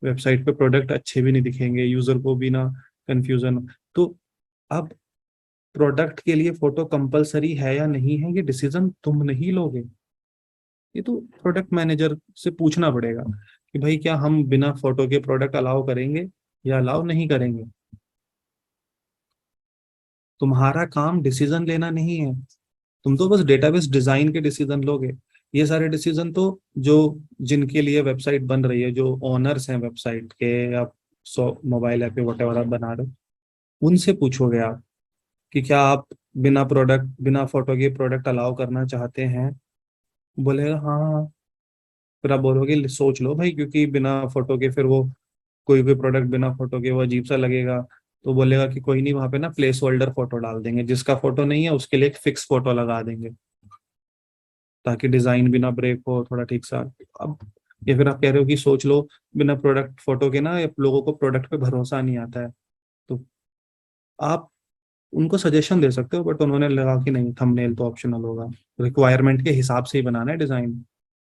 वेबसाइट पे प्रोडक्ट अच्छे भी नहीं दिखेंगे, यूजर को भी ना कंफ्यूजन, तो अब प्रोडक्ट के लिए फोटो कंपलसरी है या नहीं है ये डिसीजन तुम नहीं लोगे, ये तो प्रोडक्ट मैनेजर से पूछना पड़ेगा कि भाई क्या हम बिना फोटो के प्रोडक्ट अलाउ करेंगे या अलाउ नहीं करेंगे। तुम्हारा काम डिसीजन लेना नहीं है, तुम तो बस डेटाबेस डिजाइन के डिसीजन लोगे। ये सारे डिसीजन तो जो जिनके लिए वेबसाइट बन रही है, जो ओनर्स हैं वेबसाइट के, या मोबाइल ऐप पे वटेवर आप बना रहे हो, उनसे पूछोगे आप कि क्या आप बिना प्रोडक्ट, बिना फोटो के प्रोडक्ट अलाउ करना चाहते हैं, बोलेगा हाँ हाँ। फिर आप बोलोगे सोच लो भाई, क्योंकि बिना फोटो के फिर वो कोई कोई प्रोडक्ट बिना फोटो के वो अजीब सा लगेगा। तो बोलेगा कि कोई नहीं, वहां पे ना प्लेस होल्डर फोटो डाल देंगे, जिसका फोटो नहीं है उसके लिए एक फिक्स फोटो लगा देंगे, ताकि डिजाइन भी ना ब्रेक हो, थोड़ा ठीक सा। अब या फिर आप कह रहे हो कि सोच लो बिना प्रोडक्ट फोटो के ना लोगों को प्रोडक्ट पे भरोसा नहीं आता है, तो आप उनको सजेशन दे सकते हो, बट उन्होंने लगा कि नहीं थंबनेल तो ऑप्शनल होगा, रिक्वायरमेंट के हिसाब से ही बनाना है डिजाइन,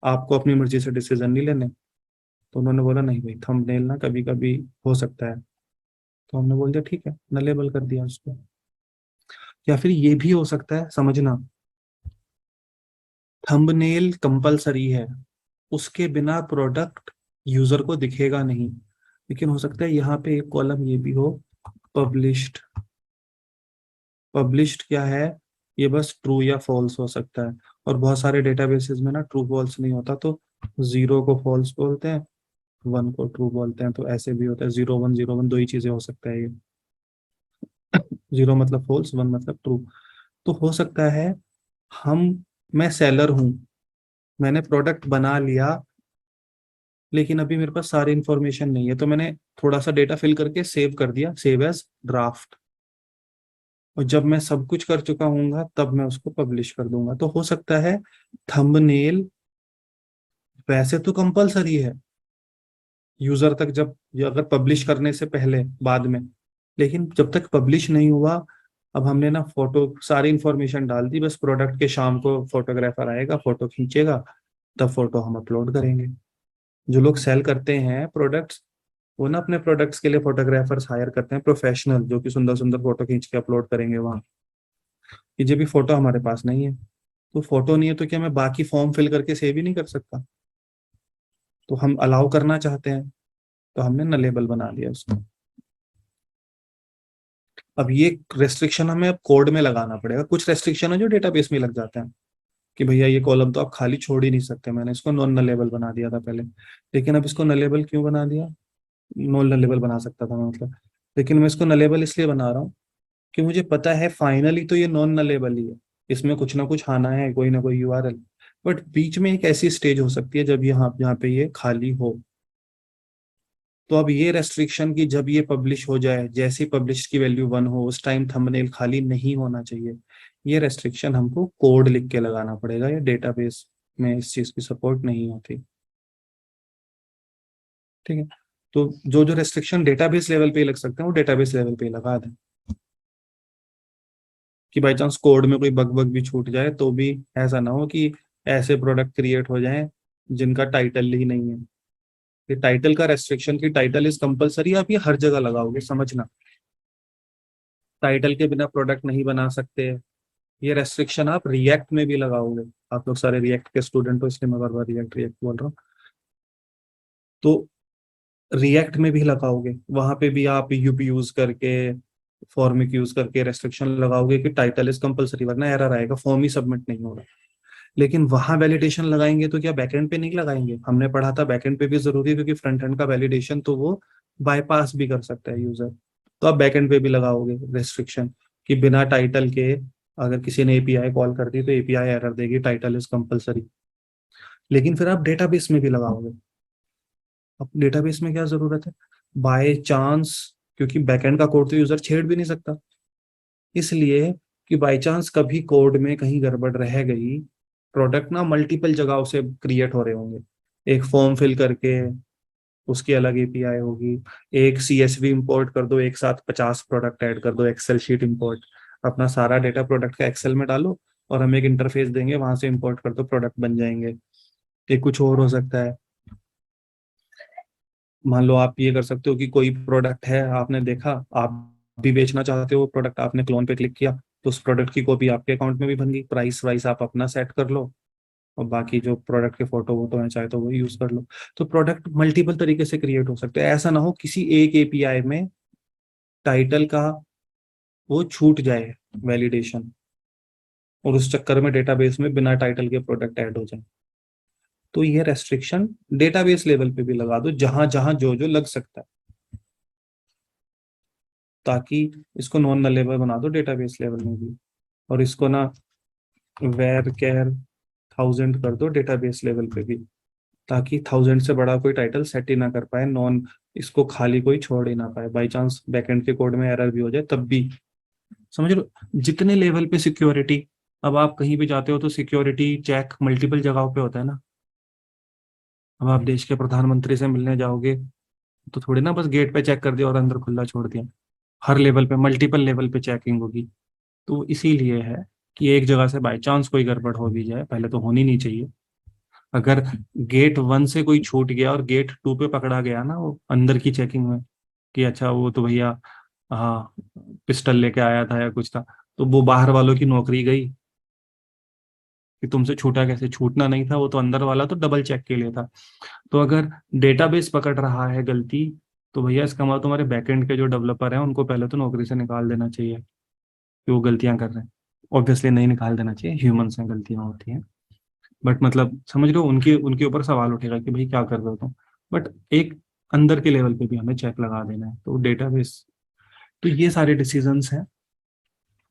आपको अपनी मर्जी से डिसीजन नहीं लेने। तो उन्होंने बोला नहीं भाई थंबनेल ना कभी कभी हो सकता है, तो हमने बोल दिया ठीक है, न लेबल कर दिया उसको। या फिर ये भी हो सकता है, समझना, थंबनेल कंपलसरी है, उसके बिना प्रोडक्ट यूजर को दिखेगा नहीं, लेकिन हो सकता है यहाँ पे एक कॉलम ये भी हो, पब्लिश्ड। पब्लिश्ड क्या है, ये बस ट्रू या फॉल्स हो सकता है, और बहुत सारे डेटाबेसेस में ना ट्रू फॉल्स नहीं होता, तो जीरो को फॉल्स बोलते हैं, वन को ट्रू बोलते हैं, तो ऐसे भी होता है, 0 1 0 1 दो ही चीजें हो सकता है ये, जीरो मतलब फॉल्स, वन मतलब ट्रू। तो हो सकता है हम, मैं सेलर हूं, मैंने प्रोडक्ट बना लिया, लेकिन अभी मेरे पास सारी इंफॉर्मेशन नहीं है, तो मैंने थोड़ा सा डेटा फिल करके सेव कर दिया, सेव एज ड्राफ्ट, और जब मैं सब कुछ कर चुका हूँगा तब मैं उसको पब्लिश कर दूंगा। तो हो सकता है थंबनेल वैसे तो कंपलसरी है यूजर तक, जब ये अगर पब्लिश करने से पहले बाद में, लेकिन जब तक पब्लिश नहीं हुआ, अब हमने ना फोटो सारी इंफॉर्मेशन डाल दी, बस प्रोडक्ट के शाम को फोटोग्राफर आएगा, फोटो खींचेगा, तब फोटो हम अपलोड करेंगे। जो लोग सेल करते हैं प्रोडक्ट्स, वो ना अपने प्रोडक्ट्स के लिए फोटोग्राफर्स हायर करते हैं प्रोफेशनल, जो कि सुंदर सुंदर फोटो खींच के अपलोड करेंगे वहाँ। कि जब भी फोटो हमारे पास नहीं है, तो फोटो नहीं है तो क्या मैं बाकी फॉर्म फिल करके सेव ही नहीं कर सकता? तो हम अलाउ करना चाहते हैं, तो हमने न लेबल बना दिया उसको। अब ये रेस्ट्रिक्शन हमें अब कोड में लगाना पड़ेगा। कुछ रेस्ट्रिक्शन है जो डेटाबेस में लग जाते हैं कि भैया ये कॉलम तो आप खाली छोड़ ही नहीं सकते। मैंने इसको नॉन नलेबल बना दिया था पहले, लेकिन अब इसको नलेबल क्यों बना दिया? नॉन नलेबल बना सकता था मैं, मतलब, लेकिन मैं इसको नलेबल इसलिए बना रहा हूँ कि मुझे पता है फाइनली तो ये नॉन नलेबल ही है। इसमें कुछ ना कुछ आना है, कोई ना कोई यूआरएल, बट बीच में एक ऐसी स्टेज हो सकती है जब यहाँ पे ये खाली हो। तो अब ये रेस्ट्रिक्शन की जब ये पब्लिश हो जाए, जैसी पब्लिश की वैल्यू 1 हो, उस टाइम थंबनेल खाली नहीं होना चाहिए। ये रेस्ट्रिक्शन हमको कोड लिख के लगाना पड़ेगा, या डेटाबेस में इस चीज की सपोर्ट नहीं होती। ठीक है, तो जो जो रेस्ट्रिक्शन डेटाबेस लेवल पे ही लग सकते हैं, वो डेटाबेस लेवल पे ही लगा दें, कि बाई चांस कोड में कोई बग बग भी छूट जाए तो भी ऐसा ना हो कि ऐसे प्रोडक्ट क्रिएट हो जाएं जिनका टाइटल ही नहीं है। ये टाइटल का रेस्ट्रिक्शन की टाइटल इज कंपलसरी, आप ये हर जगह लगाओगे, समझना। टाइटल के बिना प्रोडक्ट नहीं बना सकते। ये रेस्ट्रिक्शन आप रिएक्ट में भी लगाओगे। आप लोग सारे रिएक्ट के स्टूडेंट हो, इसलिए मैं बार बार रिएक्ट रिएक्ट बोल रहा हूँ। तो रिएक्ट में भी लगाओगे, वहां पे भी आप यूपी यूज करके, फॉर्मिक यूज करके रेस्ट्रिक्शन लगाओगे कि टाइटल इज कंपलसरी, वरना एरर आएगा, फॉर्म ही सबमिट नहीं होगा। लेकिन वहां वैलिडेशन लगाएंगे तो क्या बैकएंड पे नहीं लगाएंगे? हमने पढ़ा था बैकएंड पे भी जरूरी है, क्योंकि फ्रंट एंड का वैलिडेशन तो वो बाईपास भी कर सकता है यूजर। तो आप बैकएंड पे भी लगाओगे रेस्ट्रिक्शन कि बिना टाइटल के अगर किसी ने एपीआई कॉल कर दी तो एपीआई एरर देगी, टाइटल इज कंपलसरी। लेकिन फिर आप डेटाबेस में भी लगाओगे। अब डेटाबेस में क्या जरूरत है? बाय चांस, क्योंकि बैकएंड का कोड तो यूजर छेड़ भी नहीं सकता, इसलिए कि बाय चांस कभी कोड में कहीं गड़बड़ रह गई, प्रोडक्ट ना मल्टीपल जगहों से क्रिएट हो रहे होंगे। एक फॉर्म फिल करके उसकी अलग एपीआई होगी, एक सीएसवी इंपोर्ट कर दो, एक साथ 50 प्रोडक्ट ऐड कर दो, एक्सेल शीट इंपोर्ट, अपना सारा डेटा प्रोडक्ट का एक्सेल में डालो और हम एक इंटरफेस देंगे, वहां से इंपोर्ट कर दो, प्रोडक्ट बन जाएंगे। ये कुछ और हो सकता है। मान लो आप ये कर सकते हो कि कोई प्रोडक्ट है, आपने देखा, आप भी बेचना चाहते हो प्रोडक्ट, आपने क्लोन पे क्लिक किया, तो उस प्रोडक्ट की कॉपी आपके अकाउंट में भी बन गई, प्राइस वाइस आप अपना सेट कर लो, और बाकी जो प्रोडक्ट के फोटो वोटो है चाहे तो वो यूज कर लो। तो प्रोडक्ट मल्टीपल तरीके से क्रिएट हो सकते हैं। ऐसा ना हो किसी एक एपीआई में टाइटल का वो छूट जाए वैलिडेशन, और उस चक्कर में डेटाबेस में बिना टाइटल के प्रोडक्ट ऐड हो जाए। तो ये रेस्ट्रिक्शन डेटाबेस लेवल पे भी लगा दो, जहां जहां जो जो लग सकता है, ताकि इसको नॉन नलेबल बना दो डेटाबेस लेवल में भी। और इसको ना वेर केयर 1000 कर दो डेटाबेस लेवल पे भी, ताकि 1000 से बड़ा कोई टाइटल सेट ही ना कर पाए, नॉन, इसको खाली कोई छोड़ ही ना पाए, बाई चांस बैकएंड के कोड में एरर भी हो जाए तब भी। समझ लो जितने लेवल पे सिक्योरिटी, अब आप कहीं भी जाते हो तो सिक्योरिटी चेक मल्टीपल जगहों पे होता है ना। अब आप देश के प्रधानमंत्री से मिलने जाओगे तो थोड़ी ना बस गेट पे चेक कर दिया और अंदर खुला छोड़ दिया, हर लेवल पे मल्टीपल लेवल पे चेकिंग होगी। तो इसीलिए है कि एक जगह से बाई चांस कोई गड़बड़ हो भी जाए, पहले तो होनी नहीं चाहिए। अगर गेट 1 से कोई छूट गया और गेट 2 पे पकड़ा गया ना वो अंदर की चेकिंग में, कि अच्छा वो तो भैया, हाँ, पिस्टल लेके आया था या कुछ था, तो वो बाहर वालों की नौकरी गई कि तुमसे छूटा कैसे? छूटना नहीं था, वो तो अंदर वाला तो डबल चेक के लिए था। तो अगर डेटाबेस पकड़ रहा है गलती, तो भैया इसका मतलब तुम्हारे बैकएंड के जो डेवलपर हैं उनको पहले तो नौकरी से निकाल देना चाहिए कि वो गलतियां कर रहे हैं। ऑब्वियसली नहीं निकाल देना चाहिए, ह्यूमंस में गलतियां होती हैं, बट मतलब समझ लो उनके उनके ऊपर सवाल उठेगा कि भाई क्या कर रहे हो तुम। बट एक अंदर के लेवल पे भी हमें चेक लगा देना है, तो डेटाबेस, तो ये सारे डिसीजंस हैं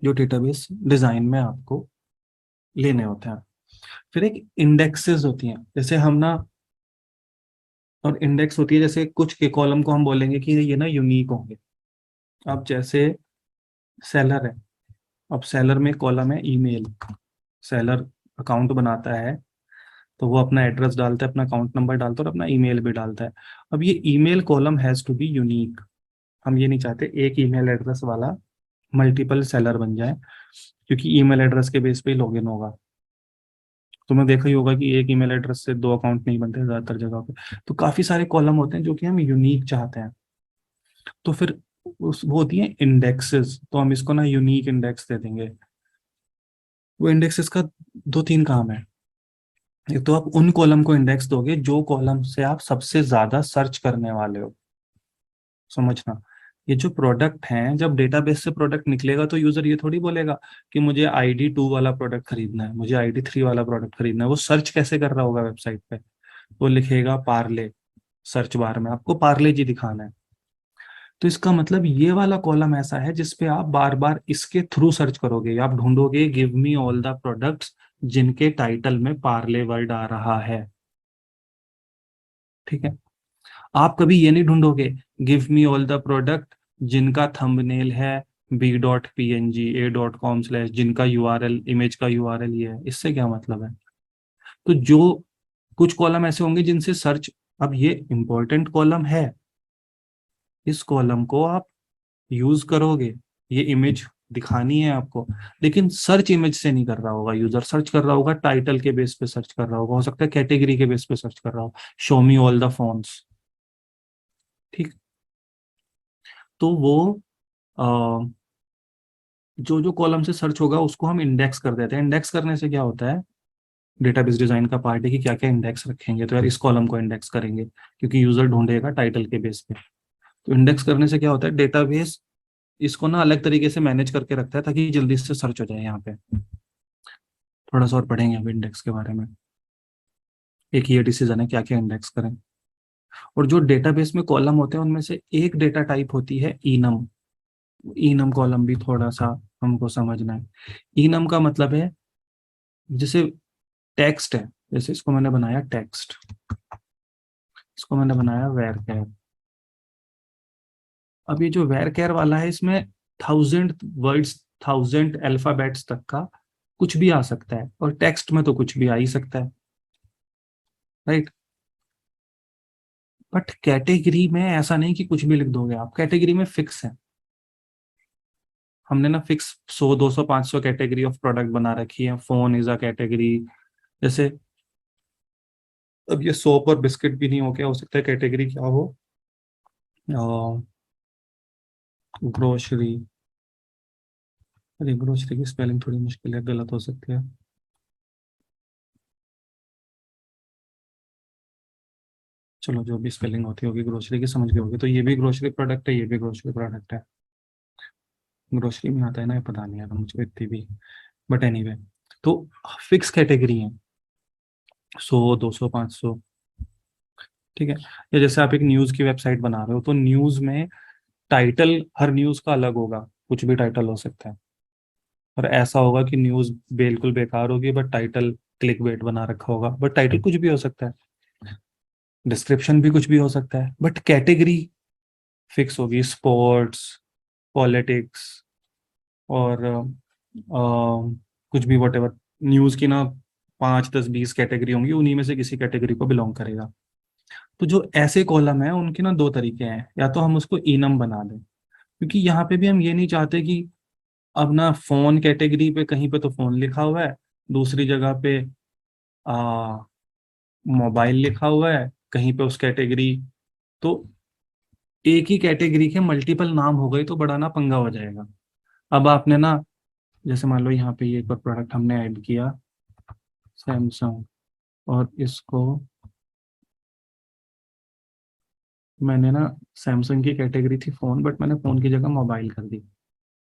जो डेटाबेस डिजाइन में आपको लेने होते हैं। फिर एक इंडेक्सेस होती हैं, जैसे हम ना, और इंडेक्स होती है जैसे कुछ के कॉलम को हम बोलेंगे कि ये ना यूनिक होंगे। अब जैसे सेलर है, अब सेलर में कॉलम है ईमेल, सेलर अकाउंट बनाता है तो वो अपना एड्रेस डालता है, अपना अकाउंट नंबर डालता है और अपना ईमेल भी डालता है। अब ये email column has to be unique. हम ये नहीं चाहते एक ईमेल एड्रेस वाला मल्टीपल सेलर बन जाए, क्योंकि ईमेल एड्रेस के बेस पे ही लॉगिन होगा। तुमने देखा ही होगा कि एक ईमेल एड्रेस से दो अकाउंट नहीं बनते ज्यादातर जगह पे। तो काफी सारे कॉलम होते हैं जो कि हम यूनिक चाहते हैं। तो फिर उस वो होती है इंडेक्सेस, तो हम इसको ना यूनिक इंडेक्स दे देंगे। वो इंडेक्सेस का दो तीन काम है। एक तो आप उन कॉलम को इंडेक्स दोगे जो कॉलम से आप सबसे ज्यादा सर्च करने वाले हो। समझना, ये जो प्रोडक्ट हैं, जब डेटाबेस से प्रोडक्ट निकलेगा तो यूजर ये थोड़ी बोलेगा कि मुझे ID 2 वाला प्रोडक्ट खरीदना है, मुझे ID 3 वाला प्रोडक्ट खरीदना है। वो सर्च कैसे कर रहा होगा वेबसाइट पे? वो लिखेगा पार्ले, सर्च बार में आपको पार्ले जी दिखाना है। तो इसका मतलब ये वाला कॉलम ऐसा है जिसपे आप बार बार इसके थ्रू सर्च करोगे। आप ढूंढोगे give me all the products जिनके टाइटल में पार्ले वर्ड आ रहा है। ठीक है। आप कभी ये नहीं ढूंढोगे give me all the product जिनका थंबनेल है b.png a.com/ जिनका URL, इमेज का URL ये है। इससे क्या मतलब है? तो जो कुछ कॉलम ऐसे होंगे जिनसे सर्च, अब ये इंपॉर्टेंट कॉलम है, इस कॉलम को आप यूज करोगे, ये इमेज दिखानी है आपको, लेकिन सर्च इमेज से नहीं कर रहा होगा यूजर। सर्च कर रहा होगा टाइटल के बेस पे, सर्च कर रहा होगा, हो सकता है कैटेगरी के बेस पे सर्च कर रहा हो, show me all the phones. ठीक। तो वो जो जो कॉलम से सर्च होगा उसको हम इंडेक्स कर देते हैं। इंडेक्स करने से क्या होता है, डेटाबेस डिजाइन का पार्ट है कि क्या क्या इंडेक्स रखेंगे। तो यार इस कॉलम को इंडेक्स करेंगे क्योंकि यूजर ढूंढेगा टाइटल के बेस पे। तो इंडेक्स करने से क्या होता है, डेटाबेस इसको ना अलग तरीके से मैनेज करके रखता है ताकि जल्दी से सर्च हो जाए। यहाँ पे थोड़ा सा और पढ़ेंगे अभी इंडेक्स के बारे में। एक ये डिसीजन है क्या क्या इंडेक्स करें। और जो डेटाबेस में कॉलम होते हैं उनमें से एक डेटा टाइप होती है इनम। इनम कॉलम भी थोड़ा सा हमको समझना है। इनम का मतलब है, जैसे टेक्स्ट है, जैसे इसको मैंने बनाया टेक्स्ट, इसको मैंने बनाया वेर कैर। अब ये जो वेर कैर वाला है इसमें 1000 वर्ड्स, 1000 अल्फाबेट्स तक का कुछ भी आ सकता है, और टेक्स्ट में तो कुछ भी आ ही सकता है, राइट। बट कैटेगरी में ऐसा नहीं कि कुछ भी लिख दोगे आप, कैटेगरी में फिक्स है। हमने ना फिक्स 100 200 500 कैटेगरी ऑफ प्रोडक्ट बना रखी है। Phone is a category. जैसे अब ये सोप और बिस्किट भी नहीं हो, क्या हो सकता है कैटेगरी क्या हो, ग्रोसरी। अरे ग्रोसरी की स्पेलिंग थोड़ी मुश्किल है, गलत हो सकती है। चलो जो भी स्पेलिंग होती होगी ग्रोसरी की समझ गए होगे। तो ये भी ग्रोसरी प्रोडक्ट है, ये भी ग्रोसरी प्रोडक्ट है। ग्रोसरी में आता है ना, ये पता नहीं यार मुझको इतनी भी, बट एनीवे। तो फिक्स कैटेगरी है 100 200 500। ठीक है। या जैसे आप एक न्यूज की वेबसाइट बना रहे हो तो न्यूज में टाइटल हर न्यूज का अलग होगा, कुछ भी टाइटल हो सकता है। और ऐसा होगा कि न्यूज बिल्कुल बेकार होगी बट टाइटल क्लिक बेट बना रखा होगा, बट टाइटल कुछ भी हो सकता है, डिस्क्रिप्शन भी कुछ भी हो सकता है, बट कैटेगरी फिक्स होगी। स्पोर्ट्स, पॉलिटिक्स, और कुछ भी वट एवर। न्यूज की ना 5 10 20 कैटेगरी होंगी, उन्हीं में से किसी कैटेगरी को बिलोंग करेगा। तो जो ऐसे कॉलम है उनके ना दो तरीके हैं, या तो हम उसको इनम बना दें, क्योंकि यहाँ पे भी हम ये नहीं चाहते कि अब ना फोन कैटेगरी पे कहीं पे तो फोन लिखा हुआ है, दूसरी जगह पे आ मोबाइल लिखा हुआ है, कहीं पे उस कैटेगरी। तो एक ही कैटेगरी के मल्टीपल नाम हो गए तो बड़ा ना पंगा हो जाएगा। अब आपने ना, जैसे मान लो यहाँ पे ये एक और प्रोडक्ट हमने ऐड किया सैमसंग, और इसको मैंने ना, सैमसंग की कैटेगरी थी फोन बट मैंने फोन की जगह मोबाइल कर दी।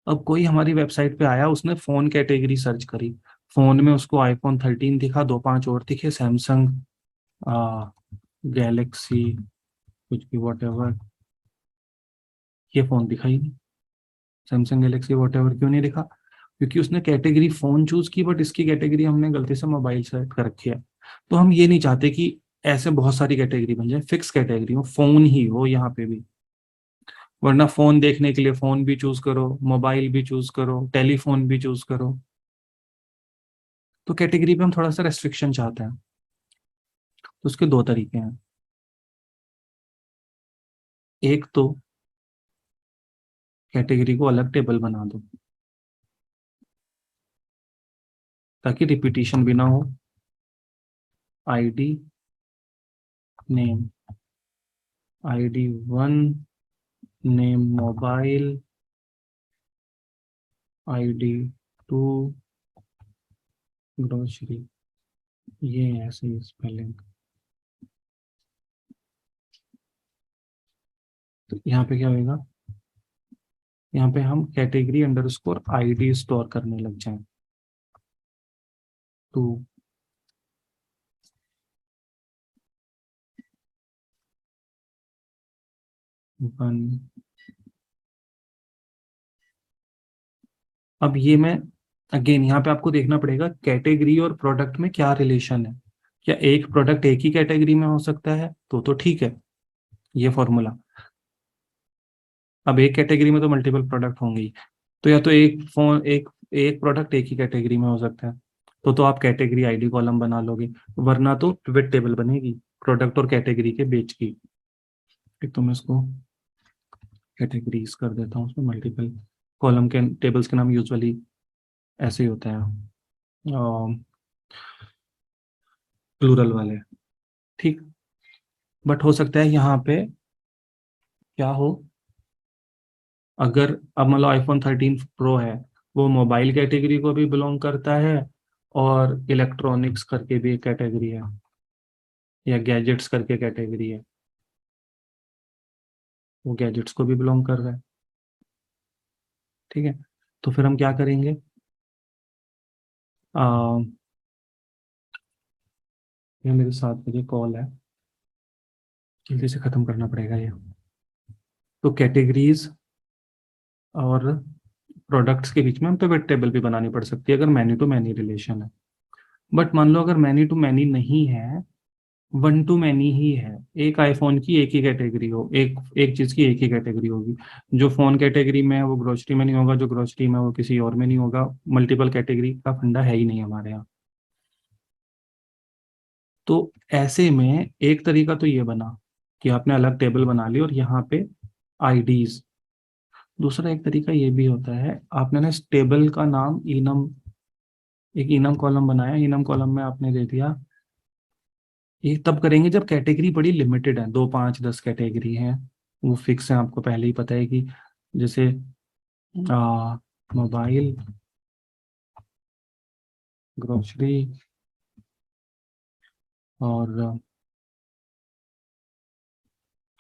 अब कोई हमारी वेबसाइट पे आया, उसने फोन कैटेगरी सर्च करी, फोन में उसको iPhone 13 दिखा, दो पांच और दिखे, सैमसंग गैलेक्सी कुछ भी वॉट एवर, ये फोन दिखा ही नहीं। सैमसंग गैलेक्सी वॉट एवर क्यों नहीं दिखा? क्योंकि उसने कैटेगरी फोन चूज की बट इसकी कैटेगरी हमने गलती से मोबाइल सेलेक्ट कर रखी है। तो हम ये नहीं चाहते कि ऐसे बहुत सारी कैटेगरी बन जाए, फिक्स कैटेगरी हो, फोन ही हो यहाँ पे भी। वरना फोन देखने के लिए फोन भी चूज करो, मोबाइल भी चूज करो, टेलीफोन भी चूज करो। तो कैटेगरी पे हम थोड़ा सा रेस्ट्रिक्शन चाहते हैं। तो उसके दो तरीके हैं। एक तो कैटेगरी को अलग टेबल बना दो ताकि रिपीटिशन भी ना हो। ID name, ID1 name mobile, ID2 grocery, ये ऐसे ही स्पेलिंग। तो यहाँ पे क्या होगा, यहाँ पे हम कैटेगरी अंडरस्कोर ID स्टोर करने लग जाएं। 2 1। अब ये मैं अगेन यहाँ पे आपको देखना पड़ेगा कैटेगरी और प्रोडक्ट में क्या रिलेशन है। क्या एक प्रोडक्ट एक ही कैटेगरी में हो सकता है? तो ठीक है, ये फॉर्मूला। अब एक कैटेगरी में तो मल्टीपल प्रोडक्ट होंगे ही, तो या तो एक फोन एक एक प्रोडक्ट एक ही कैटेगरी में हो सकता है, तो आप कैटेगरी आईडी कॉलम बना लोगे, वरना तो पिवट टेबल बनेगी प्रोडक्ट और कैटेगरी के बीच की। एक तो मैं इसको कैटेगरीज कर देता हूँ, उसमें मल्टीपल कॉलम के टेबल्स के नाम यूजुअली ऐसे ही होते हैं, प्लूरल वाले। ठीक, बट हो सकता है यहाँ पे क्या हो, अगर अब मान लो iPhone 13 Pro है, वो मोबाइल कैटेगरी को भी बिलोंग करता है और इलेक्ट्रॉनिक्स करके भी एक कैटेगरी है, या गैजेट्स करके कैटेगरी है, वो गैजेट्स को भी बिलोंग कर रहा है। ठीक है, तो फिर हम क्या करेंगे, आ, ये मेरे 7 बजे कॉल है, जल्दी से खत्म करना पड़ेगा ये। तो कैटेगरीज और प्रोडक्ट्स के बीच में हम पिवट टेबल भी बनानी पड़ सकती है अगर मैनी टू मैनी रिलेशन है। बट मान लो अगर मैनी टू मैनी नहीं है, वन टू मैनी ही है, एक आईफोन की एक ही कैटेगरी हो, एक एक चीज की एक ही कैटेगरी होगी, जो फोन कैटेगरी में है वो ग्रोसरी में नहीं होगा, जो ग्रोसरी में है वो किसी और में नहीं होगा, मल्टीपल कैटेगरी का फंडा है ही नहीं हमारे यहाँ। तो ऐसे में एक तरीका तो ये बना कि आपने अलग टेबल बना ली और यहाँ पे आईडीज। दूसरा एक तरीका ये भी होता है, आपने ना इस टेबल का नाम इनम, एक इनम कॉलम बनाया, इनम कॉलम में आपने दे दिया, ये तब करेंगे जब कैटेगरी बड़ी लिमिटेड है, 2 5 10 कैटेगरी है, वो फिक्स है, आपको पहले ही पता है कि जैसे मोबाइल, ग्रोसरी और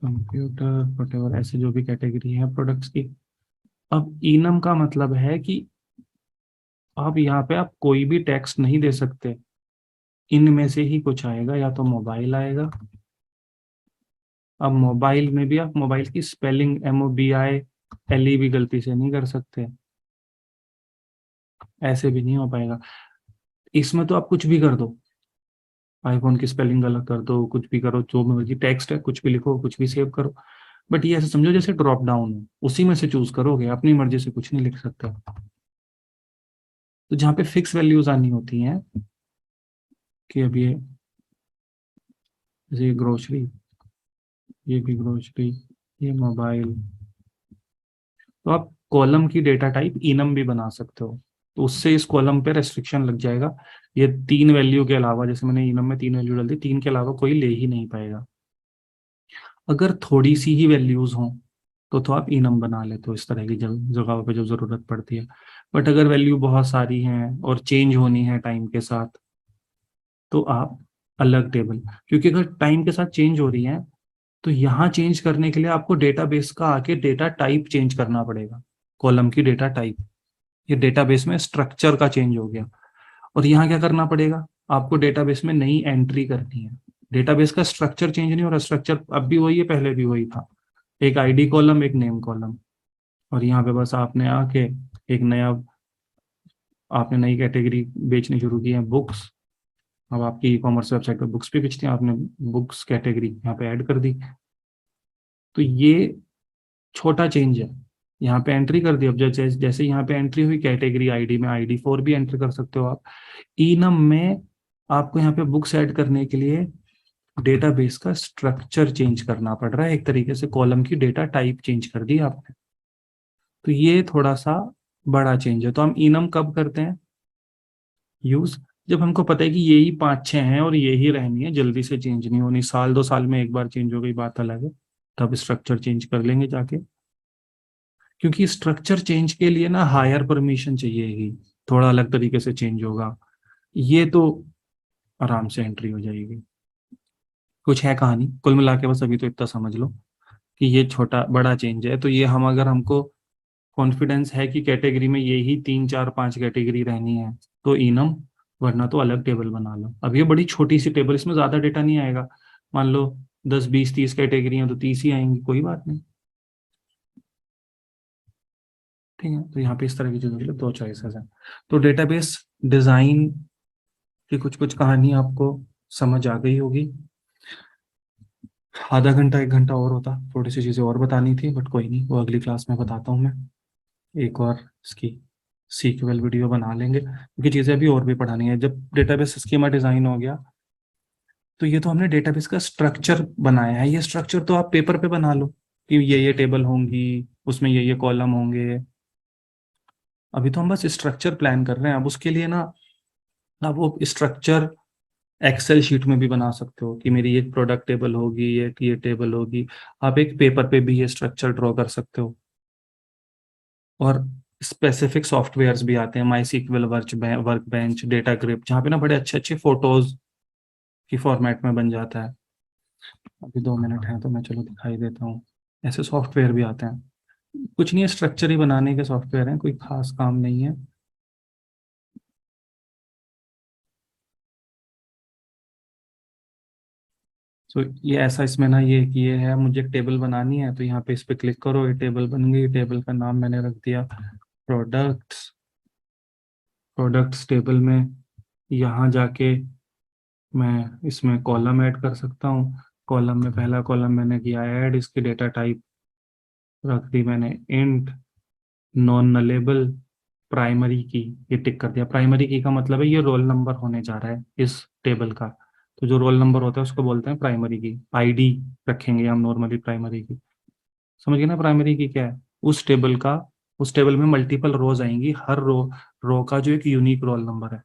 कंप्यूटर वटेवर, ऐसे जो भी कैटेगरी है प्रोडक्ट्स की। अब इनम का मतलब है कि आप यहाँ पे आप कोई भी टेक्स्ट नहीं दे सकते, इनमें से ही कुछ आएगा, या तो मोबाइल आएगा। अब मोबाइल में भी आप मोबाइल की स्पेलिंग MOBILE भी गलती से नहीं कर सकते, ऐसे भी नहीं हो पाएगा। इसमें तो आप कुछ भी कर दो, आईफोन की स्पेलिंग गलत कर दो, कुछ भी करो, जो मर्जी टेक्स्ट है कुछ भी लिखो, कुछ भी सेव करो, बट ये ऐसे समझो जैसे ड्रॉप डाउन है, उसी में से चूज करोगे, अपनी मर्जी से कुछ नहीं लिख सकते। तो जहाँ पे फिक्स वैल्यूज आनी होती हैं कि अब ये ग्रोसरी, ये भी ग्रोसरी, ये मोबाइल, तो आप कॉलम की डेटा टाइप इनम भी बना सकते हो, तो उससे इस कॉलम पे रेस्ट्रिक्शन लग जाएगा। ये 3 वैल्यू के अलावा, जैसे मैंने इनम में 3 वैल्यू डाल दी, 3 के अलावा कोई ले ही नहीं पाएगा। अगर थोड़ी सी ही वैल्यूज हों तो आप इनम बना लेते हो इस तरह की जगहों पे जब जरूरत पड़ती है। बट अगर वैल्यू बहुत सारी हैं और चेंज होनी है टाइम के साथ, तो आप अलग टेबल, क्योंकि अगर टाइम के साथ चेंज हो रही है तो यहाँ चेंज करने के लिए आपको डेटाबेस का आके डेटा टाइप चेंज करना पड़ेगा, कॉलम की डेटा टाइप। ये डेटाबेस में स्ट्रक्चर का चेंज हो गया, और यहाँ क्या करना पड़ेगा, आपको डेटाबेस में नई एंट्री करनी है। डेटाबेस का स्ट्रक्चर चेंज नहीं हो रहा, स्ट्रक्चर अब भी वही है, पहले भी वही था, एक आईडी कॉलम एक नेम कॉलम, और यहाँ पे बस आपने आके एक नया, आपने नई कैटेगरी बेचनी शुरू की है, बुक्स। अब आपकी ई कॉमर्स वेबसाइट पर बुक्स भी बेचती हैं, आपने बुक्स कैटेगरी यहाँ पे ऐड कर दी। तो ये छोटा चेंज है, यहाँ पे एंट्री कर दी। अब जैसे जैसे यहाँ पे एंट्री हुई कैटेगरी आईडी में, ID4 भी एंटर कर सकते हो आप। इनम में आपको यहाँ पे बुक्स ऐड करने के लिए डेटाबेस का स्ट्रक्चर चेंज करना पड़ रहा है, एक तरीके से कॉलम की डेटा टाइप चेंज कर दी आपने। तो ये थोड़ा सा बड़ा चेंज है। तो हम इनम कब करते हैं यूज, जब हमको पता है कि यही 5-6 हैं और यही रहनी है, जल्दी से चेंज नहीं होनी, साल 2 साल में एक बार चेंज हो गई बात अलग है, तब स्ट्रक्चर चेंज कर लेंगे जाके। क्योंकि स्ट्रक्चर चेंज के लिए ना हायर परमिशन चाहिएगी, थोड़ा अलग तरीके से चेंज होगा। ये तो आराम से एंट्री हो जाएगी। कुछ है कहानी कुल मिला के, बस अभी तो इतना समझ लो कि ये छोटा बड़ा चेंज है। तो ये हम, अगर हमको कॉन्फिडेंस है कि कैटेगरी में यही 3 4 5 कैटेगरी रहनी है तो इनम, वरना तो अलग टेबल बना लो। अब ये बड़ी छोटी सी टेबल, इसमें ज्यादा डेटा नहीं आएगा। मान लो 10 20 30 कैटेगरी हैं तो 30 ही आएंगी, कोई बात नहीं। ठीक है, तो यहाँ पे इस तरह की चीजों के लिए 2 चॉइसेस हैं। तो डेटाबेस डिजाइन की कुछ कुछ कहानी आपको समझ आ गई होगी। आधा घंटा 1 घंटा और होता, थोड़ी सी चीजें और बतानी थी, बट कोई नहीं, वो अगली क्लास में बताता हूँ मैं। एक और इसकी सीक्वल वीडियो बना लेंगे, क्योंकि चीजें अभी और भी पढ़ानी है। जब डेटाबेस स्कीमा डिजाइन हो गया, तो ये तो हमने डेटाबेस का स्ट्रक्चर बनाया है। ये स्ट्रक्चर तो आप पेपर पे बना लो कि ये टेबल होंगी, उसमें ये कॉलम होंगे। अभी तो हम बस स्ट्रक्चर प्लान कर रहे हैं। अब उसके लिए ना आप वो स्ट्रक्चर एक्सेल शीट में भी बना सकते हो कि मेरी एक प्रोडक्ट टेबल होगी, एक ये टेबल होगी। आप एक पेपर पे भी ये स्ट्रक्चर ड्रॉ कर सकते हो। और स्पेसिफिक सॉफ्टवेयर्स भी आते हैं, MySQL, workbench, DataGrip, जहाँ पे ना बड़े अच्छे अच्छे फोटोज की फॉर्मेट में बन जाता है। अभी 2 मिनट है तो मैं चलो दिखाई देता हूँ। ऐसे सॉफ्टवेयर भी आते हैं, कुछ नहीं है, स्ट्रक्चर ही बनाने के सॉफ्टवेयर हैं, कोई खास काम नहीं है। तो ये ऐसा, इसमें ना ये है, मुझे एक टेबल बनानी है, तो यहाँ पे इस पे क्लिक करो, ये टेबल बन गई। टेबल का नाम मैंने रख दिया प्रोडक्ट्स। प्रोडक्ट्स टेबल में यहाँ जाके मैं इसमें कॉलम ऐड कर सकता हूँ। कॉलम में पहला कॉलम मैंने किया ऐड, इसकी डेटा टाइप रख दी मैंने इंट, नॉन नलेबल, प्राइमरी की, ये टिक कर दिया। प्राइमरी की का मतलब है ये रोल नंबर होने जा रहा है इस टेबल का। तो जो रोल नंबर होता है उसको बोलते हैं प्राइमरी की। आईडी रखेंगे हम नॉर्मली प्राइमरी की। समझ गए ना प्राइमरी की क्या है? उस टेबल का, उस टेबल में मल्टीपल रोज आएंगी, हर रो का जो एक यूनिक रोल नंबर है।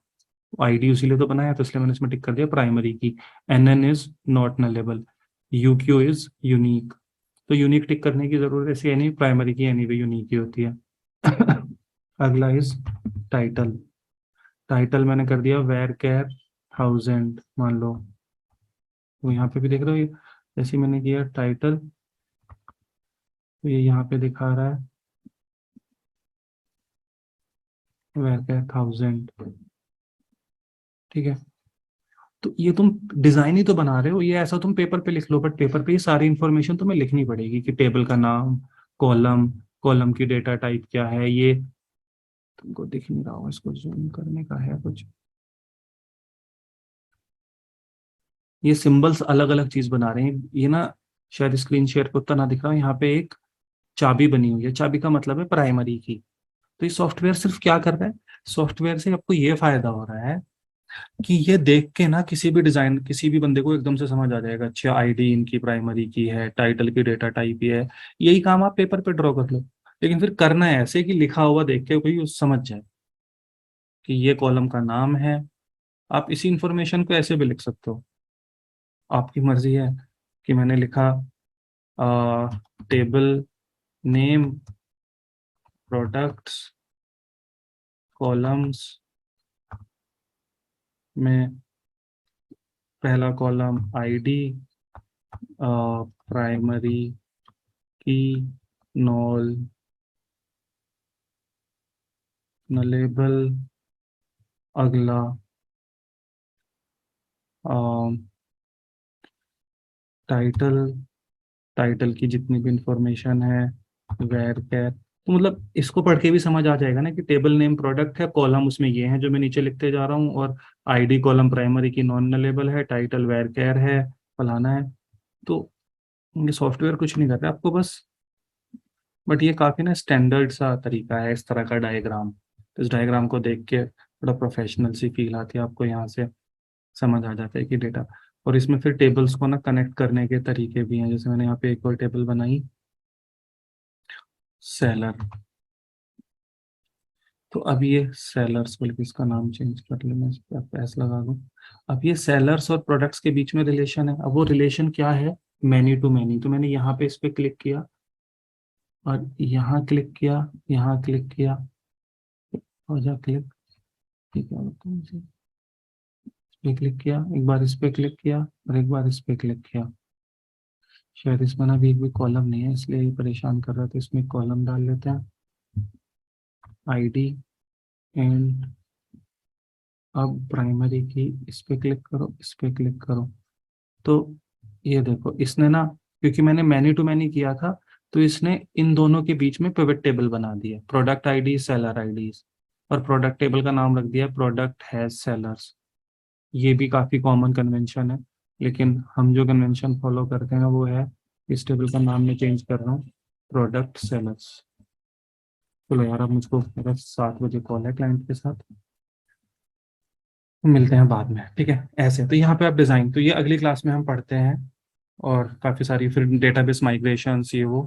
आईडी उसीलिए तो बनाया, तो इसलिए मैंने इसमें टिक कर दिया प्राइमरी की। NN is not nullable, UQ is unique. तो यूनिक टिक करने की जरूरत ऐसी है नहीं, प्राइमरी की एनी वे यूनिक ही होती है। अगला इज टाइटल। टाइटल मैंने कर दिया वेर केयर 1000 मान लो। तो यहाँ पे भी देख रहे हो, ये जैसे मैंने किया टाइटल, तो ये यहाँ पे दिखा रहा है वेर केयर 1000। ठीक है, तो ये तुम डिजाइन ही तो बना रहे हो, ये ऐसा तुम पेपर पे लिख लो, बट पेपर पे ये सारी इंफॉर्मेशन तुम्हें लिखनी पड़ेगी कि टेबल का नाम, कॉलम, कॉलम की डेटा टाइप क्या है। ये तुमको दिख नहीं रहा होगा, इसको जूम करने का है कुछ। ये सिंबल्स अलग अलग चीज बना रहे हैं ये ना, शायद स्क्रीन शेयर पे उतना ना दिख रहा है। यहाँ पे एक चाबी बनी हुई है, चाबी का मतलब है प्राइमरी की। तो ये सॉफ्टवेयर सिर्फ क्या कर रहा है, सॉफ्टवेयर से आपको ये फायदा हो रहा है कि ये देख के ना किसी भी डिजाइन, किसी भी बंदे को एकदम से समझ आ जाएगा, अच्छा आईडी इनकी प्राइमरी की है, टाइटल की डेटा टाइप ही है। यही काम आप पेपर पे ड्रॉ कर लो, लेकिन फिर करना है ऐसे कि लिखा हुआ देख के कोई उस समझ जाए कि ये कॉलम का नाम है। आप इसी इंफॉर्मेशन को ऐसे भी लिख सकते हो, आपकी मर्जी है। कि मैंने लिखा टेबल नेम, प्रोडक्ट्स, कॉलम्स में पहला कॉलम आईडी, प्राइमरी की, नॉल नलेबल। अगला टाइटल, टाइटल की जितनी भी इंफॉर्मेशन है, वेर कैर। तो मतलब इसको पढ़ के भी समझ आ जाएगा ना कि टेबल नेम प्रोडक्ट है, कॉलम उसमें ये है जो मैं नीचे लिखते जा रहा हूँ, और आईडी कॉलम प्राइमरी की नॉन नलेबल है, टाइटल वेर कैर है, फलाना है। तो ये सॉफ्टवेयर कुछ नहीं करता आपको बस, बट ये काफी ना स्टैंडर्ड सा तरीका है इस तरह का डायग्राम। तो इस डायग्राम को देख के थोड़ा प्रोफेशनल सी फील आती है आपको, यहाँ से समझ आ जाता है कि डेटा। और इसमें फिर टेबल्स को ना कनेक्ट करने के तरीके भी हैं, जैसे मैंने यहाँ पे एक और टेबल बनाई, सेलर। तो अब ये सेलर्स, बल्कि इसका नाम चेंज कर ले, मैं इस पे एस लगा दूं। अब ये सेलर्स और प्रोडक्ट्स के बीच में रिलेशन है। अब वो रिलेशन क्या है? Many to many. तो मैंने यहाँ पे इस पे क्लिक किया और यहाँ क्लिक किया, यहाँ क्लिक किया, और जा क्लिक, ठीक है, तो इस पे क्लिक किया, एक बार इस पे क्लिक किया और एक बार इस पे क्लिक किया। शायद इसमें ना अभी एक भी कॉलम नहीं है, इसलिए ये परेशान कर रहा था। इसमें कॉलम डाल लेते हैं, आईडी एंड, अब प्राइमरी की, इस पे क्लिक करो, इस पे क्लिक करो। तो ये देखो, इसने ना, क्योंकि मैंने मैनी टू मैनी किया था, तो इसने इन दोनों के बीच में पिवट टेबल बना दिया, प्रोडक्ट आईडी, सेलर आईडीज, और प्रोडक्ट टेबल का नाम रख दिया प्रोडक्ट हैज सेलर्स। ये भी काफी कॉमन कन्वेंशन है, लेकिन हम जो कन्वेंशन फॉलो करते हैं वो है, इस टेबल का नाम मैं चेंज कर रहा हूँ, प्रोडक्ट सेलर्स। चलो यार, अब मुझको मेरा 7 बजे कॉल है क्लाइंट के साथ, मिलते हैं बाद में, ठीक है। ऐसे तो यहाँ पे आप डिजाइन, तो ये अगली क्लास में हम पढ़ते हैं, और काफी सारी फिर डेटाबेस माइग्रेशंस ये वो।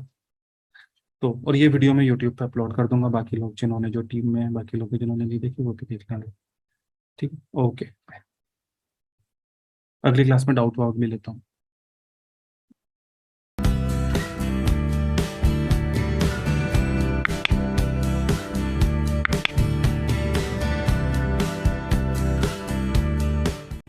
तो और ये वीडियो मैं यूट्यूब पे अपलोड कर दूंगा, बाकी लोग जिन्होंने, जो टीम में है, बाकी लोग जिन्होंने नहीं देखी वो भी देख लेंगे। ठीक है, ओके। अगली क्लास में डाउट वाउट भी लेता हूँ।